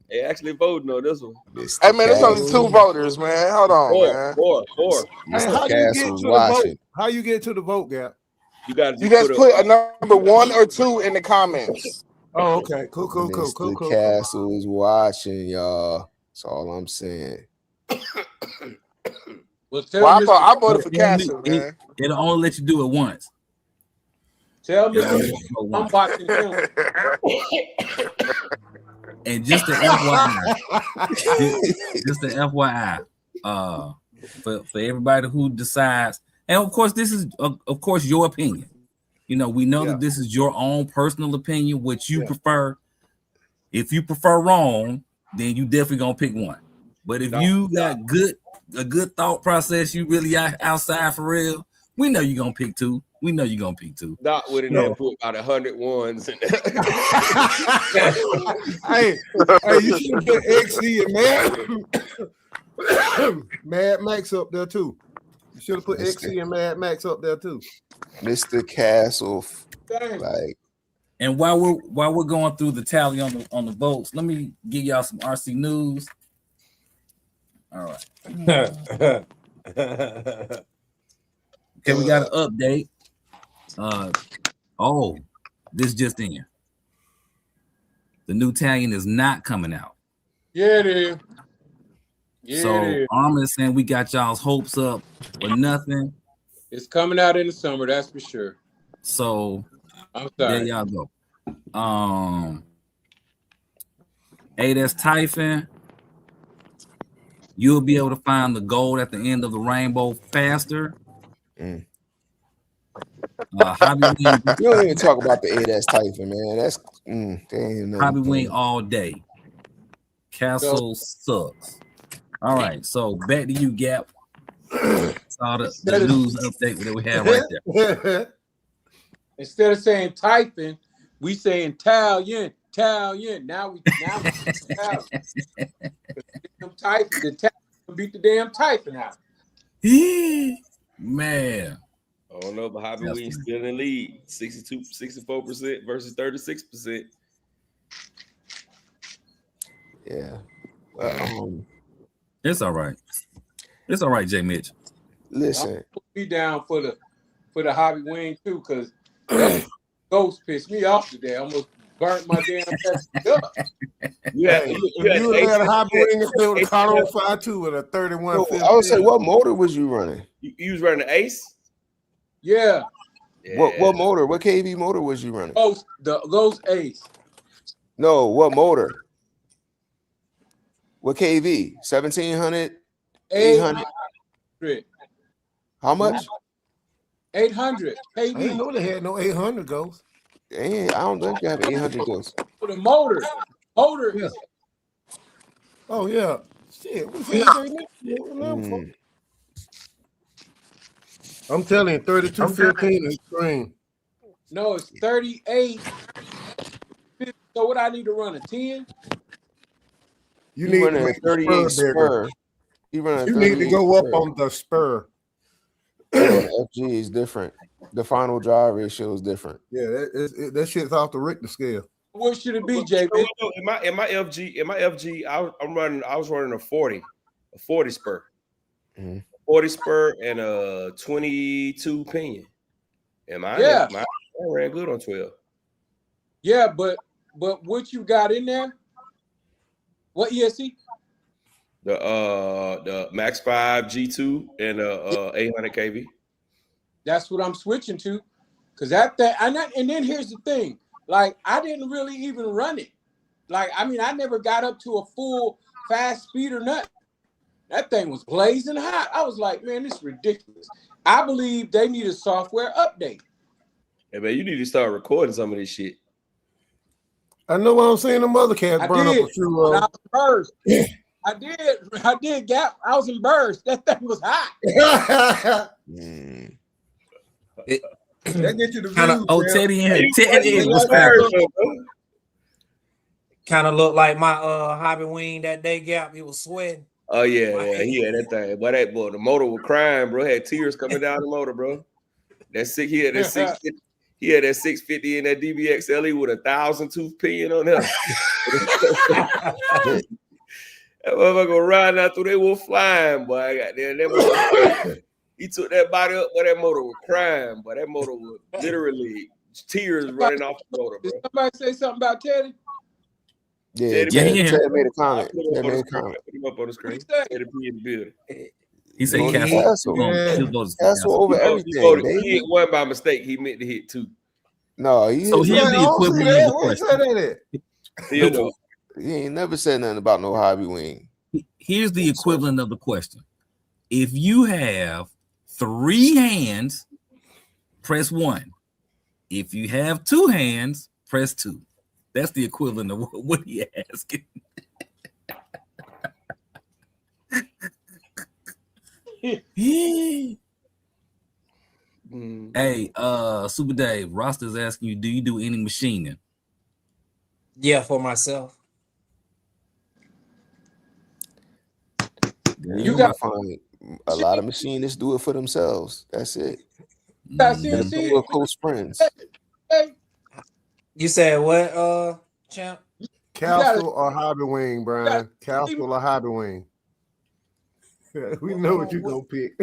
They actually voting on this one. Hey man, there's only 2 voters, man. Hold on, man. Four. Hey, how you get to the vote? How you get to the vote, Gap? You got You guys put a number 1 or 2 in the comments. Oh, okay. Cool. Mr. Castle is watching, y'all. That's all I'm saying. Well, I voted for Castle, man. It'll only let you do it once. Tell me I'm watching him. And just the FYI, for everybody who decides, and of course this is of course your opinion. We know that this is your own personal opinion, what you prefer. If you prefer wrong, then you definitely gonna pick one. But if you got a good thought process, you really outside for real, we know you're gonna pick 2. We know you're gonna pick 2. Doc would have never put about 100 ones in there. hey, you should put XC and Mad Max up there too. You should have put XC and Mad Max up there too. Mr. Castle, like. And while we're going through the tally on the votes, let me give y'all some RC news. All right. Okay, we got an update. This just in. The new Italian is not coming out. Yeah, it is. Yeah, So it is. Arrma is saying we got y'all's hopes up for nothing. It's coming out in the summer, that's for sure. So I'm sorry. there y'all go. 8S Typhon. You'll be able to find the gold at the end of the rainbow faster. Hobby Wing. You don't even talk about the 8S Typhon, man. That's Hobby Wing all day. Castle sucks. All right, so back to you, Gap. Saw the news update that we have right there. Instead of saying typing, we saying Italian. Now we Italian. The typing beat the damn typing out. Man. I don't know, but Hobby Wing still in the lead. 64% versus 36%. Yeah. It's all right. It's all right, J. Mitch. Listen, Be down for the hobby wing too, because that ghost pissed me off today. I almost burnt my damn up. If you had a hobby wing, they would have caught on fire too with a 31. So I would say, what motor was you running? You was running the Ace? Yeah. What motor? What KV motor was you running? The Ghost Ace. No, what motor? What KV? 1700? 800? How much? 800 KV. I didn't know they had no 800 Ghost. I don't think you have 800 Ghost. For the motor. Yeah. Oh yeah. Shit. I'm telling you, 3215 is green. No, it's 38. So what I need to run a 10? You need to make 38 spur. You need to go up on the spur. FG is different. The final drive ratio is different. Yeah, that shit's off the Richter scale. What should it be, JB? In my FG, I was running a 40 spur. 40 spur and a 22 pinion. And mine ran good on 12. Yeah, but what you got in there? What ESC? The Max 5 G2 and 800 kV. That's what I'm switching to. Cause and then here's the thing. Like, I didn't really even run it. Like, I mean, I never got up to a full fast speed or nothing. That thing was blazing hot. I was like, man, this is ridiculous. I believe they need a software update. Hey, man, you need to start recording some of this shit. I know what I'm saying. The mother cats burn up a few. I was burst. I did gap. I was in burst. That thing was hot. That get you the kind of views, Teddy and Teddy was kind of looked like my hobby wing that day gap. He was sweating. Oh yeah, he had that thing. But the motor was crying, bro. Had tears coming down the motor, bro. He had that 650 in that DBX LE with 1,000 tooth pinion on there. That motherfucker riding out through, they were flying, boy. I got there. That motor, he took that body up, but that motor was crying, but that motor was literally tears running off the motor, bro. Did somebody say something about Teddy? Yeah, Ted made a comment. Put him up on the screen. Teddy be in the building. He said Castle over everything. He hit one by mistake. He meant to hit two. No, so here's the equivalent of the question. He ain't never said nothing about no hobby wing. Here's the equivalent of the question. If you have 3 hands, press 1. If you have 2 hands, press 2. That's the equivalent of what he asking. Hey, Super Dave, Roster's asking you, do you do any machining? Yeah, for myself. You got to find a lot of machinists do it for themselves. That's it. Co-springs. You said what, champ? Castle or hobby wing, Brian? Castle or hobby wing? We know what you're gonna pick.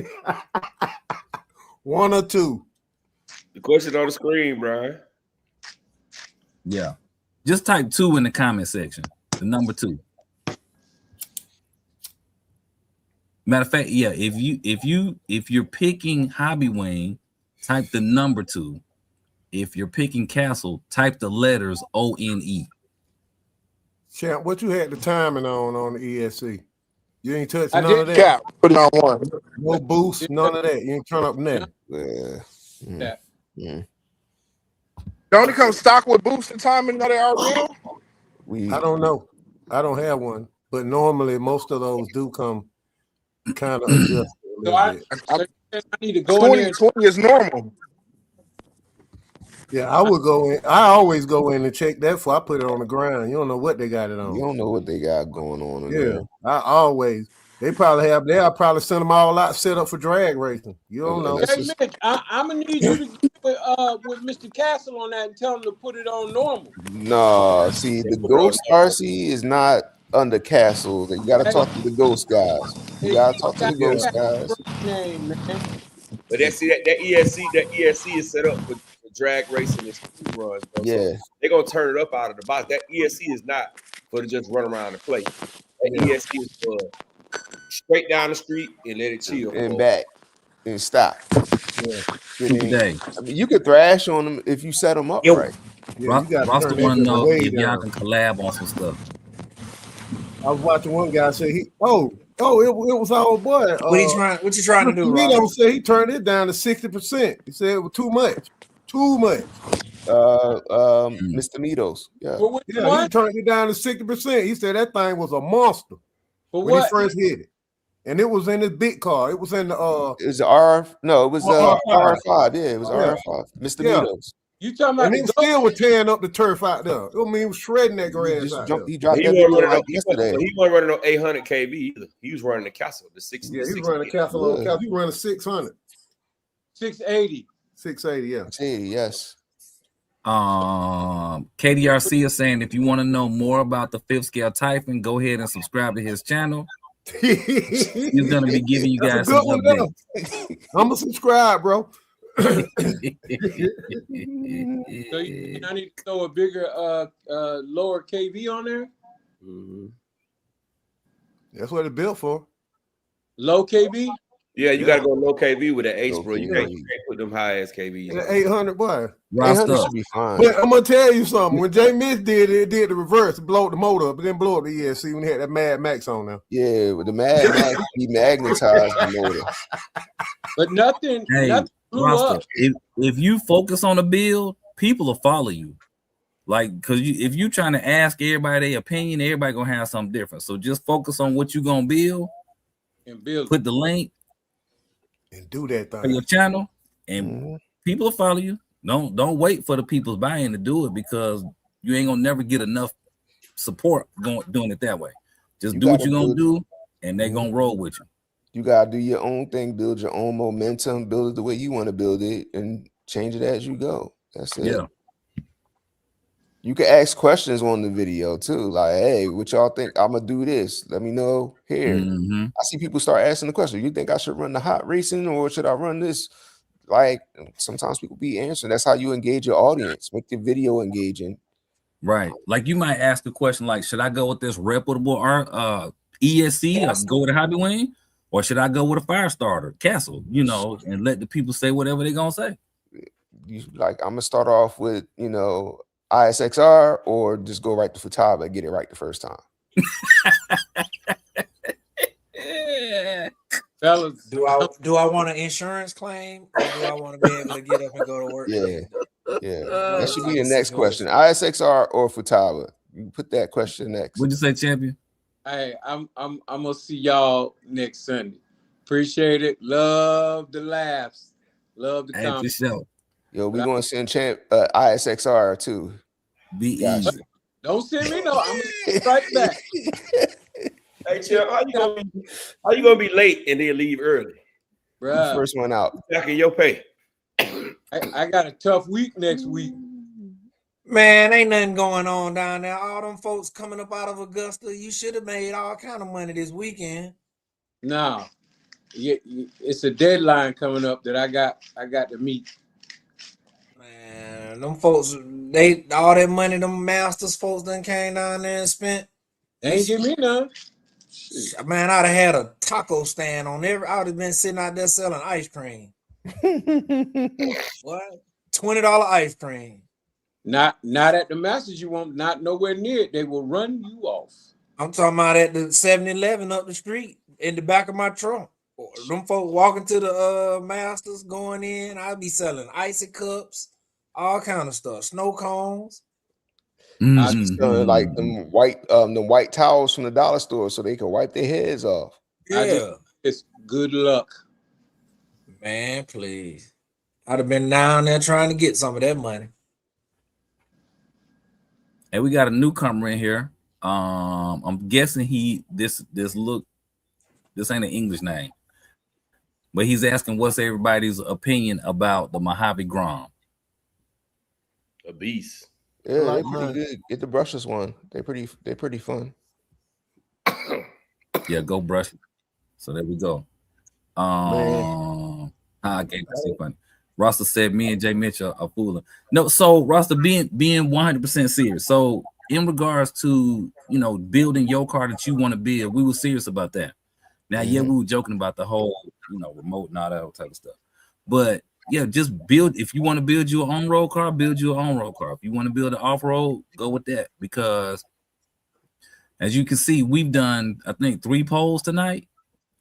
1 or 2. The question on the screen, Brian. Yeah. Just type 2 in the comment section. The number 2. Matter of fact, yeah, if you're picking hobby wing, type the number 2. If you're picking Castle, type the letters ONE. Champ, what you had the timing on the ESC? You ain't touch none of that. Cap, put it on 1. No boost, none of that. You ain't turn up nothing. Don't it come stock with boost and timing that they are real? I don't know. I don't have one, but normally most of those do come kind of adjusted a little bit. I need to go 20, in there. 20 is normal. Yeah, I would go in. I always go in and check that before I put it on the ground. You don't know what they got it on. You don't know what they got going on in there. I always. They'll probably send them all out set up for drag racing. You don't know. Hey Mitch, I'm gonna need you to get with Mr. Castle on that and tell him to put it on normal. No, see, the Ghost RC is not under Castle. You got to talk to the Ghost guys. You got to talk to the Ghost guys. Name, man. But that ESC is set up for drag racing and speed runs, bro. Yeah. So they're gonna turn it up out of the box. That ESC is not for to just run around and play. That ESC is for straight down the street and let it chill. And back and stop. Yeah. I mean, you could thrash on them if you set them up right. Yeah, Roster want to know if y'all can collab on some stuff. I was watching one guy say it was our boy. What you trying to do, Ross? Mito said he turned it down to 60%. He said it was too much. Mr. Mitos. Yeah, he turned it down to 60%. He said that thing was a monster when he first hit it. And it was in his big car. It was in the it was the R5. Yeah, it was R5. Mr. Mitos. You talking about? And he still was tearing up the turf out there. I mean, he was shredding that grass out there. He dropped that yesterday. He wasn't running no 800 kV either. He was running the Castle, the 60. Yeah, he was running the Castle. He was running 600. 680. 680, yeah. 680, yes. KDRC is saying if you want to know more about the 5th scale Typhon, go ahead and subscribe to his channel. He's gonna be giving you guys some updates. I'm gonna subscribe, bro. So I need to throw a bigger lower KV on there. That's what it's built for. Low KV. Yeah, you gotta go low KV with an H, bro. You can't put them high ass KVs. 800, boy. 800 should be fine. But I'm gonna tell you something. When J Mitch did it, did the reverse, blow the motor up, but then blow up the ESC when he had that Mad Max on there. Yeah, with the Mad Max, he magnetized the motor. But nothing blew up. If you focus on a build, people will follow you. Like, because if you trying to ask everybody their opinion, everybody gonna have something different. So just focus on what you gonna build and build. Put the link and do that thing for your channel, and people will follow you. Don't wait for the people's buy-in to do it, because you ain't gonna never get enough support doing it that way. Just do what you're gonna do, and they're gonna roll with you. You gotta do your own thing, build your own momentum, build it the way you want to build it, and change it as you go. That's it. Yeah. You can ask questions on the video too, like, "Hey, what y'all think? I'm gonna do this. Let me know here." I see people start asking the question. You think I should run the hot racing, or should I run this? Like, sometimes people be answering. That's how you engage your audience. Make the video engaging. Right. Like, you might ask the question, like, should I go with this reputable ESC or go with a hobby wing, or should I go with a fire starter Castle? And let the people say whatever they're gonna say. Like, I'm gonna start off with ISXR, or just go right to Futaba and get it right the first time. Fellas, do I want an insurance claim, or do I want to be able to get up and go to work? Yeah. That should be the next question. ISXR or Futaba? You put that question next. What'd you say, champion? Hey, I'm gonna see y'all next Sunday. Appreciate it. Love the laughs. Love the comments. Sure. Yo, we gonna send ISXR too. Be easy. Don't send me no. I'm gonna strike back. Hey, Champ, how you gonna be late and then leave early? Bruh. First one out. Back in your pay. I got a tough week next week. Man, ain't nothing going on down there. All them folks coming up out of Augusta. You should have made all kind of money this weekend. No, it's a deadline coming up that I got to meet. Man, them folks, all that money them Masters folks done came down there and spent. They ain't give me none. Man, I'd have had a taco stand on I would have been sitting out there selling ice cream. What? $20 ice cream. Not at the Masters. You won't, not nowhere near it. They will run you off. I'm talking about at the 7-Eleven up the street in the back of my trunk. Them folks walking to the Masters going in. I'd be selling icy cups, all kind of stuff, snow cones. I be selling like them white towels from the dollar store so they can wipe their heads off. Yeah, it's good luck, man. Please, I'd have been down there trying to get some of that money. And we got a newcomer in here. I'm guessing this This ain't an English name. But he's asking what's everybody's opinion about the Mojave Grom. A beast. Yeah, like they're pretty mine. good. Get the brushless one. They're pretty fun. Yeah, go brush it. So there we go. Okay, that's so funny. Rasta said me and Jay Mitchell are fooling. No, so Rasta being 100% serious. So in regards to building your car that you want to build, we were serious about that. Now, yeah, we were joking about the whole remote and all that type of stuff. But yeah, just build. If you want to build your own road car, build your own road car. If you want to build an off-road, go with that. Because as you can see, we've done, I think, 3 polls tonight,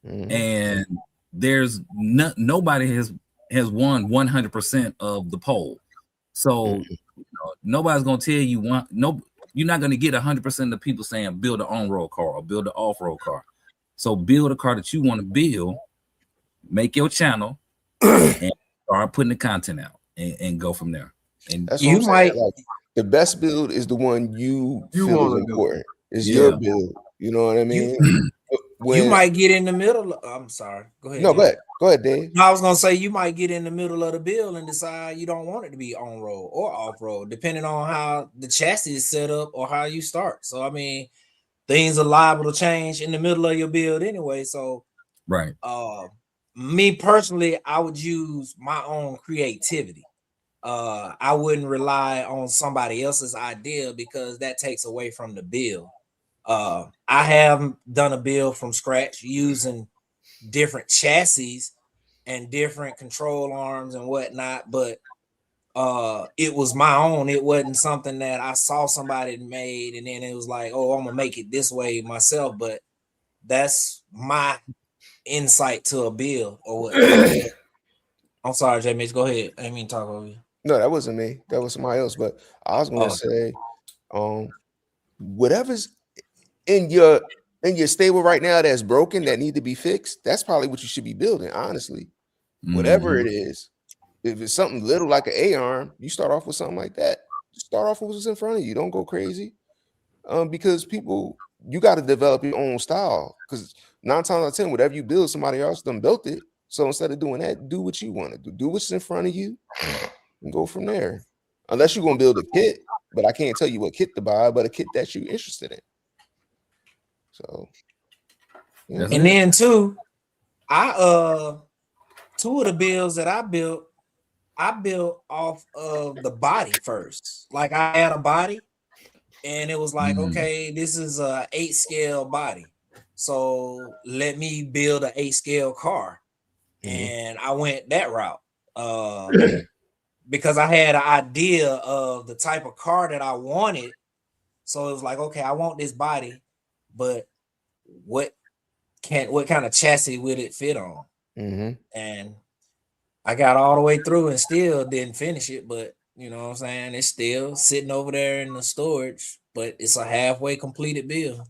and there's nobody has won 100% of the poll. So nobody's gonna tell you you're not gonna get 100% of the people saying build an on-road car or build an off-road car. So build a car that you want to build, make your channel, and start putting the content out and go from there. And that's what I'm saying. Like, the best build is the one you feel is important. It's your build. You know what I mean? You might get in the middle. I'm sorry. Go ahead. No, go ahead, Dave. No, I was gonna say you might get in the middle of the build and decide you don't want it to be on road or off road, depending on how the chassis is set up or how you start. So I mean, things are liable to change in the middle of your build anyway. So right. Me personally, I would use my own creativity. I wouldn't rely on somebody else's idea because that takes away from the build. I have done a build from scratch using different chassis and different control arms and whatnot, but it was my own. It wasn't something that I saw somebody made and then it was like, oh, I'm gonna make it this way myself. But that's my insight to a build or what. I'm sorry, J Mitch, go ahead. I didn't mean to talk over you. No, that wasn't me. That was somebody else. But I was gonna say, whatever's in your stable right now that's broken, that need to be fixed, that's probably what you should be building, honestly. Whatever it is. If it's something little like an A-arm, you start off with something like that. Start off with what's in front of you. Don't go crazy. Because you got to develop your own style. Because 9 times out of 10, whatever you build, somebody else done built it. So instead of doing that, do what you want to do. Do what's in front of you and go from there. Unless you're gonna build a kit, but I can't tell you what kit to buy, but a kit that you're interested in. So yeah. And then too, two of the builds that I built off of the body first. Like I had a body and it was like, okay, this is a 8 scale body. So let me build an 8 scale car. And I went that route because I had an idea of the type of car that I wanted. So it was like, okay, I want this body, but what kind of chassis would it fit on? And I got all the way through and still didn't finish it, but you know what I'm saying? It's still sitting over there in the storage, but it's a halfway completed build.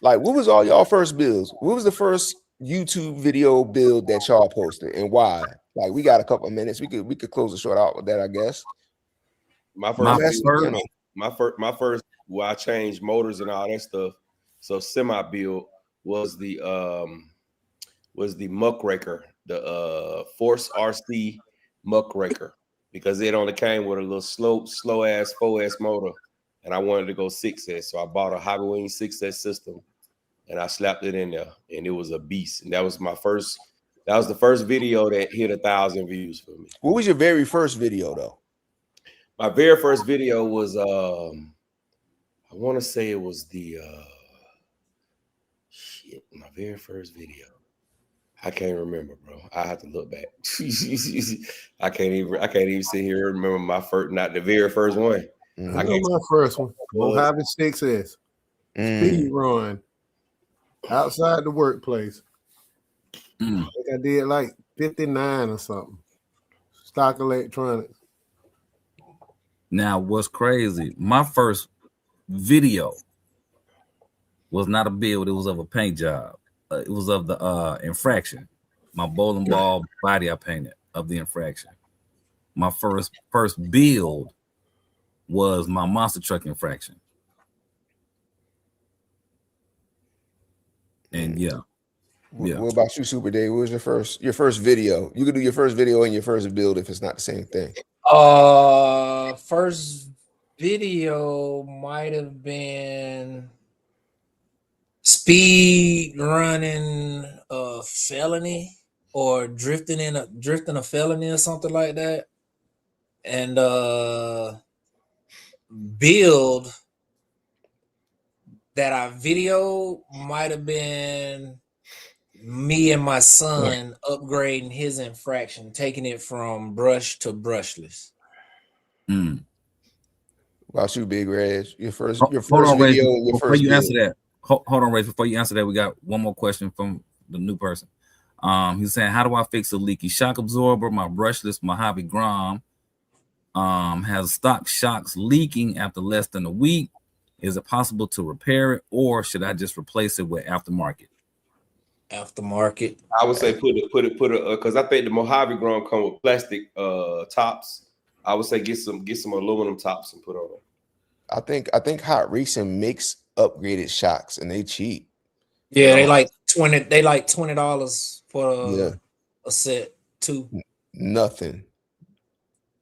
Like, what was all y'all first builds? What was the first YouTube video build that y'all posted and why? Like, we got a couple of minutes. We could close the short out with that, I guess. My first well, I changed motors and all that stuff. So semi build was the muckraker, the Force RC muckraker, because it only came with a little slow ass 4S motor, and I wanted to go 6S, so I bought a Hobby Wing 6S system, and I slapped it in there, and it was a beast. And that was the first video that hit 1,000 views for me. What was your very first video though? My very first video was I want to say it was the my very first video. I can't remember, bro. I have to look back. I can't even sit here and remember my first, not the very first one. I know my first one. Mojave 6S. Speed run outside the workplace. I think I did like 59 or something. Stock electronics. Now, what's crazy? My first video was not a build. It was of a paint job. It was of the infraction. My bowling ball body I painted of the infraction. My first build was my monster truck infraction. And yeah, Yeah. What about you, Super Dave? What was your first video? You could do your first video and your first build if it's not the same thing. First video might have been speed running a felony or drifting a felony or something like that. And build that I videoed might have been me and my son upgrading his infraction, taking it from brush to brushless. Mm. About you, Big Reg? Your first Hold on, video, Ray, and your before first you build. answer that. Hold on, Ray. Before you answer that, we got one more question from the new person. He's saying, how do I fix a leaky shock absorber? My brushless Mojave Grom has stock shocks leaking after less than a week. Is it possible to repair it, or should I just replace it with aftermarket? Aftermarket. I would say put it because I think the Mojave Grom come with plastic tops. I would say get some aluminum tops and put on it. I think Hot Racing makes upgraded shocks and they cheap. Yeah, they like $20 for a set too. Nothing.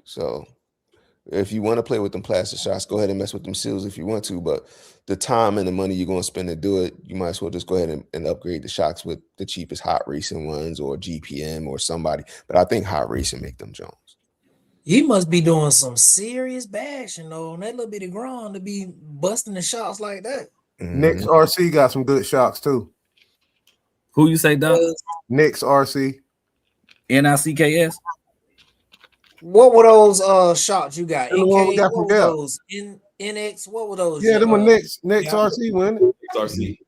So if you want to play with them plastic shocks, go ahead and mess with them seals if you want to. But the time and the money you're going to spend to do it, you might as well just go ahead and upgrade the shocks with the cheapest Hot Racing ones or GPM or somebody. But I think Hot Racing make them Jones. You must be doing some serious bashing though on that little bitty ground to be busting the shots like that. Next RC got some good shocks too. Who you say, Doc? Next RC. NICKS? What were those shots you got? The one we NK, got what from were Gap. those? NX, what were those? Yeah, them were next RC, wasn't it? RC.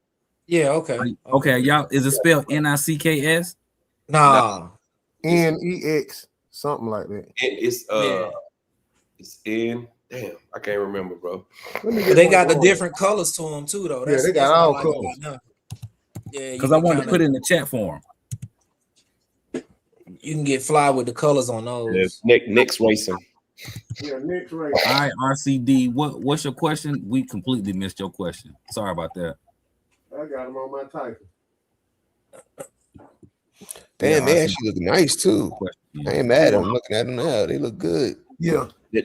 Yeah, okay. Okay, y'all, is it spelled NICKS? Nah. NEX, something like that. It's in. Damn, I can't remember, bro. They got the different colors to them too, though. Yeah, they got all colors. Yeah, because I wanted to put it in the chat for him. You can get fly with the colors on those. Next racing. Yeah, next racing. All right, RCD. What's your question? We completely missed your question. Sorry about that. I got them on my typing. Damn, they actually look nice too. I ain't mad. I'm looking at them now. They look good. Yeah. J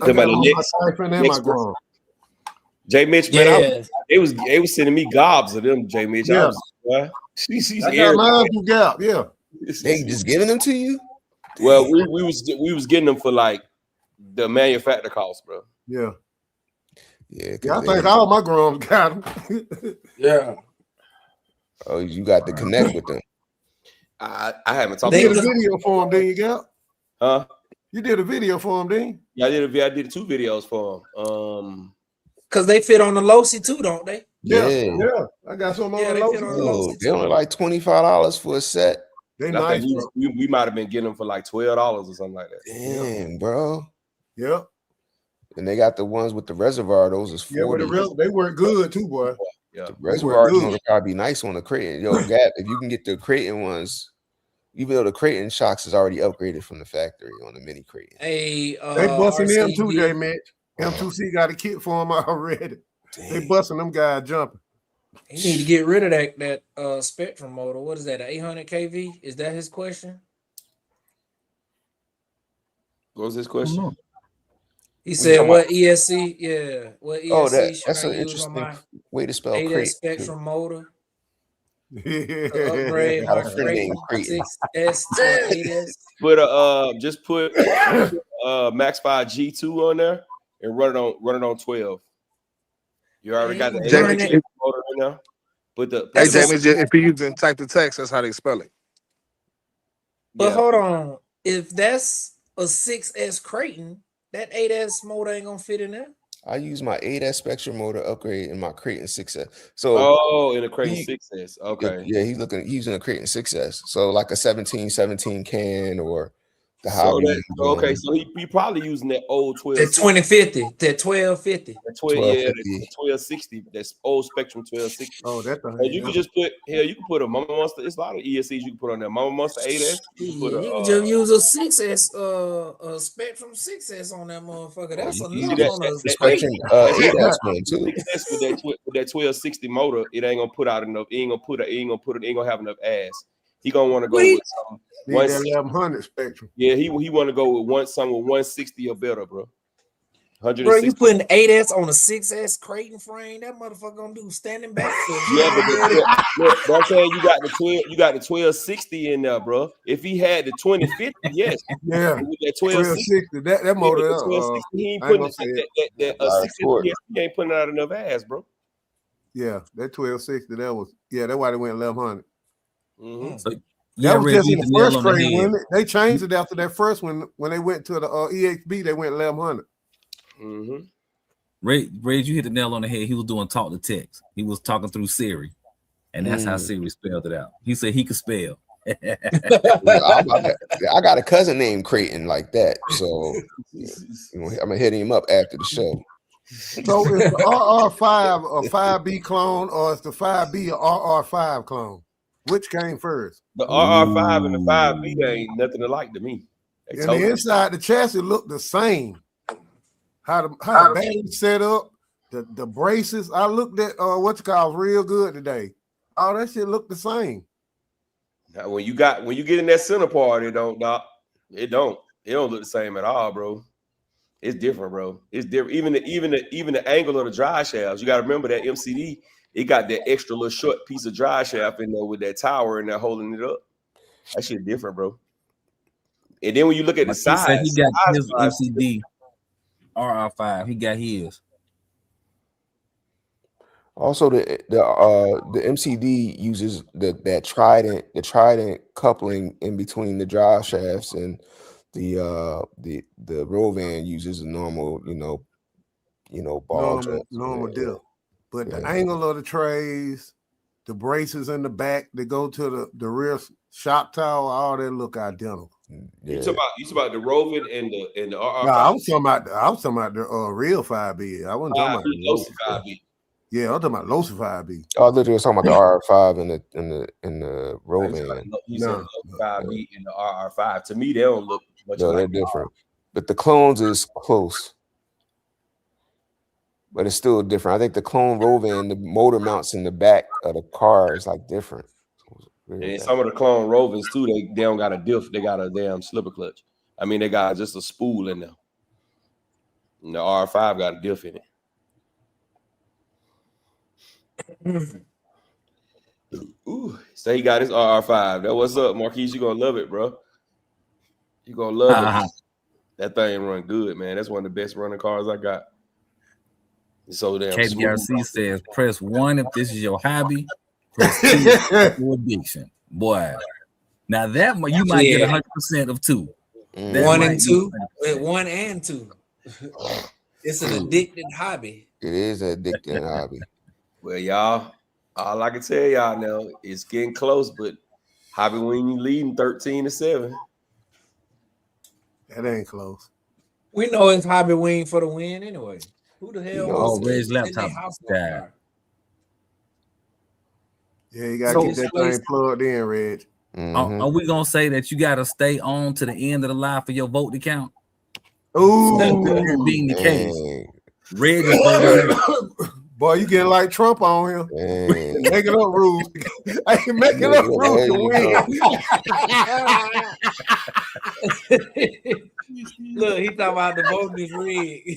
Mitch, man, they was sending me gobs of them, J Mitch. Yeah. She's I got mine from Gap. Yeah. They just giving them to you? Well, we was getting them for like the manufacturer cost, bro. Yeah. Yeah, I think all my Groms got them. Yeah. Oh, you got to connect with them. I haven't talked. You did a video for them, didn't you, Gap? Huh? You did a video for them, didn't you? Yeah, I did 2 videos for them. Because they fit on the Losi too, don't they? Yeah. I got some on the Losi. They only like $25 for a set. They nice. We might have been getting them for like $12 or something like that. Damn, bro. Yep. And they got the ones with the reservoir. Those is 40. Yeah, they work good too, boy. Yeah, the reservoir would probably be nice on the Kraken. Yo, Gap, if you can get the Kraken ones, even though the Kraken shocks is already upgraded from the factory on the mini Kraken. Hey, they busting them too, J Mitch. M2C got a kit for them already. Damn. They busting them guys jumping. He need to get rid of that Spectrum motor. What is that? 800 kV? Is that his question? What was his question? He said, "What ESC? Yeah, what ESC? Oh, that's an interesting way to spell Kraken. Spectrum motor. Upgrade my Kraken 6S to 8S. Just put Max 5 G2 on there and run it on 12. You already got the motor in there. Hey, Jamie, if you using type to text, that's how they spell it. But hold on, if that's a 6S Kraken, that 8S motor ain't gonna fit in there. I use my 8S Spectrum motor upgrade in my Kraken 6S. So in a Kraken 6S. Okay. Yeah, he's using a Kraken 6S. So like a 1717 can or the okay, so he probably using that old 12. That 2050, that 1250. That 1260. That's old Spectrum 1260. Oh, that's you can just put you can put a Mama Monster. It's a lot of ESCs you can put on there. Mama Monster 8S. You can just use a 6S, a Spectrum 6S on that motherfucker. That's enough on the Spectrum 8S one too. With that 1260 motor, it ain't gonna put out enough. It ain't gonna have enough ass. He gonna want to go What? with some Need that 1100 spectrum. Yeah, he want to go with some with 160 or better, bro. Bro, 160. you putting 8S on a 6S Kraken frame? That motherfucker gonna do standing back flip. Yeah, but I'm saying you got the 1260 in there, bro. If he had the 2050, yes. Yeah, With that 1260. That motor. 1260, he ain't I ain't putting gonna say that Large 650 Ford. he ain't putting out enough ass, bro. Yeah, that 1260. That's why they went 1100. Mm-hmm. So, That was Ray, just you in hit the the nail first on the grade, head. wasn't it? They changed it after that first one. When they went to the EXB, they went 1100. Mm-hmm. Ray, you hit the nail on the head. He was doing talk to text. He was talking through Siri, and that's how Siri spelled it out. He said he could spell. I got a cousin named Kraken like that, so I'm gonna hit him up after the show. So is the RR5 a 5B clone, or is the 5B a RR5 clone? Which came first? The RR5 and the 5B ain't nothing alike to me. And the inside, the chassis looked the same. How the battery set up, the braces. I looked at real good today. All that shit looked the same. Now, when you get in that center part, it don't look the same at all, bro. It's different, bro. It's different. Even the angle of the drive shafts. You got to remember that MCD. It got that extra little short piece of drive shaft in there with that tower and that holding it up. That shit different, bro. And then when you look at the size, he got his size, MCD RR5. He got his. Also, the MCD uses the trident coupling in between the drive shafts, and the Rovan uses a normal ball normal deal. But the angle of the trays, the braces in the back that go to the rear shock tower, all that look identical. Yeah. You talking about the Rovan and the RR5? No, I was talking about the real 5B. I wasn't talking about the low 5B. Yeah, I'm talking about low 5B. I literally was talking about the RR5 and the Rovan. He said low 5B and the RR5. To me, they don't look much. No, they're different. But the clones is close. But it's still different. I think the clone Rovan, the motor mounts in the back of the car is like different. And some of the clone Rovans too, they don't got a diff, they got a damn slipper clutch. I mean, they got just a spool in there. And the R5 got a diff in it. Ooh, so he got his RR5. That what's up, Marquise? You gonna love it, bro. You gonna love it. That thing run good, man. That's one of the best running cars I got. It's so damn Kraken RC says, press 1 if this is your hobby. Press 2 for addiction. Boy, now that you might get 100% of 2. 1 and 2. 1 and 2. It's an addicted hobby. It is an addicted hobby. Well, y'all, all I can tell y'all now, it's getting close, but Hobby Wing leading 13-7. That ain't close. We know it's Hobby Wing for the win anyway. Who the hell wants Red's laptop died. Yeah, you gotta get that thing plugged in, Reg. Are we gonna say that you gotta stay on to the end of the line for your vote to count? Ooh, being the case, Reg is voting. Boy, you getting like Trump on here. Making up rules. I ain't making up rules to win. Look, he talking about the voting is rigged.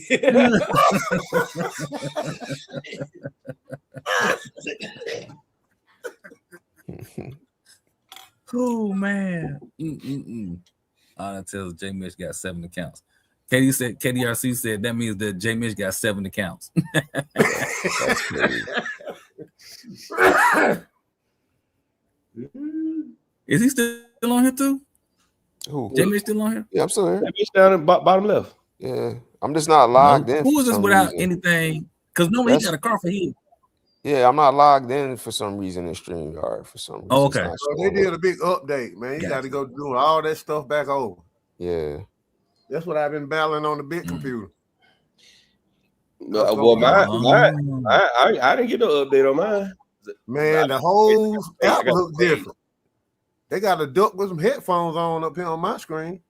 Oh man. That tells J Mitch got 7 accounts. KDRC said that means that J Mitch got 7 accounts. That's crazy. Is he still on here too? Who? J Mitch still on here? Yeah, I'm still here. J Mitch down in bottom left. Yeah, I'm just not logged in. Who is this without anything? Because normally he got a car for him. Yeah, I'm not logged in for some reason in StreamYard for some reason. Oh, okay. So they did a big update, man. You got to go do all that stuff back over. Yeah. That's what I've been battling on the big computer. Well, I didn't get no update on mine. Man, the whole app look different. They got a duck with some headphones on up here on my screen.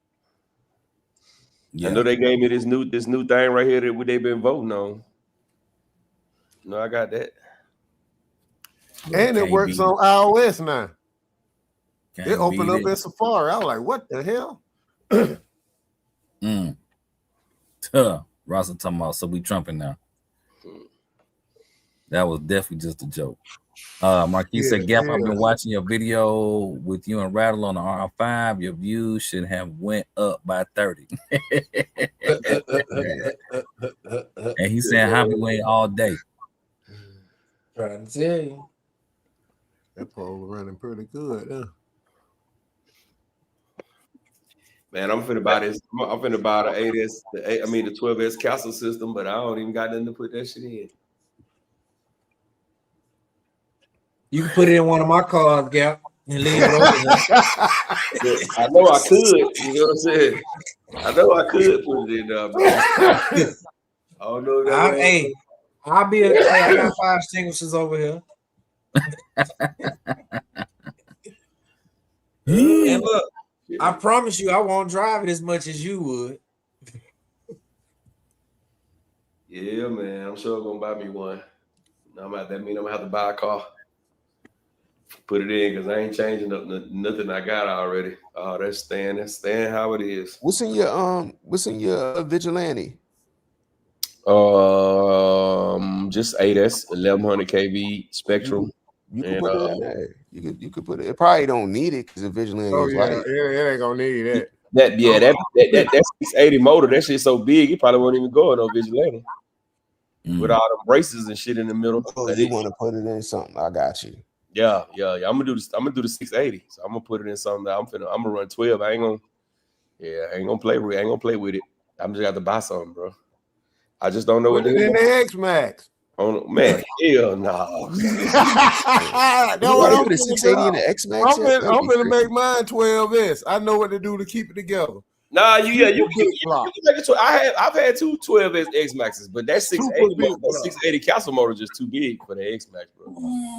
Yeah. I know they gave me this new thing right here that they've been voting on. No, I got that. And it works on iOS now. They opened up at Safari. I was like, what the hell? Ross talking about, so we trumping now. That was definitely just a joke. Marquis said, Gap, I've been watching your video with you and Rattle on the R5. Your views should have went up by 30. And he said hobby way all day. Trying to tell you. That pole was running pretty good, huh? Man, I'm finna buy this. I'm finna buy the 8S, the 12S castle system, but I don't even got nothing to put that shit in. You can put it in one of my cars, Gap, and leave it over there. I know I could. You know what I'm saying? I know I could put it in there, bro. I don't know. I got 5 extinguishers over here. And look, I promise you, I won't drive it as much as you would. Yeah, man. I'm sure I'm gonna buy me one. That mean I'm gonna have to buy a car. Put it in because I ain't changing up nothing I got already. Oh, that's staying how it is. What's in your Vigilante? Just 8S, 1100 kV Spectrum. You can put it in there. You could put it. It probably don't need it because the Vigilante is light. It ain't gonna need that. That 680 motor, that shit's so big, it probably won't even go in no Vigilante. With all the braces and shit in the middle. Oh, you want to put it in something? I got you. Yeah. I'm gonna do the 680. So I'm gonna put it in something that I'm gonna run 12. I ain't gonna play with it. I'm just got to buy something, bro. I just don't know what it is. In the X-Max. Oh man, hell no. No, the 680 in the X-Max. I'm gonna make mine 12S. I know what to do to keep it together. Nah, you can make it. I've had 2 12S X-Maxes, but that 680 castle motor just too big for the X-Max, bro.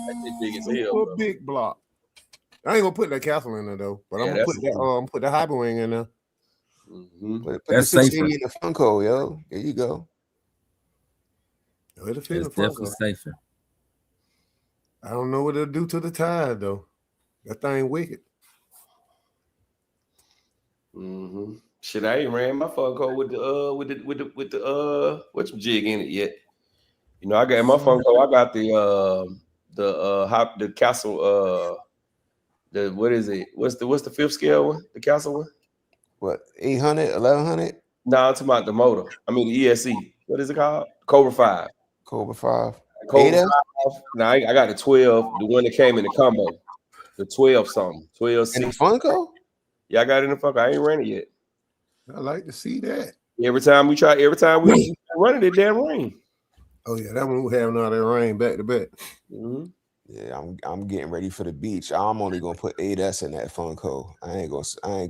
That's big as hell, bro. Big block. I ain't gonna put that castle in there though, but I'm gonna put the hybrid wing in there. Put the 680 in the Funko, yo. There you go. It's definitely safer. I don't know what it'll do to the tire though. That thing wicked. Shit, I ain't ran my Funko with the what's jig in it yet. You know, I got my Funko. I got the castle. The what is it? What's the 5th scale one? The castle one? What 800, 1100? No, I'm talking about the motor. I mean the ESC. What is it called? Cobra 5. Cobra 5. Cobra 5. Now I got the 12, the one that came in the combo. The 12 something. 12 in the Funko? Yeah, I got it in the Funko. I ain't ran it yet. I like to see that. Every time we run it damn rain. Oh yeah, that one we having all that rain back to back. Yeah, I'm getting ready for the beach. I'm only gonna put 8S in that Funko. I ain't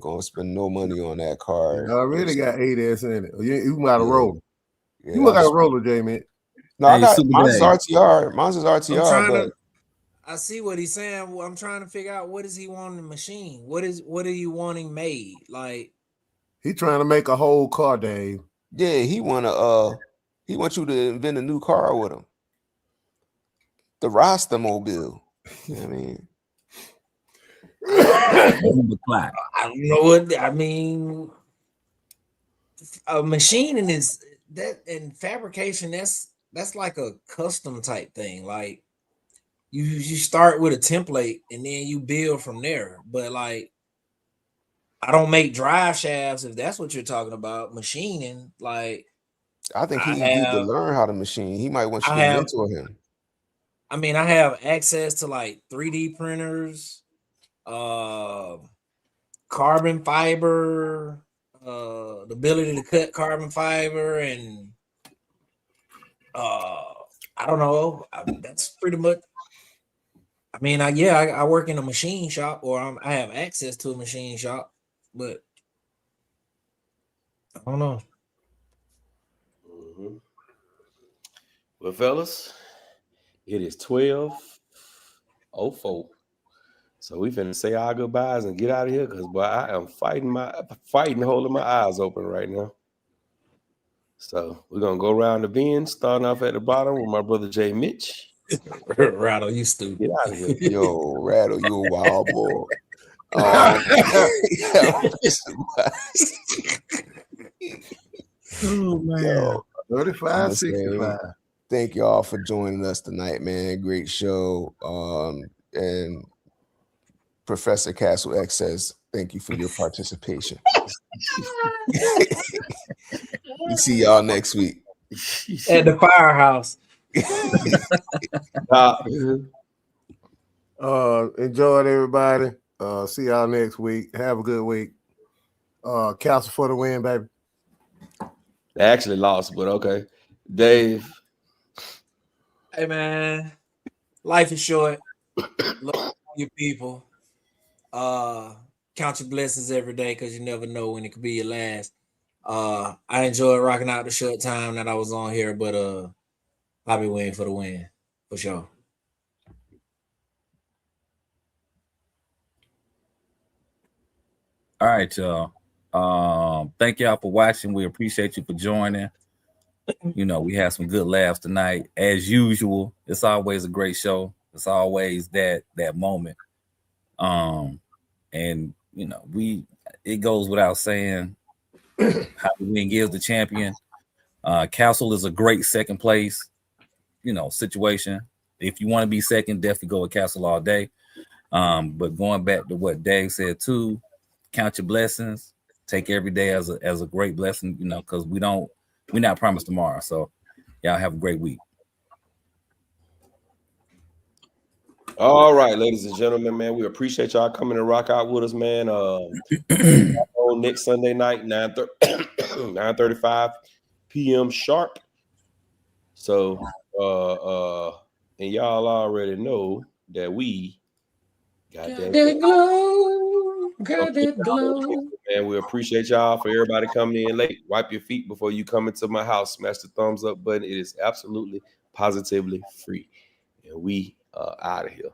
gonna spend no money on that car. I already got 8S in it. You got a roller. Yeah, you got a roller, J man. No, I got mine's RTR. Mine's is RTR. I see what he's saying. Well, I'm trying to figure out what does he want in the machine. What are you wanting made? Like he trying to make a whole car, Dave. Yeah, he wants you to invent a new car with him. The Rasta Mobile. You know what I mean? I don't know what I mean. A machining is that, and fabrication. That's like a custom type thing. Like you start with a template and then you build from there. But like, I don't make drive shafts if that's what you're talking about. Machining, like I think he need to learn how to machine. He might want you to mentor him. I mean, I have access to like 3D printers, carbon fiber, the ability to cut carbon fiber, and I don't know. That's pretty much. I mean, I work in a machine shop, or I have access to a machine shop, but I don't know. Well, fellas, it is 12:04. So we finna say our goodbyes and get out of here, because boy, I am fighting holding my eyes open right now. So we're gonna go around the bend, starting off at the bottom with my brother Jay Mitch. Rattle, you stupid. Get out of here. Yo, Rattle, you a wild boy. Oh man, Yo, 35.65. thank y'all for joining us tonight, man. Great show. And Professor Castle X says, thank you for your participation. We see y'all next week. At the firehouse. Enjoyed everybody. See y'all next week. Have a good week. Castle for the win, baby. They actually lost, but okay. Dave. Hey man, life is short. Love your people. Count your blessings every day because you never know when it could be your last. I enjoyed rocking out the short time that I was on here, but I'll be waiting for the win for sure. All right, y'all. Thank y'all for watching. We appreciate you for joining. You know, we had some good laughs tonight. As usual, it's always a great show. It's always that moment. And you know, it goes without saying how the win gives the champion. Castle is a great second place, you know, situation. If you want to be second, definitely go with Castle all day. But going back to what Dave said too, count your blessings. Take every day as a great blessing, you know, because we're not promised tomorrow. So y'all have a great week. All right, ladies and gentlemen, man, we appreciate y'all coming to rock out with us, man. Next Sunday night, 9:35 p.m. sharp. So, and y'all already know that we got that glow. Got that glow. Man, we appreciate y'all for everybody coming in late. Wipe your feet before you come into my house. Smash the thumbs up button. It is absolutely, positively free. And we are out of here.